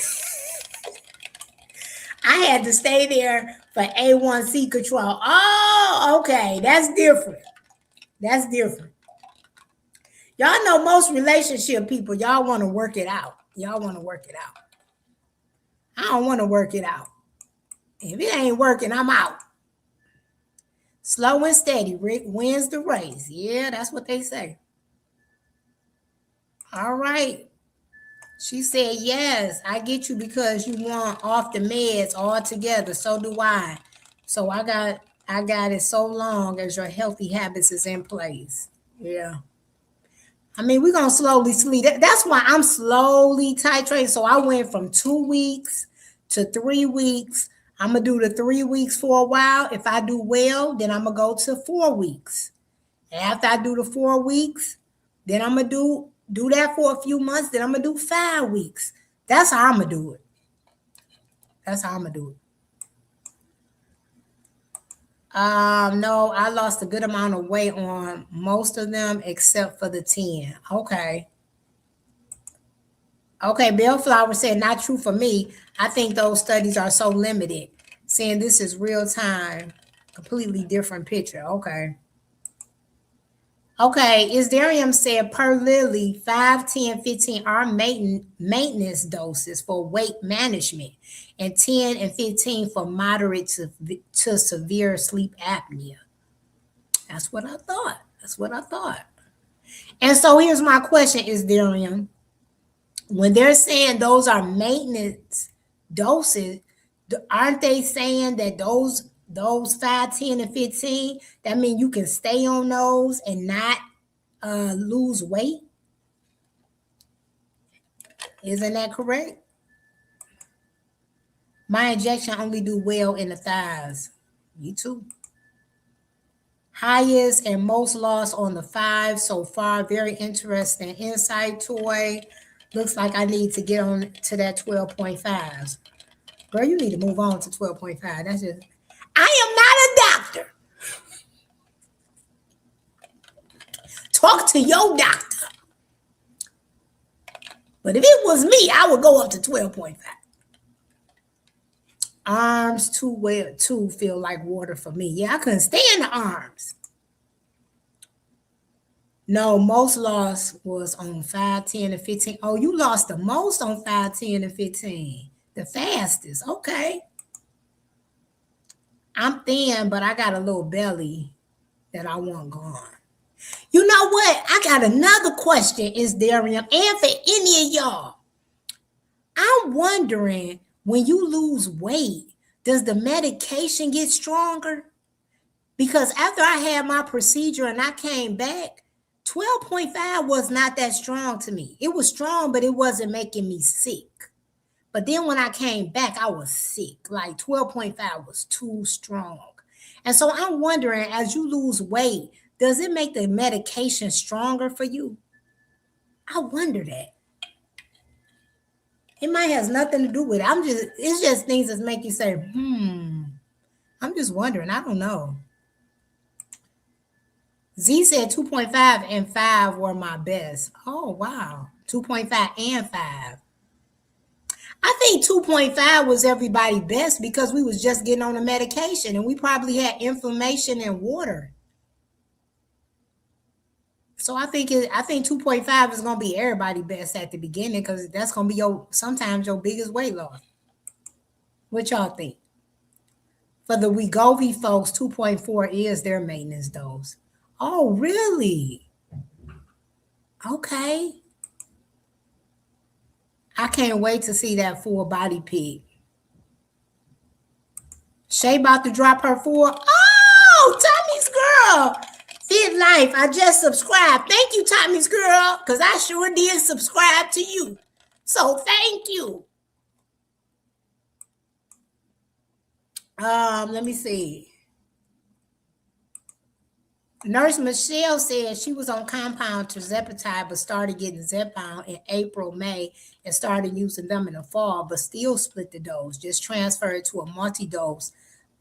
I I had to stay there for A1C control. Oh, okay. That's different. That's different. Y'all know most relationship people, y'all want to work it out. Y'all want to work it out. I don't want to work it out. If it ain't working, I'm out. Slow and steady, Rick wins the race. Yeah, that's what they say. All right. She said, yes, I get you because you want off the meds altogether. So do I. So I got it so long as your healthy habits is in place. Yeah. I mean, we're gonna slowly sleep. That's why I'm slowly titrating. So I went from 2 weeks to 3 weeks. I'm gonna do the 3 weeks for a while. If I do well, then I'm gonna go to 4 weeks. And after I do the 4 weeks, then I'm gonna do that for a few months. Then I'm gonna do 5 weeks. That's how I'm gonna do it. That's how I'm gonna do it. No, I lost a good amount of weight on most of them except for the 10. Okay. Okay, Bellflower said, not true for me. I think those studies are so limited. Saying this is real time, completely different picture. Okay. Okay, Isdarium said per Lily, 5, 10, 15 are maintenance doses for weight management, and 10 and 15 for moderate to severe sleep apnea. That's what I thought. That's what I thought. And so here's my question, Isdarium. When they're saying those are maintenance doses, aren't they saying that those 5, 10, and 15, that means you can stay on those and not lose weight? Isn't that correct? My injection only do well in the thighs. Me too. Highest and most loss on the 5 so far. Very interesting insight, Toy. Looks like I need to get on to that 12.5s. Girl, you need to move on to 12.5. That's just, I am not a doctor. Talk to your doctor. But if it was me, I would go up to 12.5. Arms too feel like water for me. Yeah, I couldn't stand the arms. No, most loss was on 5, 10, and 15. Oh, you lost the most on 5, 10, and 15. The fastest. Okay. I'm thin, but I got a little belly that I want gone. You know what? I got another question, Isdarium, and for any of y'all. I'm wondering, when you lose weight, does the medication get stronger? Because after I had my procedure and I came back, 12.5 was not that strong to me. It was strong, but it wasn't making me sick. But then when I came back, I was sick. Like 12.5 was too strong. And so I'm wondering, as you lose weight, does it make the medication stronger for you? I wonder that. It might have nothing to do with it. It's just things that make you say, I'm just wondering. I don't know. Z said 2.5 and 5 were my best. Oh, wow. 2.5 and 5. I think 2.5 was everybody's best because we was just getting on the medication and we probably had inflammation and water. So I think 2.5 is gonna be everybody's best at the beginning because that's gonna be sometimes your biggest weight loss. What y'all think? For the Wegovy folks, 2.4 is their maintenance dose. Oh, really? Okay. I can't wait to see that full body pic. Shay about to drop her 4. Oh, Tommy's girl. Fit Life. I just subscribed. Thank you, Tommy's girl, because I sure did subscribe to you. So thank you. Let me see. Nurse Michelle said she was on compound tirzepatide, but started getting Zepbound in April, May, and started using them in the fall, but still split the dose. Just transferred to a multi-dose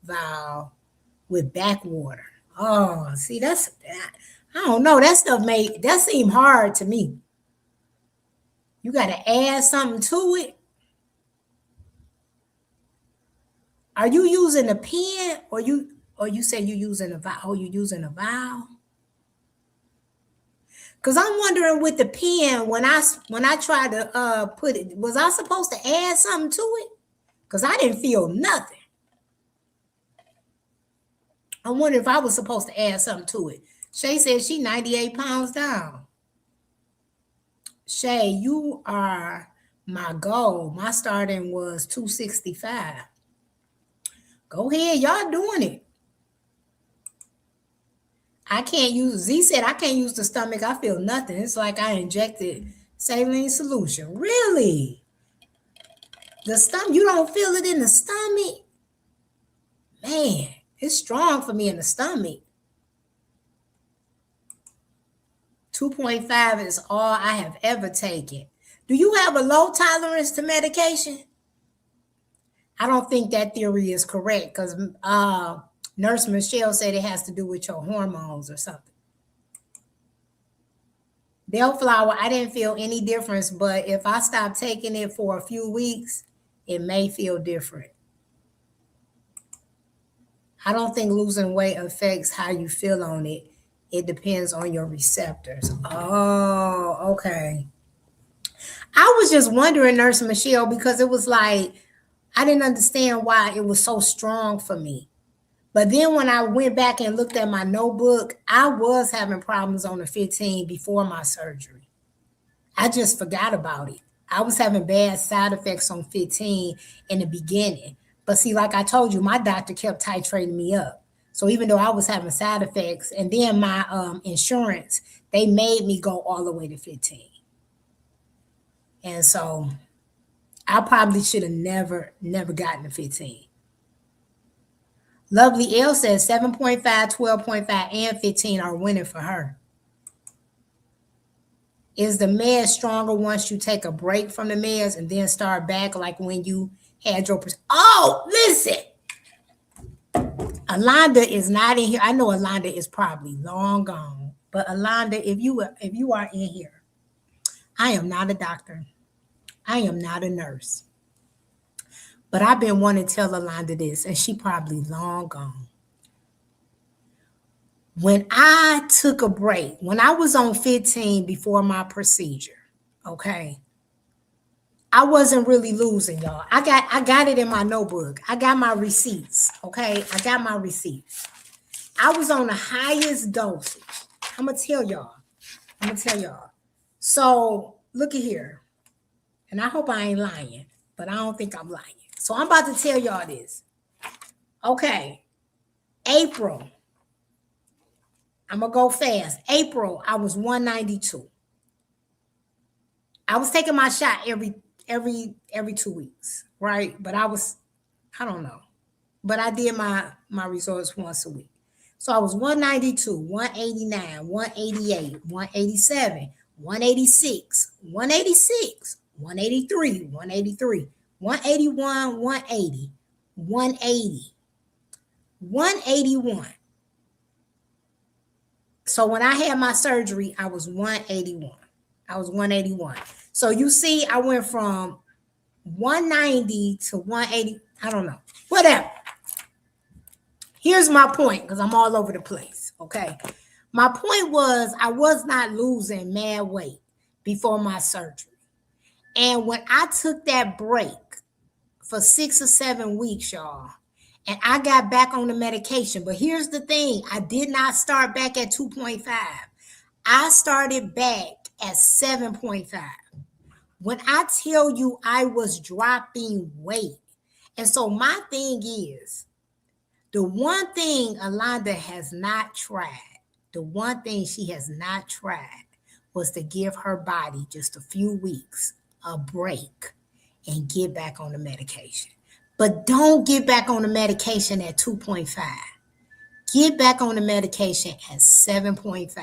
vial with backwater. Oh, see, I don't know. That stuff that seem hard to me. You got to add something to it. Are you using a pen or you say you using a vial? Oh, you using a vial? Cause I'm wondering with the pen when I tried to put it, was I supposed to add something to it? Cause I didn't feel nothing. I wonder if I was supposed to add something to it. Shay said she 98 pounds down. Shay, you are my goal. My starting was 265. Go ahead, y'all doing it. I can't use, Z said I can't use the stomach. I feel nothing. It's like I injected saline solution. Really? The stomach, you don't feel it in the stomach? Man, it's strong for me in the stomach. 2.5 is all I have ever taken. Do you have a low tolerance to medication? I don't think that theory is correct because Nurse Michelle said it has to do with your hormones or something. Bellflower, I didn't feel any difference, but if I stop taking it for a few weeks, it may feel different. I don't think losing weight affects how you feel on it. It depends on your receptors. Oh, okay. I was just wondering, Nurse Michelle, because it was like, I didn't understand why it was so strong for me. But then when I went back and looked at my notebook, I was having problems on the 15 before my surgery. I just forgot about it. I was having bad side effects on 15 in the beginning. But see, like I told you, my doctor kept titrating me up. So even though I was having side effects, and then my insurance, they made me go all the way to 15. And so I probably should have never gotten to 15. Lovely L says 7.5, 12.5, and 15 are winning for her. Is the meds stronger once you take a break from the meds and then start back like when you had your... Oh, listen. Alonda is not in here. I know Alonda is probably long gone. But Alonda, if you are in here, I am not a doctor. I am not a nurse. But I've been wanting to tell Alonda this, and she probably long gone. When I took a break, when I was on 15 before my procedure, okay, I wasn't really losing, y'all. I got it in my notebook. I got my receipts, okay? I got my receipts. I was on the highest dosage. I'm going to tell y'all. So, look at here. And I hope I ain't lying, but I don't think I'm lying. So, I'm about to tell y'all this. Okay. April. I'm going to go fast. April, I was 192. I was taking my shot every 2 weeks, right? But I don't know. But I did my results once a week. So I was 192, 189, 188, 187, 186, 186, 183, 183, 181, 180, 180, 181. So when I had my surgery, I was 181. I was 181. So you see, I went from 190 to 180. I don't know. Whatever. Here's my point, because I'm all over the place. Okay. My point was I was not losing mad weight before my surgery. And when I took that break for 6 or 7 weeks, y'all, and I got back on the medication. But here's the thing. I did not start back at 2.5. I started back at 7.5. When I tell you I was dropping weight. And so my thing is, the one thing Alonda has not tried, the one thing she has not tried was to give her body just a few weeks a break and get back on the medication. But don't get back on the medication at 2.5. Get back on the medication at 7.5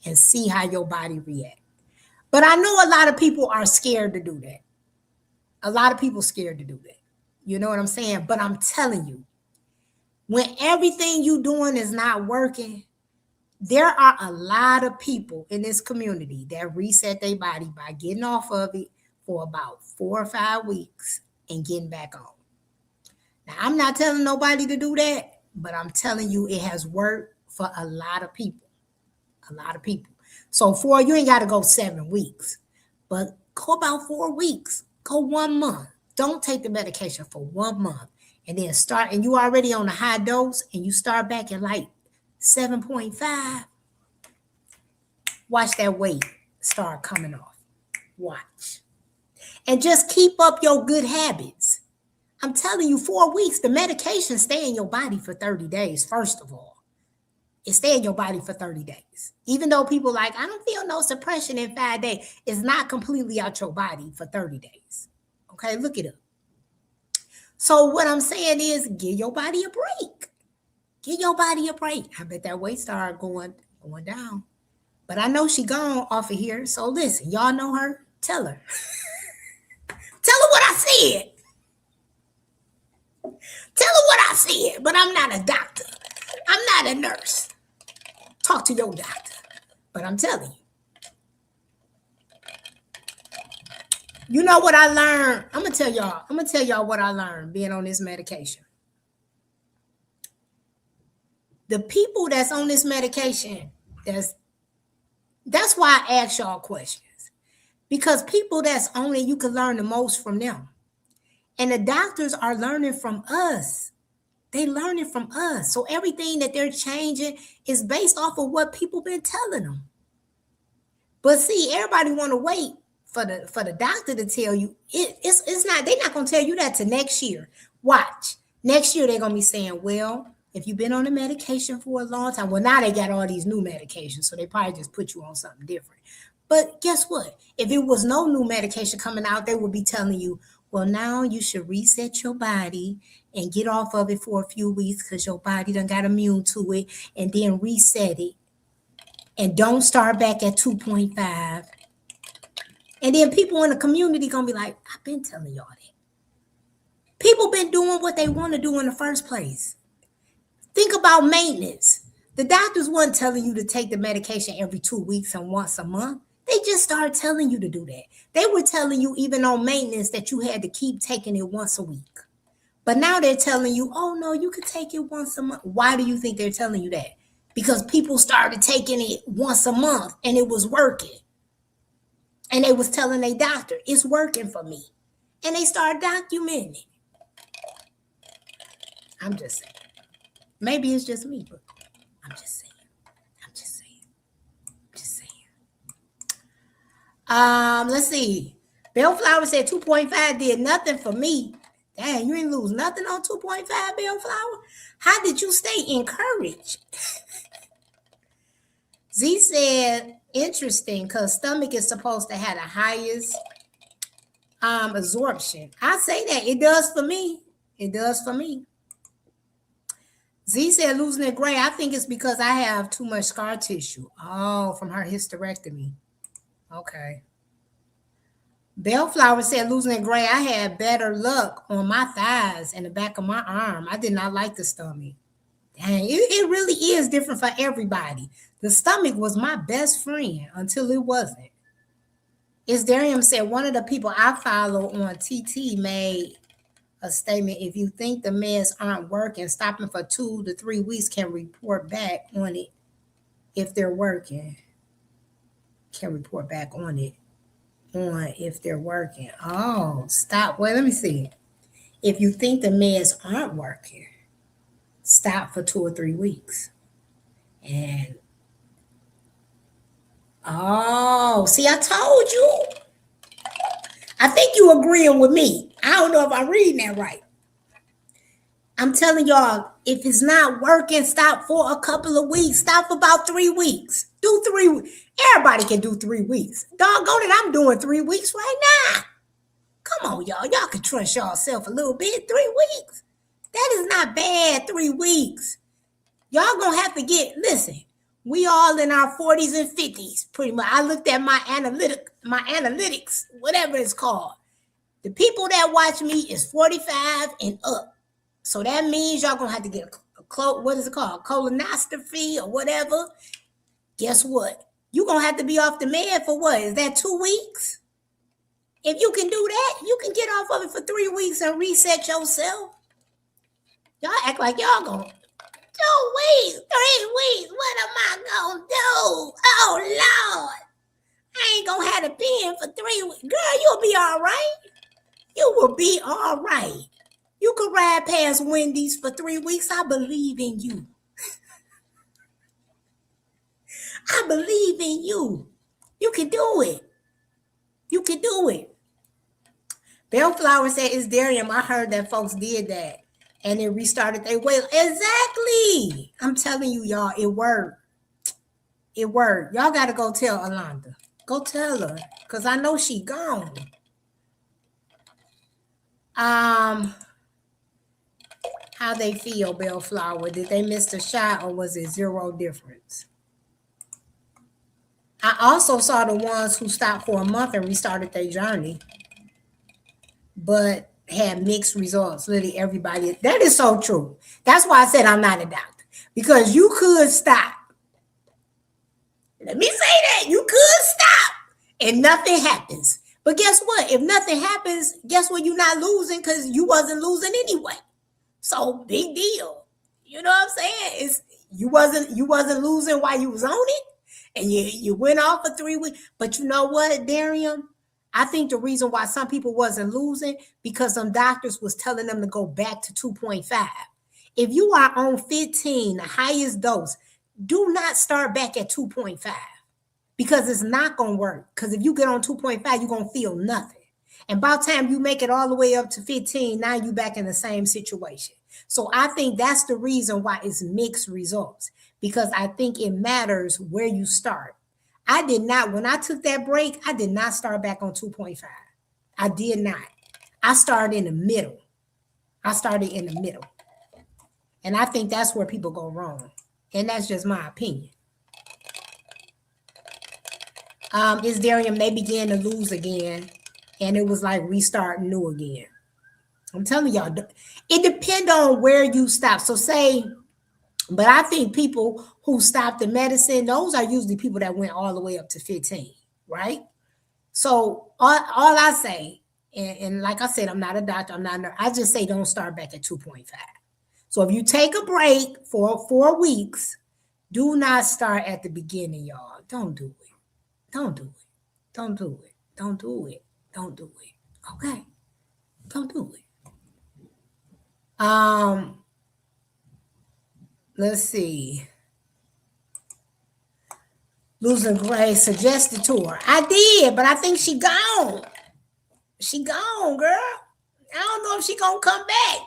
and see how your body reacts. But I know a lot of people are scared to do that. A lot of people scared to do that. You know what I'm saying? But I'm telling you, when everything you doing is not working, there are a lot of people in this community that reset their body by getting off of it for about 4 or 5 weeks and getting back on. Now, I'm not telling nobody to do that, but I'm telling you it has worked for a lot of people. A lot of people. So you ain't got to go 7 weeks, but go about 4 weeks. Go 1 month. Don't take the medication for 1 month. And then start, and you already on a high dose, and you start back at like 7.5. Watch that weight start coming off. Watch. And just keep up your good habits. I'm telling you, 4 weeks, the medication stay in your body for 30 days, first of all. It stay in your body for 30 days. Even though people like, I don't feel no suppression in 5 days. It's not completely out your body for 30 days. Okay, look it up. So what I'm saying is give your body a break. Give your body a break. I bet that weight started going down. But I know she gone off of here. So listen, y'all know her. Tell her. Tell her what I said. Tell her what I said. But I'm not a doctor. I'm not a nurse. Talk to your doctor. But I'm telling you. You know what I learned? I'm gonna tell y'all what I learned being on this medication. The people that's on this medication, that's why I ask y'all questions. Because people that's on it, you can learn the most from them. And the doctors are learning from us. They learning from us. So everything that they're changing is based off of what people been telling them. But see, everybody want to wait for the doctor to tell you. It's not, they're not going to tell you that till next year. Watch. Next year, they're going to be saying, well, if you've been on the medication for a long time, well, now they got all these new medications, so they probably just put you on something different. But guess what? If it was no new medication coming out, they would be telling you, well, now you should reset your body and get off of it for a few weeks because your body done got immune to it, and then reset it. And don't start back at 2.5. And then people in the community going to be like, I've been telling y'all that. People been doing what they want to do in the first place. Think about maintenance. The doctors weren't telling you to take the medication every 2 weeks and once a month. They just started telling you to do that. They were telling you even on maintenance that you had to keep taking it once a week. But now they're telling you, oh no, you could take it once a month. Why do you think they're telling you that? Because people started taking it once a month and it was working. And they was telling their doctor, it's working for me. And they started documenting it. I'm just saying. Maybe it's just me, but I'm just saying. Let's see. Bellflower said 2.5 did nothing for me. Dang, you ain't lose nothing on 2.5, Bellflower? How did you stay encouraged? Z said, interesting, because stomach is supposed to have the highest absorption. I say that. It does for me. It does for me. Z said, losing it gray. I think it's because I have too much scar tissue. Oh, from her hysterectomy. Okay. Bellflower said, losing it gray, I had better luck on my thighs and the back of my arm. I did not like the stomach. Dang, it really is different for everybody. The stomach was my best friend until it wasn't. Isdarium said, one of the people I follow on TT made a statement. If you think the meds aren't working, stopping for 2 to 3 weeks can report back on it. If they're working, can report back on it. On if they're working. Oh, stop. Wait, let me see. If you think the meds aren't working, stop for 2 or 3 weeks. And oh, see, I told you. I think you agreeing with me. I don't know if I'm reading that right. I'm telling y'all, if it's not working, stop for a couple of weeks. Stop for about 3 weeks. Do 3 weeks. Everybody can do 3 weeks. Doggone it, I'm doing 3 weeks right now. Come on, y'all. Y'all can trust yourself a little bit. 3 weeks. That is not bad, 3 weeks. Y'all gonna have to listen, we all in our 40s and 50s, pretty much. I looked at my analytics, whatever it's called. The people that watch me is 45 and up. So that means y'all gonna have to get what is it called? Colonoscopy or whatever. Guess what? You're gonna have to be off the med for what? Is that 2 weeks? If you can do that, you can get off of it for 3 weeks and reset yourself. Y'all act like y'all gonna 2 weeks, 3 weeks. What am I gonna do? Oh Lord, I ain't gonna have a pen for 3 weeks. Girl, you'll be all right. You will be all right. You could ride past Wendy's for 3 weeks. I believe in you. I believe in you. You can do it. You can do it. Bellflower said, "It's Darium. I heard that folks did that and it restarted their whale." Exactly. I'm telling you, y'all, it worked. It worked. Y'all got to go tell Alonda. Go tell her because I know she gone. How they feel, Bellflower? Did they miss the shot or was it zero difference? I also saw the ones who stopped for a month and restarted their journey, but had mixed results. Literally everybody. That is so true. That's why I said I'm not a doctor. Because you could stop. Let me say that. You could stop and nothing happens. But guess what? If nothing happens, guess what? You're not losing because you wasn't losing anyway. So big deal. You know what I'm saying? It's you wasn't losing while you was on it. And you went off for 3 weeks. But you know what, Darian? I think the reason why some people wasn't losing because some doctors was telling them to go back to 2.5. If you are on 15, the highest dose, do not start back at 2.5 because it's not going to work. Because if you get on 2.5, you're going to feel nothing. And by the time you make it all the way up to 15, now you're back in the same situation. So I think that's the reason why it's mixed results because I think it matters where you start. I did not, when I took that break, I did not start back on 2.5. I did not. I started in the middle. And I think that's where people go wrong. And that's just my opinion. Is Darian may begin to lose again. And it was like restarting new again. I'm telling y'all, it depends on where you stop. So say, but I think people who stop the medicine, those are usually people that went all the way up to 15, right? So all I say, and like I said, I'm not a doctor, I'm not a nurse, I just say don't start back at 2.5. So if you take a break for 4 weeks, do not start at the beginning, y'all. Don't do it. Don't do it. Don't do it. Don't do it. Don't do it. Okay? Don't do it. Let's see. Losing Grace suggested to her. I did, but I think she gone. She gone, girl. I don't know if she gonna come back.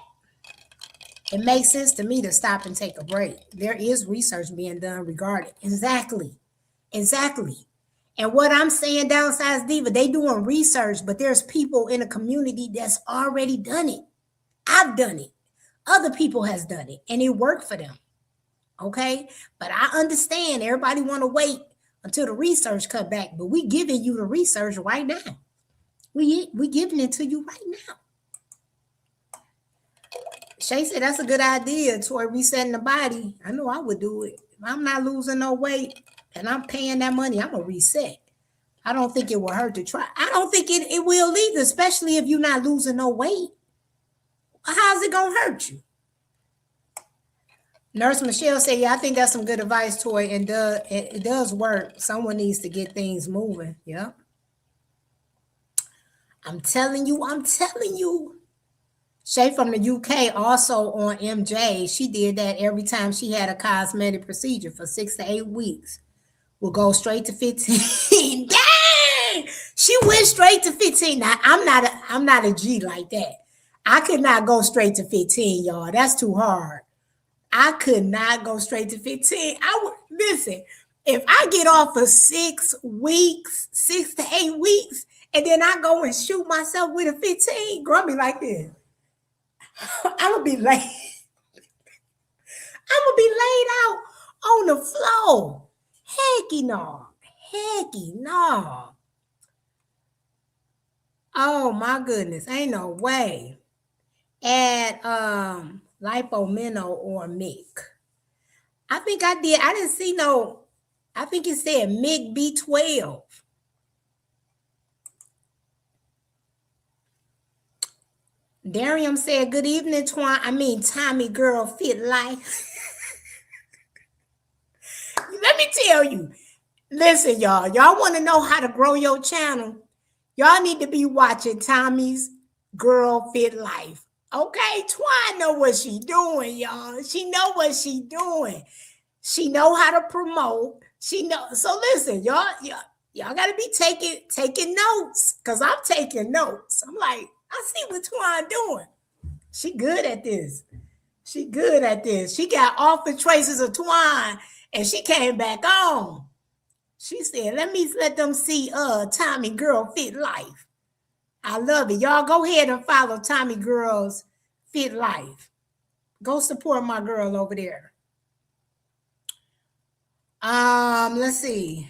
It makes sense to me to stop and take a break. There is research being done regarding exactly. And what I'm saying, Downsize Diva, they doing research, but there's people in the community that's already done it. I've done it. Other people has done it, and it worked for them. Okay, but I understand everybody want to wait until the research come back, but we giving you the research right now. We giving it to you right now. Shay said that's a good idea toward resetting the body. I know I would do it. If I'm not losing no weight and I'm paying that money, I'm gonna reset. I don't think it will hurt to try. I don't think it will either, especially if you're not losing no weight. How's it gonna hurt you? Nurse Michelle said, "Yeah, I think that's some good advice, Toy, and it does work. Someone needs to get things moving." Yeah, I'm telling you. Shay from the UK also on MJ. She did that every time she had a cosmetic procedure for 6 to 8 weeks. Will go straight to 15. Dang! She went straight to 15. Now I'm not a G like that. I could not go straight to 15, y'all. That's too hard. I could not go straight to 15. I would listen. If I get off for 6 weeks, 6 to 8 weeks, and then I go and shoot myself with a 15, girl, be like this. I'm gonna be laid. I'm gonna be laid out on the floor. Hecky no. Oh my goodness, ain't no way. Add lipomino or mic. I think I did. I didn't see no. I think it said mic B12. Darium said, good evening, Tommy Girl Fit Life. Let me tell you. Listen, y'all. Y'all want to know how to grow your channel? Y'all need to be watching Tommy's Girl Fit Life. Okay, Twan know what she doing, y'all. She know what she doing. She know how to promote. She know. So listen, y'all gotta be taking notes, cause I'm taking notes. I'm like, I see what Twan doing. She good at this. She good at this. She got off the traces of Twan, and she came back on. She said, let them see Tommy Girl Fit Life. I love it. Y'all go ahead and follow Tommy Girl's Fit Life. Go support my girl over there. Let's see.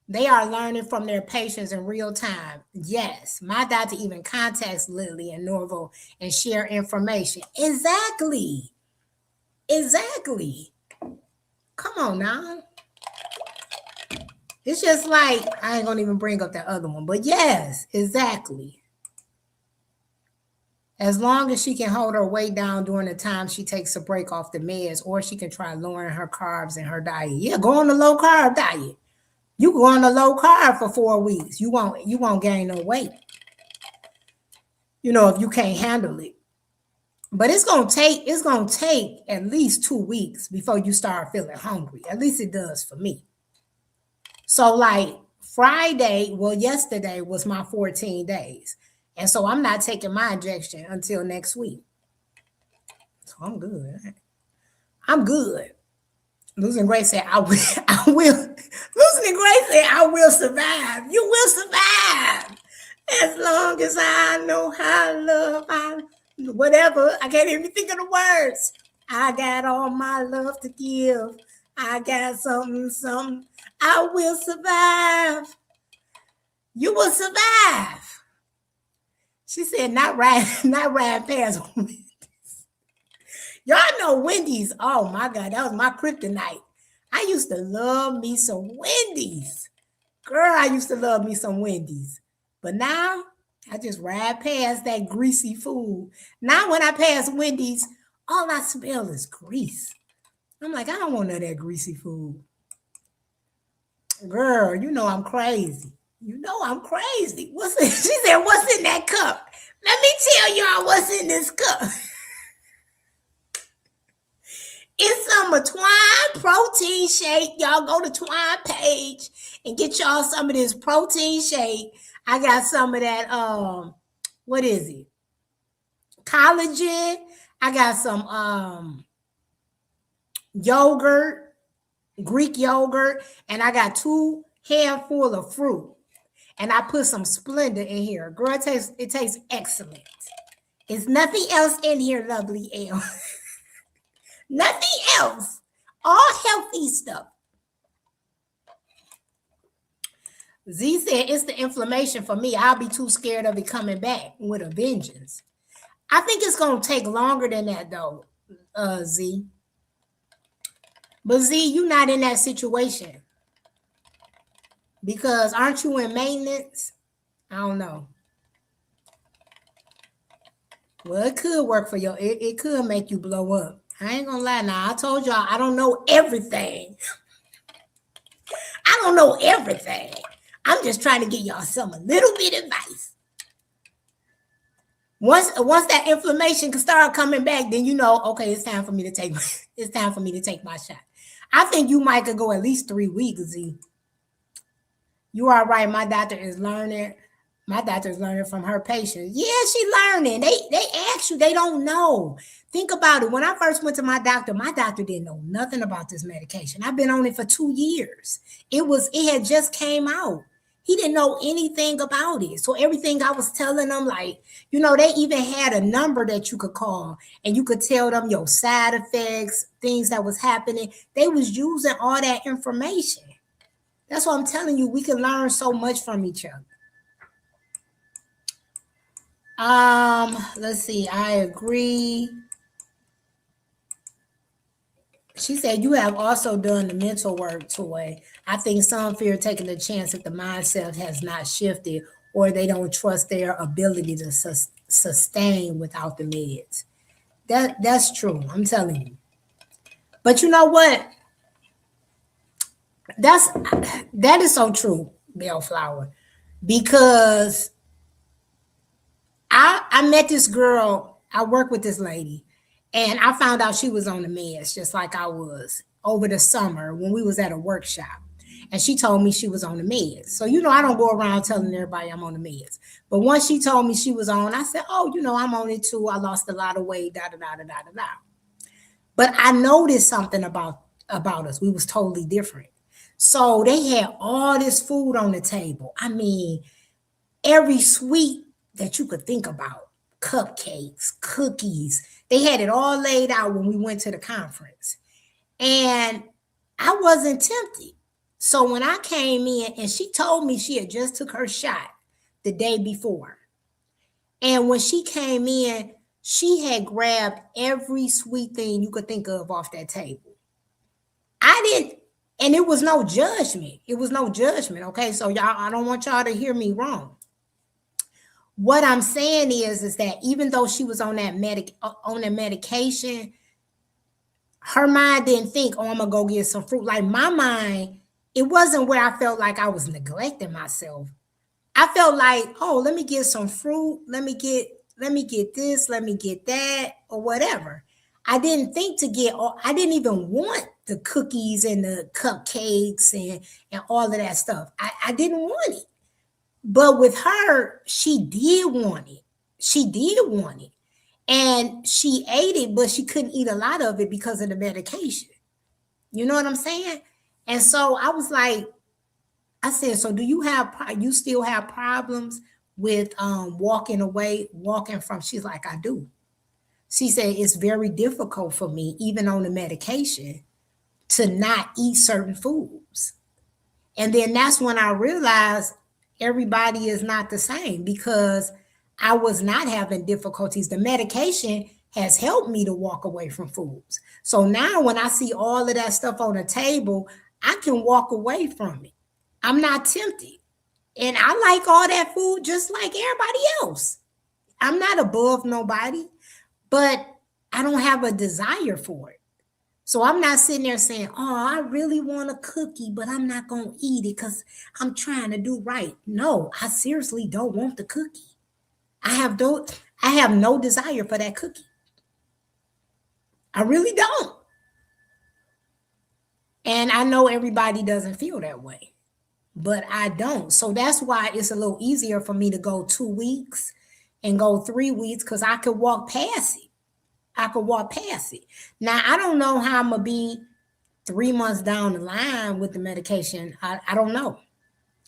They are learning from their patients in real time. Yes, my doctor even contacts Lily and Norval and share information. Exactly. Exactly. Come on now. It's just like, I ain't gonna even bring up that other one, but yes, exactly. As long as she can hold her weight down during the time she takes a break off the meds, or she can try lowering her carbs in her diet. Yeah, go on a low carb diet. You go on a low carb for 4 weeks. You won't gain no weight. If you can't handle it. But it's gonna take at least 2 weeks before you start feeling hungry. At least it does for me. So like yesterday was my 14 days. And so I'm not taking my injection until next week. So I'm good. I'm good. Losing Grace said, I will. Losing Grace said, I will survive. You will survive. As long as I know how to love, whatever. I can't even think of the words. I got all my love to give. I got something. I will survive. You will survive. She said, not ride past Wendy's. Y'all know Wendy's. Oh my God, that was my kryptonite. I used to love me some Wendy's. Girl, I used to love me some Wendy's. But now, I just ride past that greasy food. Now when I pass Wendy's, all I smell is grease. I'm like, I don't want none of that greasy food. Girl, you know I'm crazy. You know I'm crazy. She said, what's in that cup? Let me tell y'all what's in this cup. It's some of Twine protein shake. Y'all go to Twine page and get y'all some of this protein shake. I got some of that, what is it? Collagen. I got some yogurt, Greek yogurt, and I got 2 handful of fruit. And I put some Splenda in here. Girl, it tastes excellent. There's nothing else in here, lovely L. Nothing else. All healthy stuff. Z said, it's the inflammation for me. I'll be too scared of it coming back with a vengeance. I think it's going to take longer than that, though, Z. But Z, you're not in that situation. Because aren't you in maintenance? I don't know. Well, it could work for you. It could make you blow up. I ain't gonna lie now. I told y'all I don't know everything. I don't know everything. I'm just trying to give y'all a little bit of advice. Once that inflammation can start coming back, then you know, okay, it's time for me to take my shot. I think you might could go at least 3 weeks, Z. You are right. My doctor is learning. My doctor's learning from her patients. Yeah, she learning. They ask you, they don't know. Think about it. When I first went to my doctor didn't know nothing about this medication. I've been on it for 2 years. It had just came out. He didn't know anything about it. So everything I was telling them, like, they even had a number that you could call and you could tell them your side effects, things that was happening. They was using all that information. That's what I'm telling you. We can learn so much from each other. Let's see. I agree. She said, you have also done the mental work, Toy. I think some fear taking the chance that the mindset has not shifted or they don't trust their ability to sustain without the meds. That's true. I'm telling you. But you know what? That's that is so true, Bellflower, because I met this girl. I work with this lady, and I found out she was on the meds just like I was over the summer when we was at a workshop. And she told me she was on the meds. So I don't go around telling everybody I'm on the meds. But once she told me she was on, I said, "Oh, I'm on it too. I lost a lot of weight. Da da da da da da." But I noticed something about us. We was totally different. So they had all this food on the table. I mean, every sweet that you could think about, cupcakes, cookies. They had it all laid out when we went to the conference. And I wasn't tempted. So when I came in and she told me she had just took her shot the day before. And when she came in, she had grabbed every sweet thing you could think of off that table. I didn't, and it was no judgment. It was no judgment. Okay. So y'all, I don't want y'all to hear me wrong. What I'm saying is that even though she was on that medication, her mind didn't think, "Oh, I'm gonna go get some fruit." Like my mind, it wasn't where I felt like I was neglecting myself. I felt like, "Oh, let me get some fruit. Let me get this. Let me get that, or whatever." I didn't think to get. I didn't even want the cookies and the cupcakes and all of that stuff. I didn't want it. But with her, she did want it. She did want it. And she ate it, but she couldn't eat a lot of it because of the medication. You know what I'm saying? And so I was like, I said, "So do you still have problems with walking away, walking from?" She's like, "I do." She said, "It's very difficult for me, even on the medication, to not eat certain foods." And then that's when I realized everybody is not the same, because I was not having difficulties. The medication has helped me to walk away from foods. So now when I see all of that stuff on the table, I can walk away from it. I'm not tempted. And I like all that food just like everybody else. I'm not above nobody, but I don't have a desire for it. So I'm not sitting there saying, "Oh, I really want a cookie, but I'm not going to eat it because I'm trying to do right." No, I seriously don't want the cookie. I have no desire for that cookie. I really don't. And I know everybody doesn't feel that way, but I don't. So that's why it's a little easier for me to go 2 weeks and go 3 weeks, because I could walk past it. I could walk past it. Now, I don't know how I'm going to be 3 months down the line with the medication. I don't know.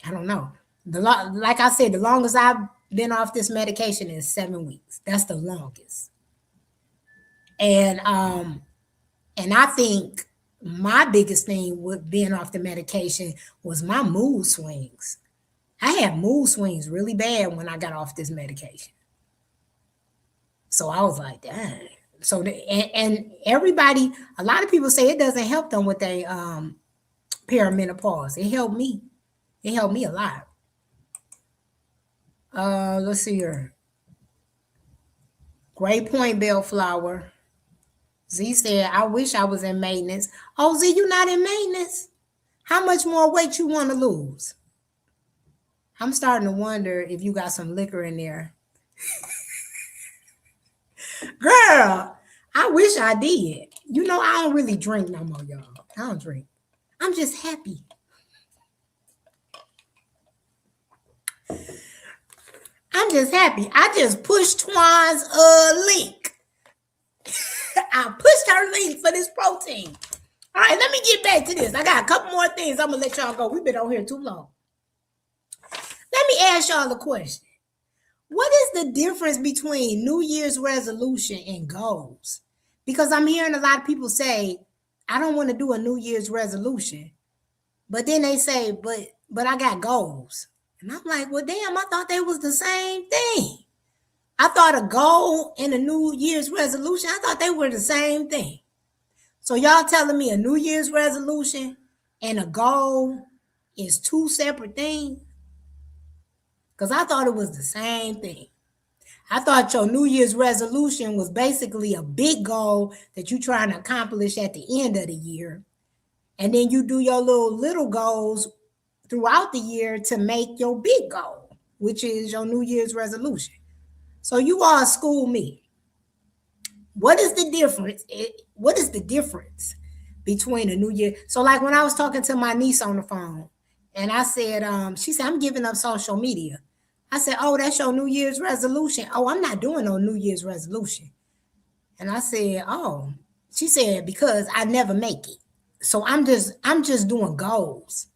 I don't know. Like I said, the longest I've been off this medication is 7 weeks. That's the longest. And I think my biggest thing with being off the medication was my mood swings. I had mood swings really bad when I got off this medication. So I was like, dang. So and everybody, a lot of people say it doesn't help them with their perimenopause. It helped me. It helped me a lot. Let's see here. Great point, Bellflower. Z said, "I wish I was in maintenance." Oh, Z, you not in maintenance? How much more weight you want to lose? I'm starting to wonder if you got some liquor in there. Girl, I wish I did. I don't really drink no more, y'all. I don't drink. I'm just happy. I'm just happy. I just pushed Twan's link. I pushed her link for this protein. All right, let me get back to this. I got a couple more things. I'm going to let y'all go. We've been on here too long. Let me ask y'all a question. What is the difference between New Year's resolution and goals? Because I'm hearing a lot of people say, "I don't want to do a New Year's resolution." But then they say, but I got goals. And I'm like, well, damn, I thought they was the same thing. I thought a goal and a New Year's resolution, I thought they were the same thing. So y'all telling me a New Year's resolution and a goal is two separate things? Because I thought it was the same thing. I thought your New Year's resolution was basically a big goal that you're trying to accomplish at the end of the year. And then you do your little goals throughout the year to make your big goal, which is your New Year's resolution. So you all school me. What is the difference? What is the difference between a New Year? So like when I was talking to my niece on the phone, and I said, she said, I'm giving up social media. I said, oh, that's your New Year's resolution. Oh, I'm not doing no New Year's resolution. And I said, oh, she said, because I never make it. So I'm just doing goals.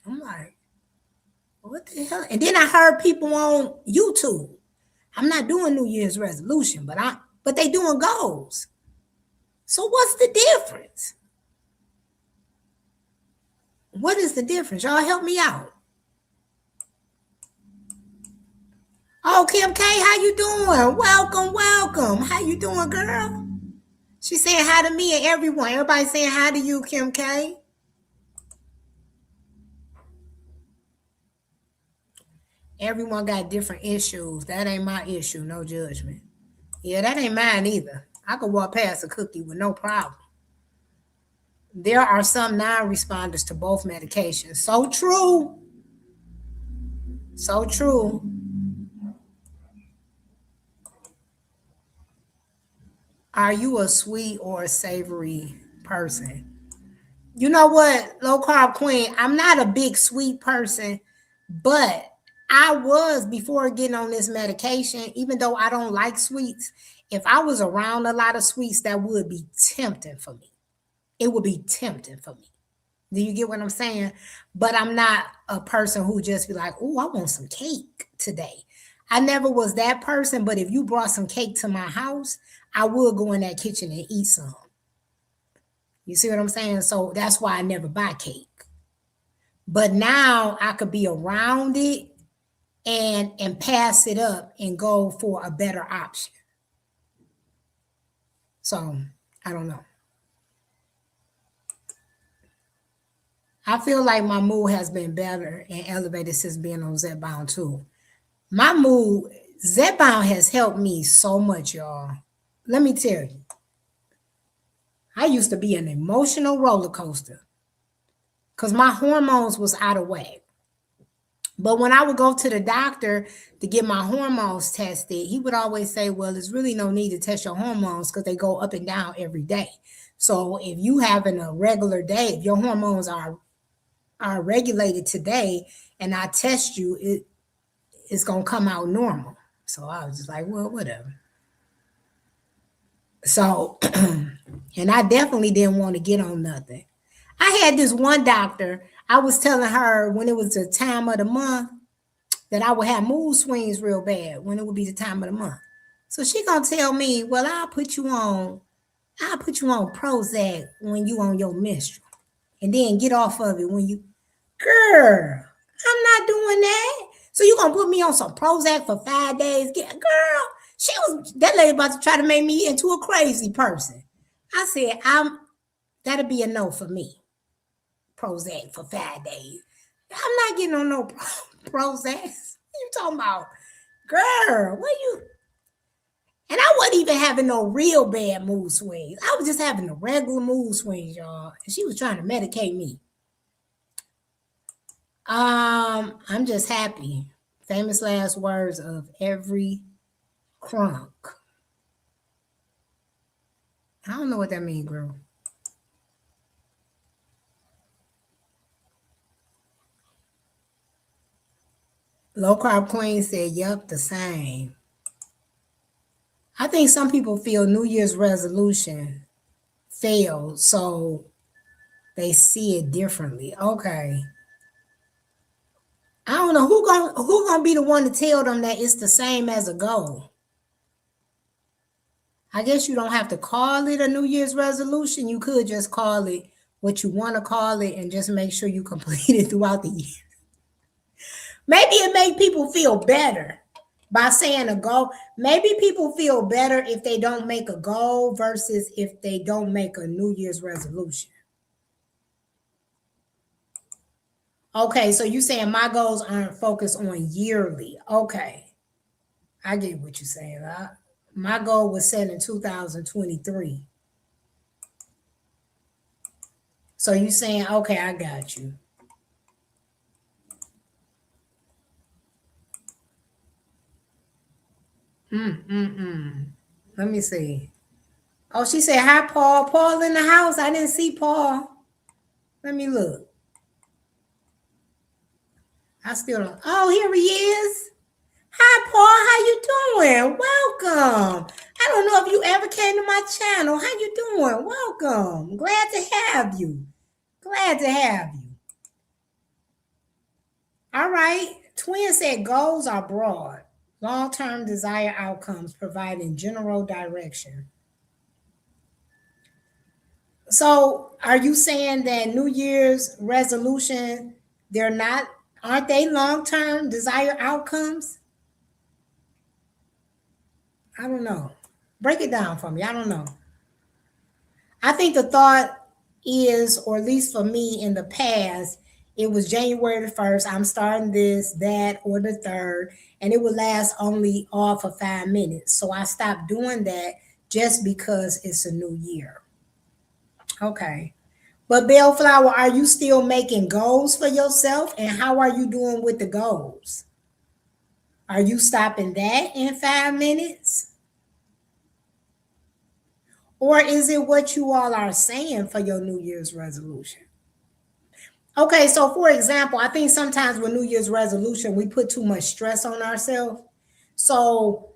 I'm like, what the hell? And then I heard people on YouTube. I'm not doing New Year's resolution, but they doing goals. So what's the difference? What is the difference? Y'all help me out. Oh, Kim K, how you doing? Welcome, welcome. How you doing, girl? She saying hi to me and everyone. Everybody saying hi to you, Kim K. Everyone got different issues. That ain't my issue. No judgment. Yeah, that ain't mine either. I could walk past a cookie with no problem. There are some non-responders to both medications. So true. So true. Are you a sweet or a savory person? You know what, low carb queen, I'm not a big sweet person, but I was before getting on this medication, even though I don't like sweets. If I was around a lot of sweets, that would be tempting for me. It would be tempting for me. Do you get what I'm saying? But I'm not a person who just be like, oh, I want some cake today. I never was that person, but if you brought some cake to my house, I would go in that kitchen and eat some. You see what I'm saying? So that's why I never buy cake. But now I could be around it and pass it up and go for a better option. So I don't know. I feel like my mood has been better and elevated since being on Zepbound too. My mood, Zepbound has helped me so much, y'all. Let me tell you, I used to be an emotional roller coaster because my hormones was out of whack. But when I would go to the doctor to get my hormones tested, he would always say, well, there's really no need to test your hormones because they go up and down every day. So if you having a regular day, if your hormones are regulated today and I test you, it's going to come out normal. So I was just like, well, whatever. So, and I definitely didn't want to get on nothing. I had this one doctor, I was telling her when it was the time of the month that I would have mood swings real bad when it would be the time of the month. So she gonna tell me, well, I'll put you on Prozac when you on your menstrual. And then get off of it when you, girl, I'm not doing that. So you gonna put me on some Prozac for 5 days? Girl, that lady about to try to make me into a crazy person. I said, that'll be a no for me. Prozac for 5 days. I'm not getting on no Prozac. What you talking about? Girl, what you? And I wasn't even having no real bad mood swings. I was just having the regular mood swings, y'all. And she was trying to medicate me. I'm just happy. Famous last words of every crunk. I don't know what that means, girl. Low carb queen said, "Yup, the same." I think some people feel New Year's resolution failed, so they see it differently. Okay. I don't know who gonna be the one to tell them that it's the same as a goal. I guess you don't have to call it a New Year's resolution. You could just call it what you want to call it and just make sure you complete it throughout the year. Maybe it make people feel better by saying a goal. Maybe people feel better if they don't make a goal versus if they don't make a New Year's resolution. Okay, so you saying my goals aren't focused on yearly. Okay. I get what you're saying. My goal was set in 2023. So you saying, okay, I got you. Mm-mm-mm. Let me see. Oh, she said, hi, Paul. Paul in the house. I didn't see Paul. Let me look. I still don't. Oh, here he is. Hi, Paul. How you doing? Welcome. I don't know if you ever came to my channel. How you doing? Welcome. Glad to have you. Glad to have you. All right. Twin said goals are broad. Long-term desired outcomes providing general direction. So, are you saying that New Year's resolution, they're not, aren't they long-term desired outcomes? I don't know. Break it down for me. I don't know. I think the thought is, or at least for me in the past, it was January the 1st. I'm starting this, that, or the third, and it would last only off for 5 minutes. So I stopped doing that just because it's a new year. Okay. But Bellflower, are you still making goals for yourself? And how are you doing with the goals? Are you stopping that in 5 minutes? Or is it what you all are saying for your New Year's resolution? Okay, so for example, I think sometimes with New Year's resolution, we put too much stress on ourselves. So,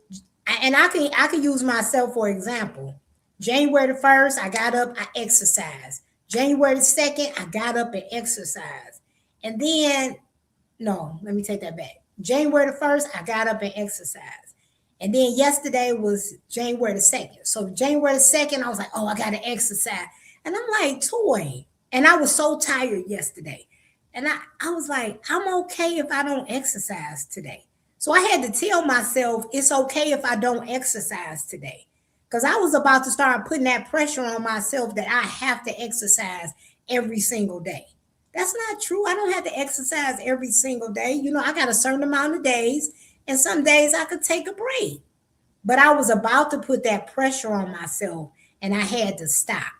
and I can use myself for example. January the 1st, I got up, I exercised. January the 2nd, I got up and exercised. And then, no, let me take that back. January the 1st, I got up and exercised. And then yesterday was January the 2nd. So January the 2nd, I was like, oh, I got to exercise. And I'm like, toy. And I was so tired yesterday. And I was like, I'm okay if I don't exercise today. So I had to tell myself it's okay if I don't exercise today. Because I was about to start putting that pressure on myself that I have to exercise every single day. That's not true. I don't have to exercise every single day. I got a certain amount of days, and some days I could take a break. But I was about to put that pressure on myself, and I had to stop.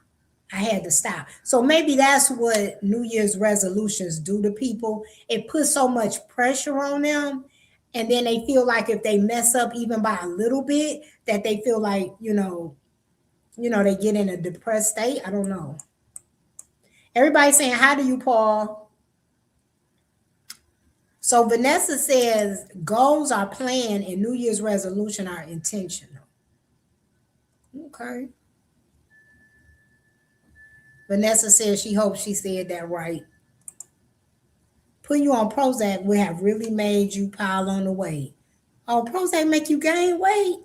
I had to stop. So maybe that's what New Year's resolutions do to people. It puts so much pressure on them. And then they feel like if they mess up even by a little bit, that they feel like, they get in a depressed state. I don't know. Everybody's saying, how do you, Paul? So Vanessa says goals are planned and New Year's resolution are intentional. Okay. Vanessa says she hopes she said that right. Putting you on Prozac would have really made you pile on the weight. Oh, Prozac make you gain weight?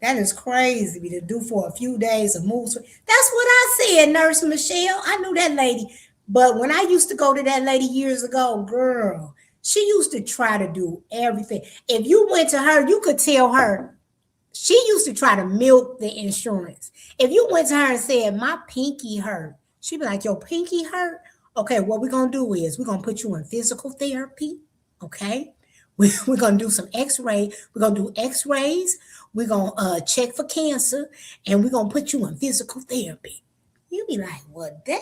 That is crazy to do for a few days of moves. That's what I said, Nurse Michelle. I knew that lady. But when I used to go to that lady years ago, girl, she used to try to do everything. If you went to her, you could tell her she used to try to milk the insurance. If you went to her and said, my pinky hurt, she'd be like, your pinky hurt? Okay, what we're going to do is we're going to put you in physical therapy. Okay. We're going to do some x-ray. We're going to do x-rays. We're going to check for cancer. And we're going to put you in physical therapy. You be like, well, dang.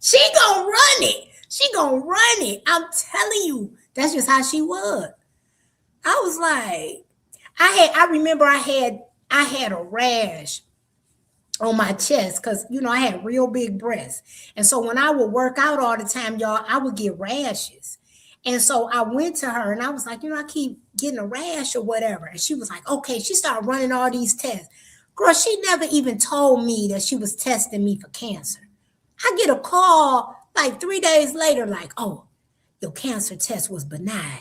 She going to run it. She going to run it. I'm telling you. That's just how she was. I was like, I remember I had a rash on my chest because I had real big breasts. And so when I would work out all the time, y'all, I would get rashes. And so I went to her and I was like, I keep getting a rash or whatever. And she was like, okay, she started running all these tests. Girl, she never even told me that she was testing me for cancer. I get a call like 3 days later, like, oh, your cancer test was benign.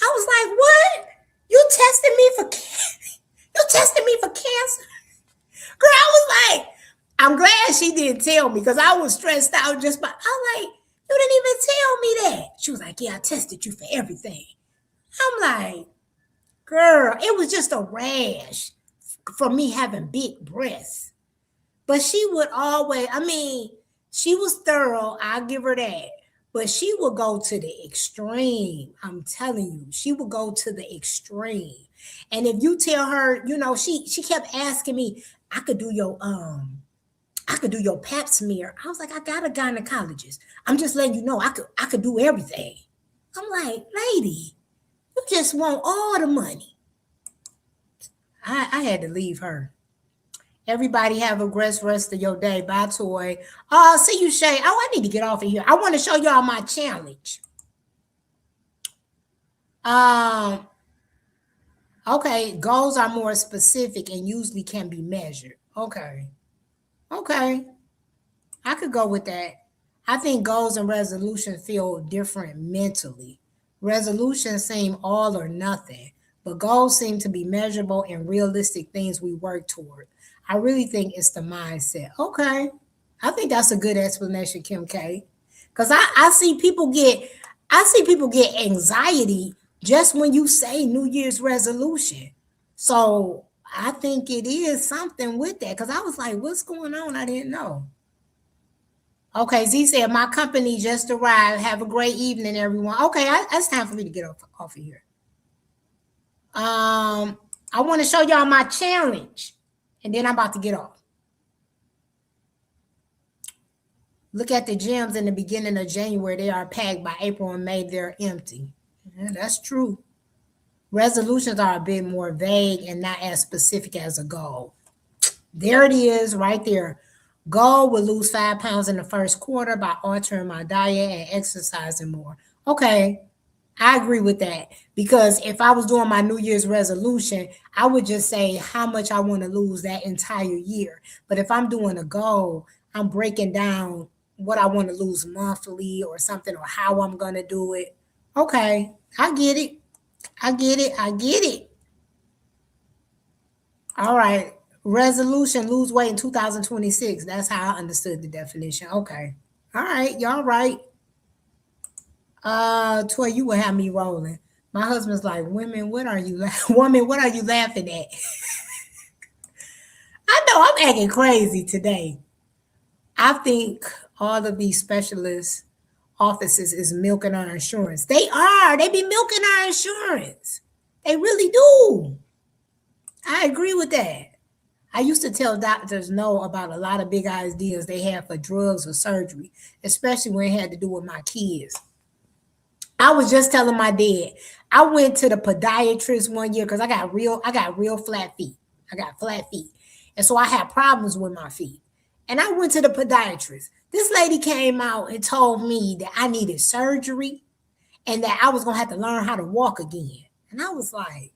I was like, what? You tested me for cancer? You tested me for cancer? Girl, I was like, I'm glad she didn't tell me because I was stressed out just by, I'm like, you didn't even tell me that. She was like, yeah, I tested you for everything. I'm like, girl, it was just a rash from me having big breasts. But she would always, she was thorough. I'll give her that. But she would go to the extreme. I'm telling you, she would go to the extreme. And if you tell her, she kept asking me, I could do your I could do your pap smear. I was like, I got a gynecologist. I'm just letting you know I could do everything. I'm like, lady, you just want all the money. I had to leave her. Everybody have a great rest of your day. Bye, Toy. See you, Shay. Oh, I need to get off of here. I want to show y'all my challenge. Um, okay, goals are more specific and usually can be measured. Okay, I could go with that. I think goals and resolutions feel different mentally. Resolutions seem all or nothing, but goals seem to be measurable and realistic things we work toward. I really think it's the mindset. Okay. I think that's a good explanation, Kim K. Because I see people get anxiety just when you say New Year's resolution. So I think it is something with that. Because I was like, what's going on? I didn't know. Okay, Z said, my company just arrived. Have a great evening, everyone. Okay, it's time for me to get off of here. I want to show y'all my challenge, and then I'm about to get off. Look at the gyms in the beginning of January. They are packed. By April and May, they're empty. Yeah, that's true. Resolutions are a bit more vague and not as specific as a goal. There it is right there. Goal will lose 5 pounds in the first quarter by altering my diet and exercising more. Okay, I agree with that because if I was doing my New Year's resolution, I would just say how much I want to lose that entire year. But if I'm doing a goal, I'm breaking down what I want to lose monthly or something or how I'm going to do it. Okay, I get it. I get it. I get it. All right. Resolution lose weight in 2026. That's how I understood the definition. Okay. All right. Y'all right. Toy, you will have me rolling. My husband's like, women, what are you woman, what are you laughing at? I know I'm acting crazy today. I think all of these specialist offices is milking our insurance. They are. They be milking our insurance. They really do. I agree with that. I used to tell doctors no about a lot of big ideas they have for drugs or surgery, especially when it had to do with my kids. I was just telling my dad, I went to the podiatrist one year because I got real flat feet. I got flat feet. And so I had problems with my feet. And I went to the podiatrist. This lady came out and told me that I needed surgery and that I was gonna have to learn how to walk again. And I was like,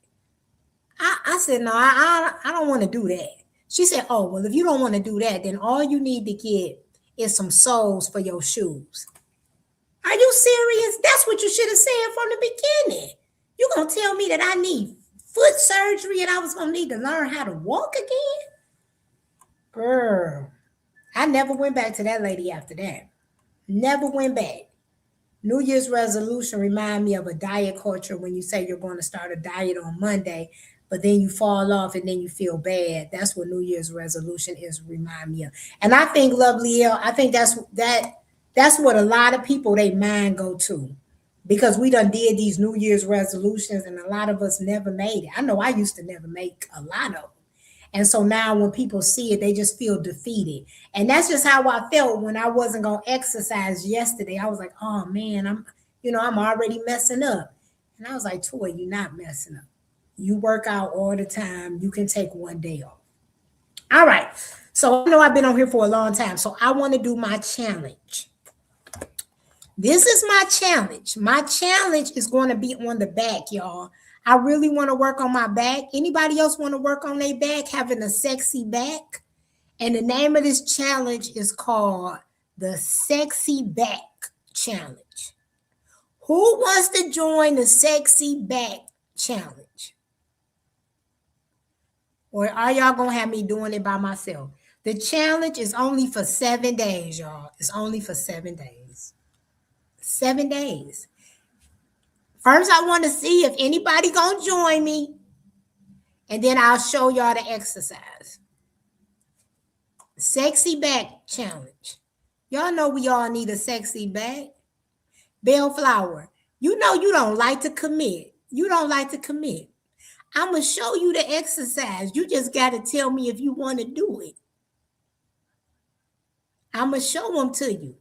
I said, no, I don't want to do that. She said, oh, well, if you don't want to do that, then all you need to get is some soles for your shoes. Are you serious? That's what you should have said from the beginning. You gonna tell me that I need foot surgery and I was gonna need to learn how to walk again? Girl, I never went back to that lady after that. Never went back. New Year's resolution remind me of a diet culture when you say you're going to start a diet on Monday, but then you fall off and then you feel bad. That's what New Year's resolution is remind me of. And I think, Lovely L, I think that's what a lot of people they mind go to. Because we done did these New Year's resolutions and a lot of us never made it. I know I used to never make a lot of them. And so now when people see it, they just feel defeated. And that's just how I felt when I wasn't going to exercise yesterday. I was like, oh man, I'm already messing up. And I was like, Toy, you're not messing up. You work out all the time. You can take one day off. All right. So I know I've been on here for a long time. So I want to do my challenge. This is my challenge. My challenge is going to be on the back, y'all. I really want to work on my back. Anybody else want to work on their back, having a sexy back? And the name of this challenge is called the Sexy Back Challenge. Who wants to join the Sexy Back Challenge? Or are y'all going to have me doing it by myself? The challenge is only for 7 days, y'all. It's only for 7 days. 7 days. First, I want to see if anybody going to join me. And then I'll show y'all the exercise. Sexy back challenge. Y'all know we all need a sexy back. Bellflower, you know you don't like to commit. You don't like to commit. I'm going to show you the exercise. You just got to tell me if you want to do it. I'm going to show them to you.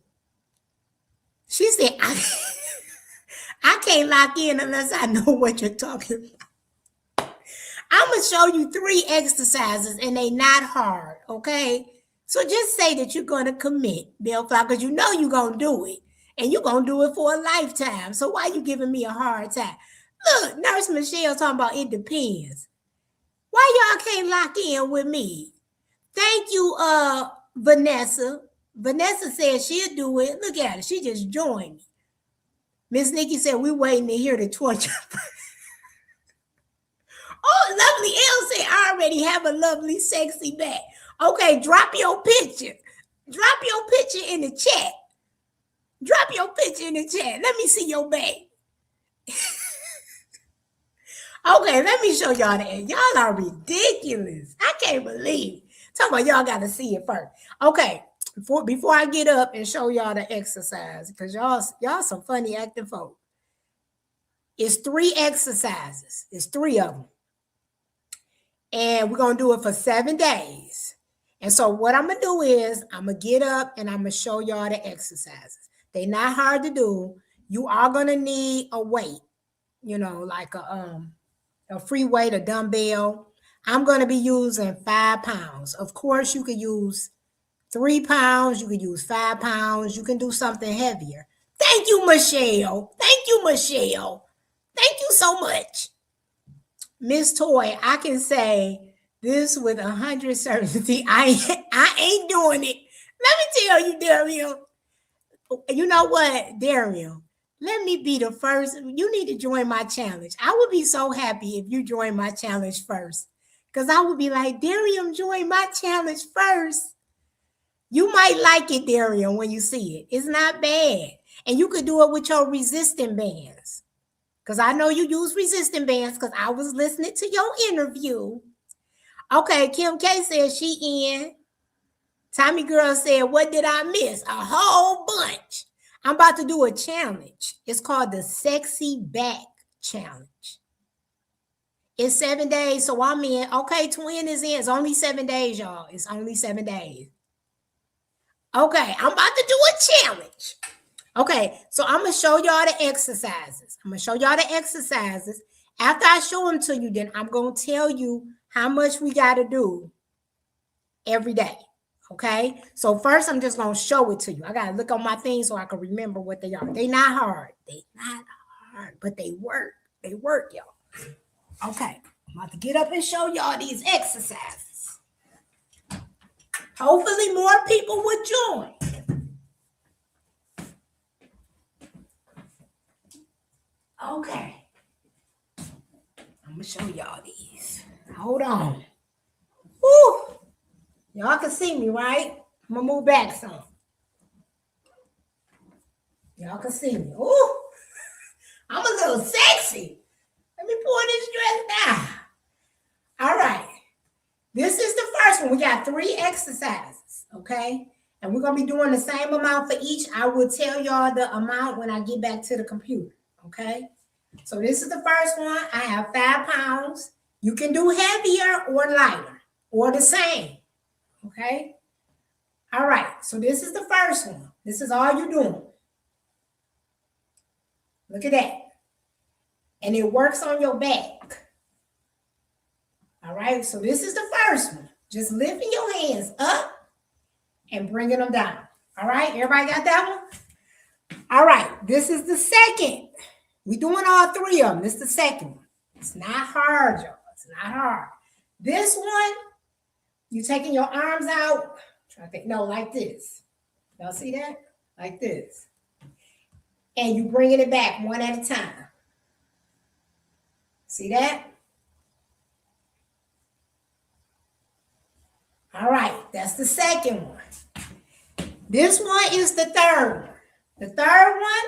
She said, I can't lock in unless I know what you're talking about. I'm going to show you 3 exercises and they not hard, okay? So just say that you're going to commit, Bellflower, because you know you're going to do it. And you're going to do it for a lifetime. So why you giving me a hard time? Look, Nurse Michelle talking about it depends. Why y'all can't lock in with me? Thank you, Vanessa. Vanessa said she'll do it. Look at her. She just joined me. Miss Nikki said we're waiting to hear the torture. Oh, lovely L said I already have a lovely, sexy back. Okay, drop your picture. Drop your picture in the chat. Drop your picture in the chat. Let me see your back. Okay, let me show y'all that. Y'all are ridiculous. I can't believe it. Talking about y'all got to see it first. Okay, before I get up and show y'all the exercise, because y'all some funny acting folk. It's 3 exercises. It's 3 of them. And we're going to do it for 7 days. And so what I'm going to do is I'm going to get up and I'm going to show y'all the exercises. They're not hard to do. You are going to need a weight, like a free weight, a dumbbell. I'm going to be using 5 pounds. Of course, you could use 3 pounds. You could use 5 pounds. You can do something heavier. Thank you, Michelle. Thank you, Michelle. Thank you so much. Miss Toy, I can say this with 100% certainty. I ain't doing it. Let me tell you, Darian. You know what, Darian? Let me be the first. You need to join my challenge. I would be so happy if you join my challenge first. Because I would be like, Darian, join my challenge first. You might like it, Darian, when you see it. It's not bad. And you could do it with your resistant bands. Because I know you use resistant bands because I was listening to your interview. Okay, Kim K said she in. Tommy Girl said, what did I miss? A whole bunch. I'm about to do a challenge. It's called the Sexy Back Challenge. It's 7 days, so I'm in. Okay, Twin is in. It's only 7 days, y'all. It's only 7 days. Okay, I'm about to do a challenge. Okay, so I'm going to show y'all the exercises. After I show them to you, then I'm going to tell you how much we got to do every day. Okay, so first I'm just going to show it to you. I got to look on my thing so I can remember what they are. They're not hard. But they work. They work, y'all. Okay, I'm about to get up and show y'all these exercises. Hopefully more people will join. Okay. I'm going to show y'all these. Hold on. Woo! Y'all can see me, right? I'm going to move back some. Y'all can see me. Ooh! I'm a little sexy. Let me pull this dress down. All right. This is the first one. We got 3 exercises, okay? And we're going to be doing the same amount for each. I will tell y'all the amount when I get back to the computer, okay? So this is the first one. I have 5 pounds. You can do heavier or lighter or the same, okay? All right, so this is the first one. This is all you're doing. Look at that. And it works on your back. All right, so this is the first one. Just lifting your hands up and bringing them down. All right, everybody got that one? All right, this is the second. We're doing all 3 of them. This is the second one. It's not hard, y'all. It's not hard. This one, you taking your arms out. Try to think, no, like this. Y'all see that? Like this. And you bringing it back one at a time. See that? All right, that's the second one. This one is the third one. The third one,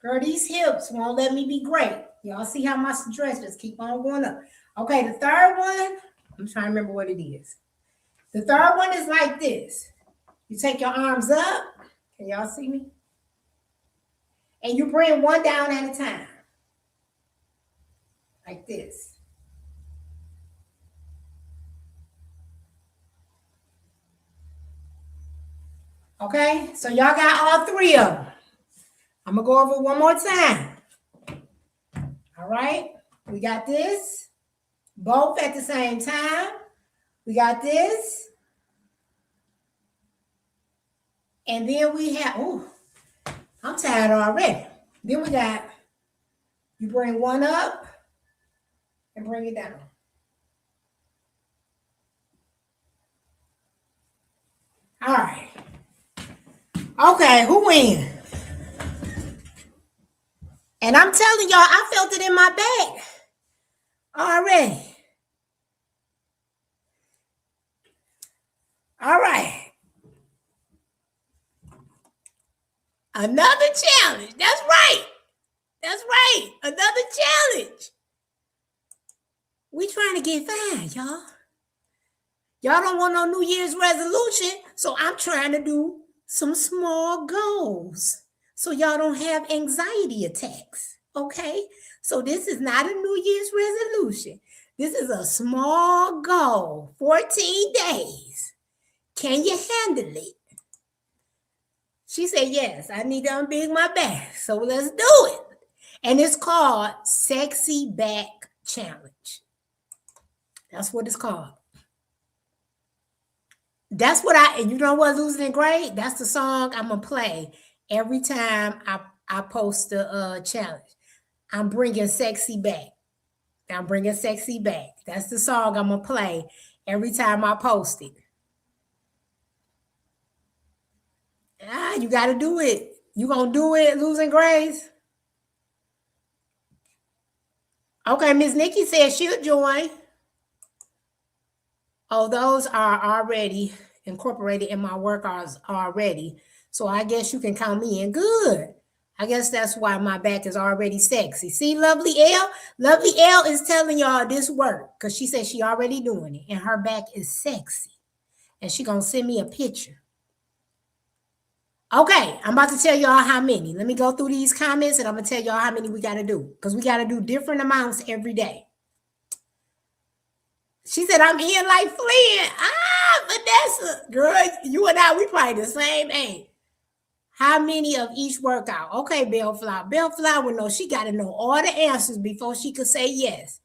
girl, these hips won't let me be great. Y'all see how my dress just keep on going up. Okay, the third one, I'm trying to remember what it is. The third one is like this. You take your arms up. Can y'all see me? And you bring one down at a time. Like this. Okay, so y'all got all three of them. I'm gonna go over one more time. All right, we got this, both at the same time. We got this. And then we have, oh, I'm tired already. Then we got, you bring one up and bring it down. All right. Okay, who win? And I'm telling y'all, I felt it in my back already. All right. Another challenge. That's right. That's right. Another challenge. We trying to get fine, y'all. Y'all don't want no New Year's resolution, so I'm trying to do some small goals so y'all don't have anxiety attacks, okay? So this is not a New Year's resolution. This is a small goal, 14 days. Can you handle it? She said, yes, I need to unbig my back, so let's do it. And it's called Sexy Back Challenge. That's what it's called. That's what you know what, Losing and Great? That's the song I'm going to play every time I post the challenge. I'm bringing sexy back. I'm bringing sexy back. That's the song I'm going to play every time I post it. You got to do it. You going to do it, Losing Grace? Okay, Miss Nikki says she'll join. Oh, those are already incorporated in my workouts already. So I guess you can count me in. Good. I guess that's why my back is already sexy. See, Lovely L? Lovely L is telling y'all this work because she said she already doing it and her back is sexy. And she going to send me a picture. Okay, I'm about to tell y'all how many. Let me go through these comments and I'm going to tell y'all how many we got to do because we got to do different amounts every day. She said, I'm in like Flynn. Vanessa, girl, you and I, we probably the same age. How many of each workout? Okay, Bellflower. Bellflower, no, she got to know all the answers before she could say yes.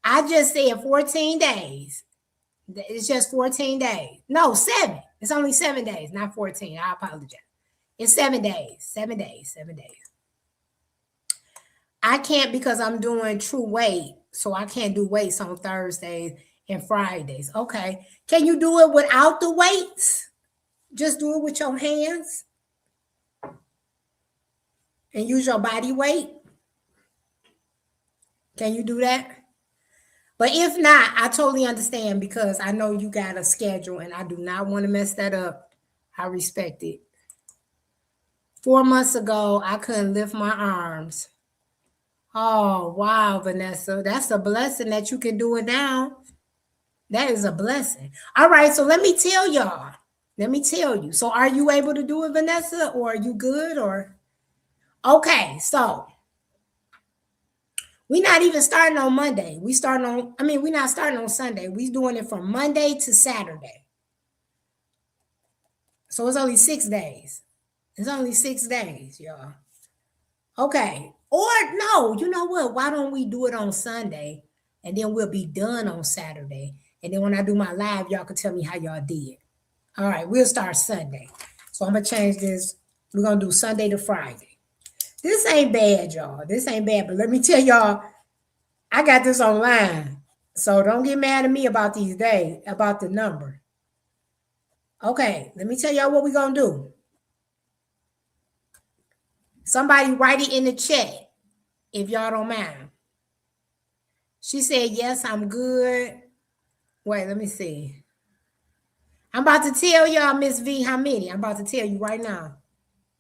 I just said 14 days. It's just 14 days. No, 7. It's only 7 days, not 14. I apologize. It's 7 days. 7 days. 7 days. I can't because I'm doing true weight. So I can't do weights on Thursdays and Fridays. Okay. Can you do it without the weights? Just do it with your hands and use your body weight. Can you do that? But if not, I totally understand because I know you got a schedule and I do not want to mess that up. I respect it. 4 months ago, I couldn't lift my arms. Oh, wow, Vanessa. That's a blessing that you can do it now. That is a blessing. All right, so let me tell y'all. Let me tell you. So are you able to do it, Vanessa, or are you good? Or okay, so we're not even starting on Monday. We're not starting on Sunday. We're doing it from Monday to Saturday. So it's only 6 days. It's only 6 days, y'all. Okay. Or no, you know what? Why don't we do it on Sunday and then we'll be done on Saturday? And then when I do my live, y'all can tell me how y'all did. All right, we'll start Sunday. So I'm going to change this. We're going to do Sunday to Friday. This ain't bad, y'all. This ain't bad. But let me tell y'all, I got this online. So don't get mad at me about these days, about the number. Okay, let me tell y'all what we're going to do. Somebody write it in the chat if y'all don't mind. She said, yes, I'm good. Wait, let me see. I'm about to tell y'all, Miss V, how many. I'm about to tell you right now.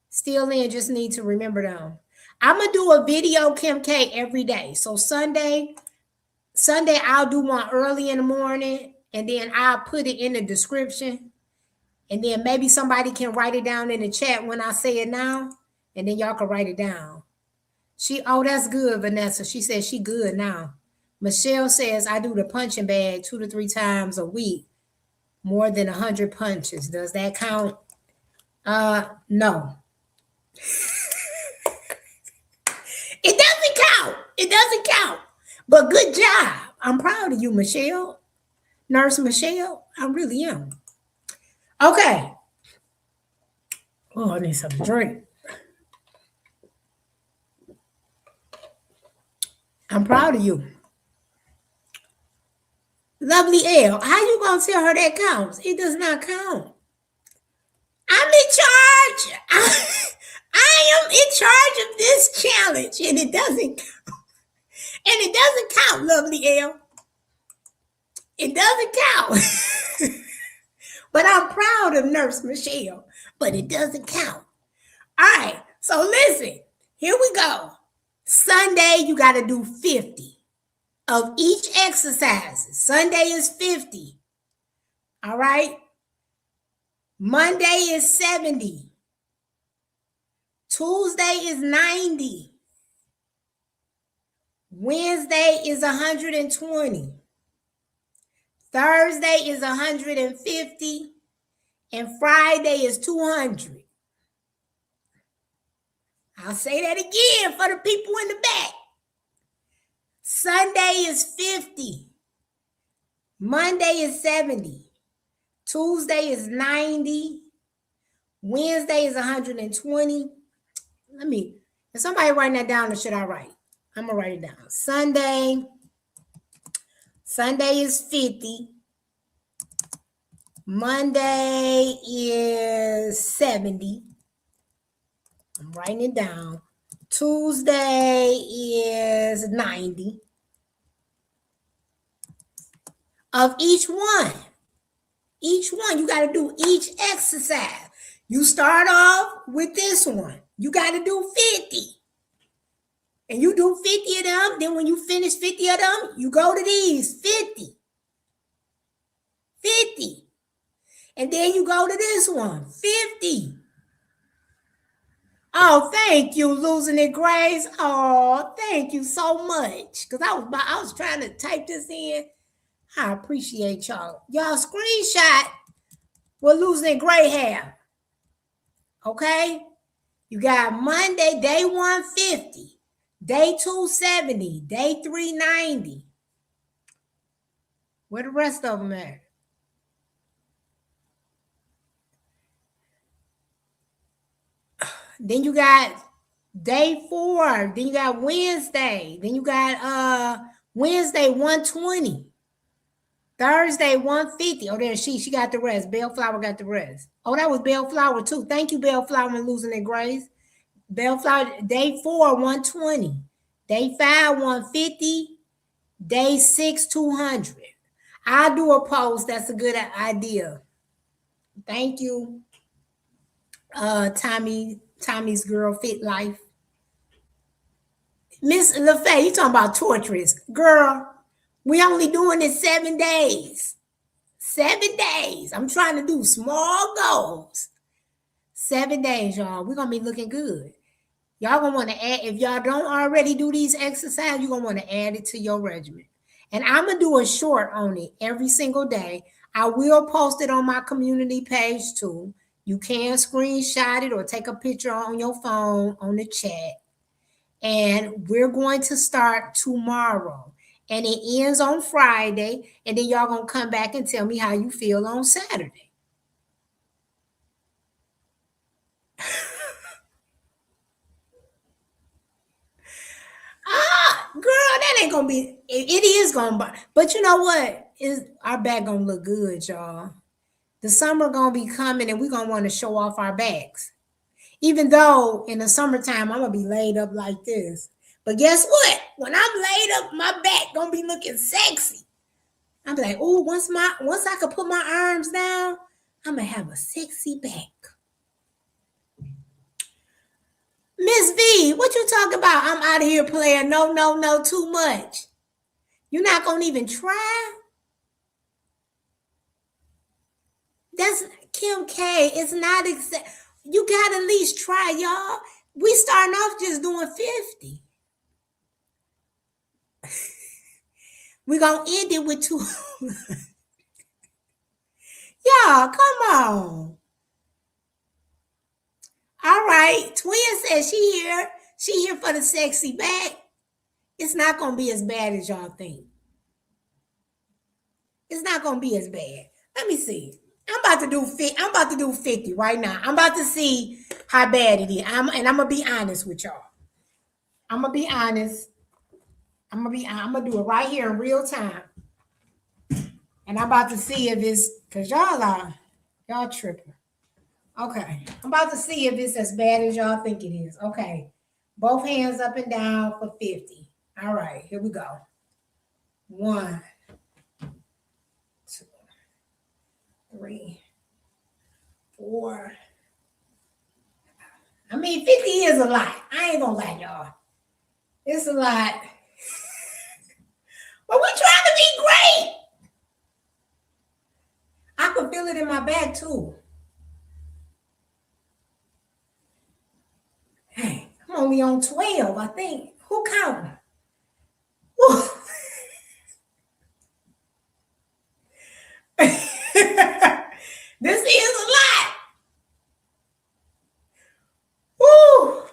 Still in, just need to remember them. I'm going to do a video, Kim K, every day. So Sunday, I'll do one early in the morning, and then I'll put it in the description. And then maybe somebody can write it down in the chat when I say it now. and then y'all can write it down. Oh, that's good, Vanessa. She says she good now. Michelle says I do the punching bag 2 to 3 times a week, more than 100 punches. Does that count? No, it doesn't count. It doesn't count. But good job. I'm proud of you, Michelle. Nurse Michelle. I really am. Okay. Oh, I need something to drink. I'm proud of you. Lovely L. How you gonna tell her that counts? It does not count. I'm in charge. I am in charge of this challenge, and it doesn't count. And it doesn't count, Lovely L. It doesn't count. But I'm proud of Nurse Michelle. But it doesn't count. All right. So listen. Here we go. Sunday, you got to do 50 of each exercise. Sunday is 50. All right. Monday is 70. Tuesday is 90. Wednesday is 120. Thursday is 150. And Friday is 200. I'll say that again for the people in the back. Sunday is 50. Monday is 70. Tuesday is 90. Wednesday is 120. If somebody writing that down, or should I write? I'm going to write it down. Sunday is 50. Monday is 70. I'm writing it down. Tuesday is 90. Of each one. Each one, you got to do each exercise. You start off with this one. You got to do 50. And you do 50 of them. Then when you finish 50 of them, you go to these 50. 50. And then you go to this one, 50. Oh, thank you, Losing It Grace. Oh, thank you so much. Because I was trying to type this in. I appreciate y'all. Y'all screenshot what Losing It Gray have. Okay? You got Monday, day 150. Day 270. Day 390. Where the rest of them at? Then you got day 4. Then you got Wednesday. Then you got Wednesday 120. Thursday 150. Oh, there she got the rest. Bellflower got the rest. Oh, that was Bellflower too. Thank you, Bellflower, and Losing Their Grace. Bellflower, day 4 120. Day 5 150. Day 6 200. I'll do a post. That's a good idea. Thank you, Tommy's Girl Fit Life. Miss LaFay, you talking about torturous. Girl, we only doing it 7 days. 7 days. I'm trying to do small goals. 7 days, y'all. We're going to be looking good. Y'all going to want to add, if y'all don't already do these exercises, you're going to want to add it to your regimen. And I'm going to do a short on it every single day. I will post it on my community page too. You can screenshot it or take a picture on your phone on the chat. And we're going to start tomorrow. And it ends on Friday. And then y'all going to come back and tell me how you feel on Saturday. Girl, that ain't going to be, it is going to, but you know what? Our back going to look good, y'all. The summer going to be coming and we're going to want to show off our backs. Even though in the summertime, I'm going to be laid up like this. But guess what? When I'm laid up, my back going to be looking sexy. I'm like, oh, once I could put my arms down, I'm going to have a sexy back. Miss V, what you talking about? I'm out of here playing no too much. You're not going to even try? That's Kim K. It's not you got to at least try, y'all. We starting off just doing 50. We gonna end it with two. Y'all, come on. All right. Twin says she here. She here for the sexy back. It's not gonna be as bad as y'all think. It's not gonna be as bad. Let me see. I'm about to do 50. I'm about to do 50 right now. I'm about to see how bad it is. And I'm gonna be honest with y'all. I'm gonna be honest. I'm gonna do it right here in real time. And I'm about to see if it's because y'all tripping. Okay. I'm about to see if it's as bad as y'all think it is. Okay. Both hands up and down for 50. All right, here we go. 1, 2, 3, 4. I mean, 50 is a lot. I ain't gonna lie, y'all. It's a lot. But we're trying to be great. I can feel it in my back too. Hey, I'm only on 12, I think. Who counting? This is a lot. Woo.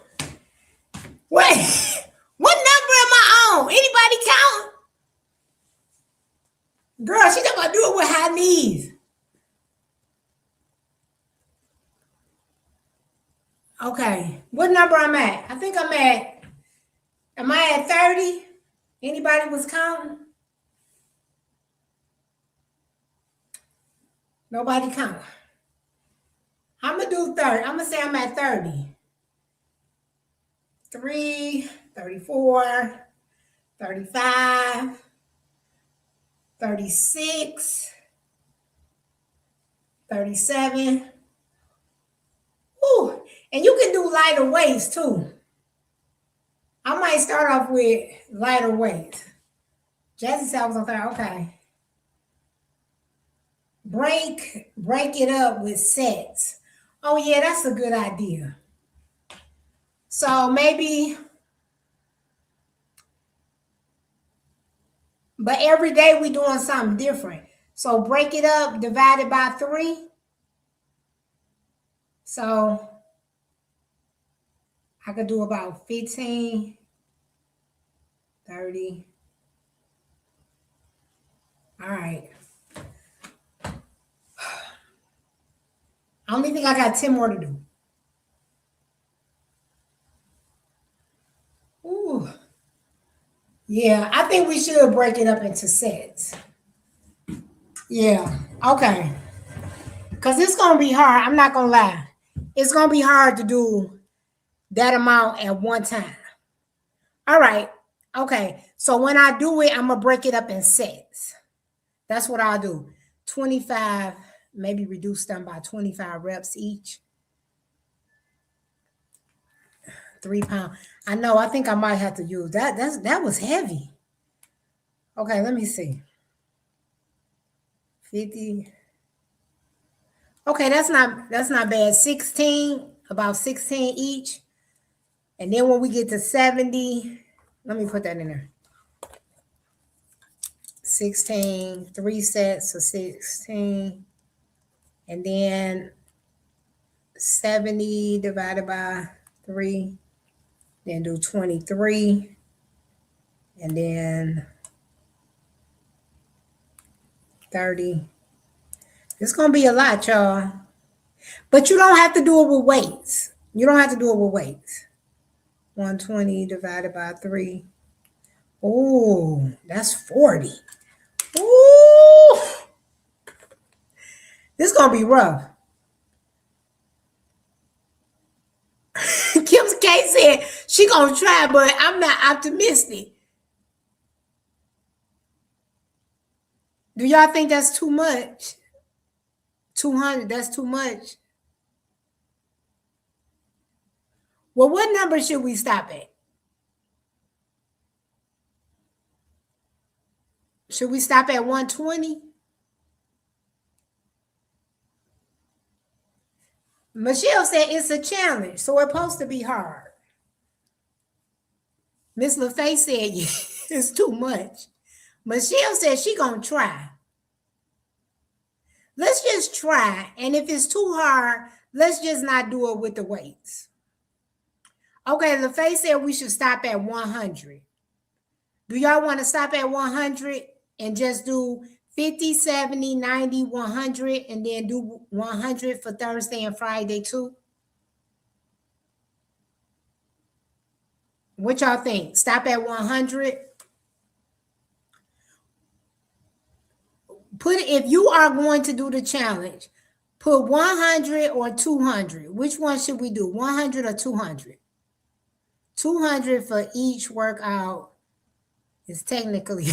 Wait, what number am I on? Anybody count? Girl, she talking about do it with high knees. Okay, what number I'm at? I think am I at 30? Anybody was counting? Nobody count. I'm going to do 30. I'm going to say I'm at 30. 3, 34, 35, 36, 37. Ooh, and you can do lighter weights too. I might start off with lighter weights. Jazzy said I was on 30. Okay. Break it up with sets. Oh yeah, that's a good idea. So maybe, but every day we doing something different. So break it up, divide it by 3. So I could do about 15, 30. All right. I only think I got 10 more to do. Ooh. Yeah, I think we should break it up into sets. Yeah, okay. Because it's going to be hard. I'm not going to lie. It's going to be hard to do that amount at one time. All right. Okay. So when I do it, I'm going to break it up in sets. That's what I'll do. 25, maybe reduce them by 25 reps each. 3 pounds. I know. I think I might have to use that. That was heavy. Okay. Let me see. 50. Okay. That's not bad. 16, about 16 each. And then when we get to 70, let me put that in there. 16, 3 sets of 16. And then 70 divided by 3. Then do 23. And then 30. It's going to be a lot, y'all. But you don't have to do it with weights. You don't have to do it with weights. 120 divided by 3. Oh, that's 40. Ooh. This is going to be rough. Kim's K said she going to try, but I'm not optimistic. Do y'all think that's too much? 200, that's too much. Well, what number should we stop at? Should we stop at 120? Michelle said it's a challenge, so it's supposed to be hard. Miss LaFay said it's too much. Michelle said she gonna try. Let's just try. And if it's too hard, let's just not do it with the weights. Okay, LaFay said we should stop at 100. Do y'all want to stop at 100 and just do 50, 70, 90, 100, and then do 100 for Thursday and Friday too? What y'all think? Stop at 100? If you are going to do the challenge, put 100 or 200. Which one should we do? 100 or 200? 200 for each workout is technically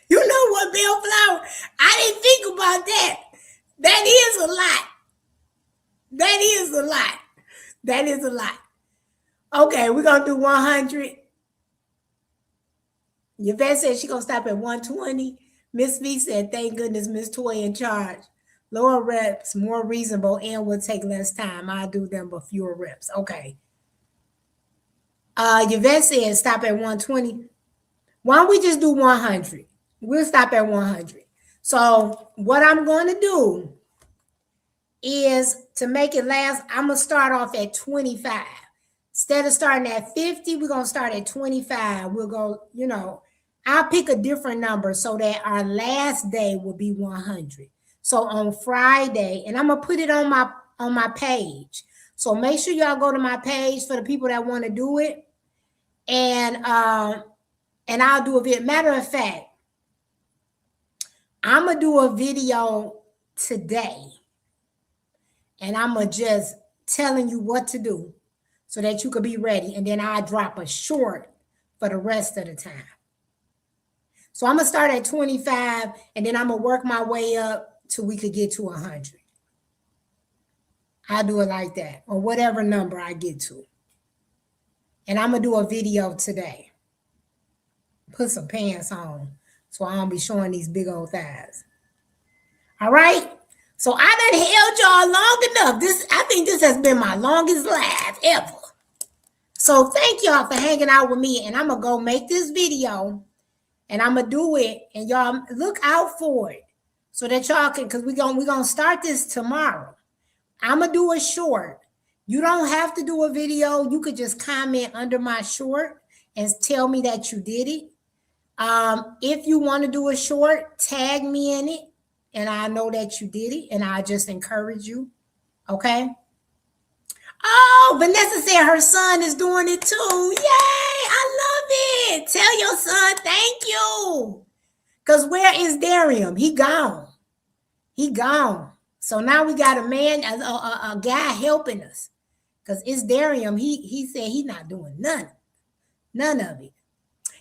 You know what, Bellflower? I didn't think about that. That is a lot. That is a lot. That is a lot. Okay, we're going to do 100. Yvette said she's going to stop at 120. Miss V said, thank goodness Miss Toy in charge. Lower reps, more reasonable, and will take less time. I'll do them, but fewer reps. Okay. Yvette said, stop at 120. Why don't we just do 100? We'll stop at 100. So what I'm going to do is to make it last, I'm going to start off at 25. Instead of starting at 50, we're going to start at 25. We'll go, I'll pick a different number so that our last day will be 100. So on Friday, and I'm going to put it on my page. So make sure y'all go to my page for the people that want to do it. And I'll do a video. Matter of fact, I'm going to do a video today. And I'm going to just telling you what to do so that you could be ready. And then I'll drop a short for the rest of the time. So I'm going to start at 25, and then I'm going to work my way up till we could get to 100. I'll do it like that, or whatever number I get to. And I'm going to do a video today. Put some pants on so I don't be showing these big old thighs. All right? So I done held y'all long enough. I think this has been my longest live ever. So thank y'all for hanging out with me. And I'm going to go make this video. And I'm going to do it. And y'all look out for it. So that y'all can, because we're gonna start this tomorrow. I'm going to do a short. You don't have to do a video. You could just comment under my short and tell me that you did it. If you want to do a short, tag me in it. And I know that you did it. And I just encourage you. Okay? Oh, Vanessa said her son is doing it too. Yay! I love it. Tell your son thank you. Because where is Darium? He gone. He gone. So now we got a man, a guy helping us. Because it's Darium. He said he's not doing none of it.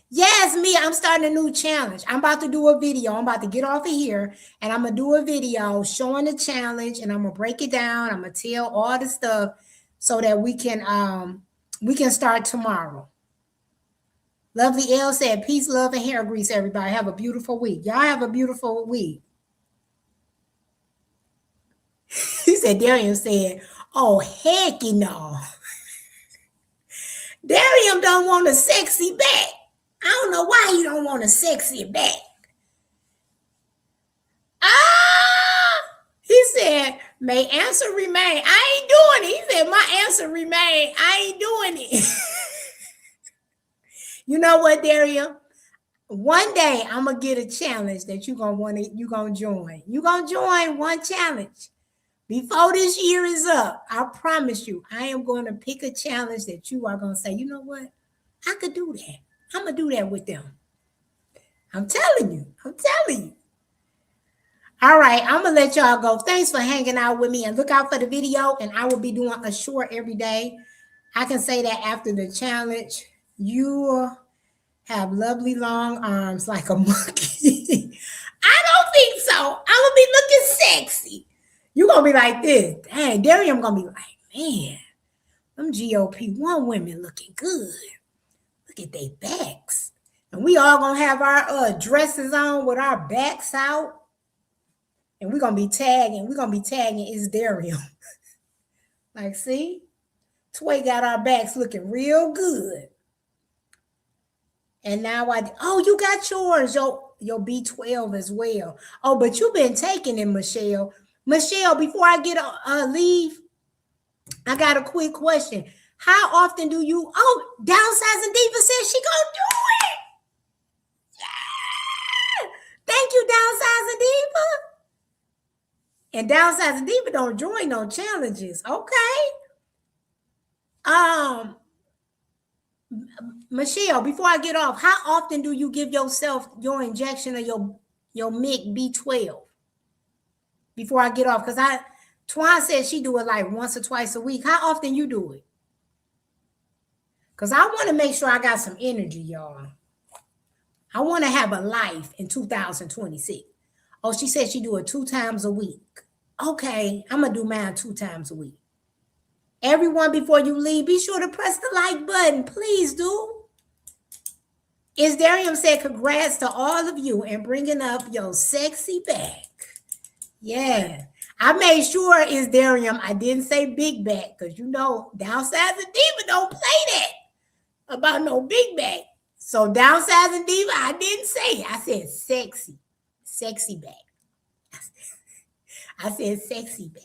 Yes, me, I'm starting a new challenge. I'm about to do a video. I'm about to get off of here, and I'm going to do a video showing the challenge, and I'm going to break it down. I'm going to tell all the stuff so that we can start tomorrow. Lovely L said, peace, love, and hair grease, everybody. Have a beautiful week. Y'all have a beautiful week. He said, Darian said, oh, heck no. Darian don't want a sexy back. I don't know why he don't want a sexy back. He said, may answer remain. I ain't doing it. He said, my answer remain. I ain't doing it. You know what, Daria? One day I'm going to get a challenge that you're going to join. You're going to join one challenge. Before this year is up, I promise you, I am going to pick a challenge that you are going to say, you know what? I could do that. I'm going to do that with them. I'm telling you. All right, I'm going to let y'all go. Thanks for hanging out with me, and look out for the video, and I will be doing a short every day. I can say that after the challenge, you have lovely long arms like a monkey. I don't think so. I'm going to be looking sexy. You're going to be like this. Dang, Darian going to be like, man, them GOP1 women looking good. Look at their backs. And we all going to have our dresses on with our backs out. And we're gonna be tagging. We're gonna be tagging is Dario. Like, see, Tway got our backs looking real good. And now you got yours, your B12 as well. Oh, but you've been taking it, Michelle. Michelle, before I get leave, I got a quick question. How often do you? Oh, Downsizing Diva says she gonna do it. Yeah. Thank you, Downsizing Diva. And Downsizing Diva don't join no challenges. Okay. Michelle, before I get off, how often do you give yourself your injection of your MIC B12? Before I get off, because Twan said she do it like once or twice a week. How often you do it? Because I want to make sure I got some energy, y'all. I want to have a life in 2026. Oh, she said she do it 2 times a week. Okay, I'm going to do mine 2 times a week. Everyone, before you leave, be sure to press the like button. Please do. Isdarium said, congrats to all of you and bringing up your sexy back. Yeah. I made sure, Isdarium, I didn't say big back because, Downsizing Diva don't play that about no big back. So Downsizing Diva, I didn't say it. I said sexy. Sexy back. I said sexy back.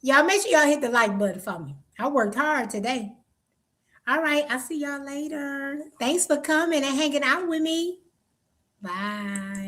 Y'all make sure y'all hit the like button for me. I worked hard today. All right, I'll see y'all later. Thanks for coming and hanging out with me. Bye.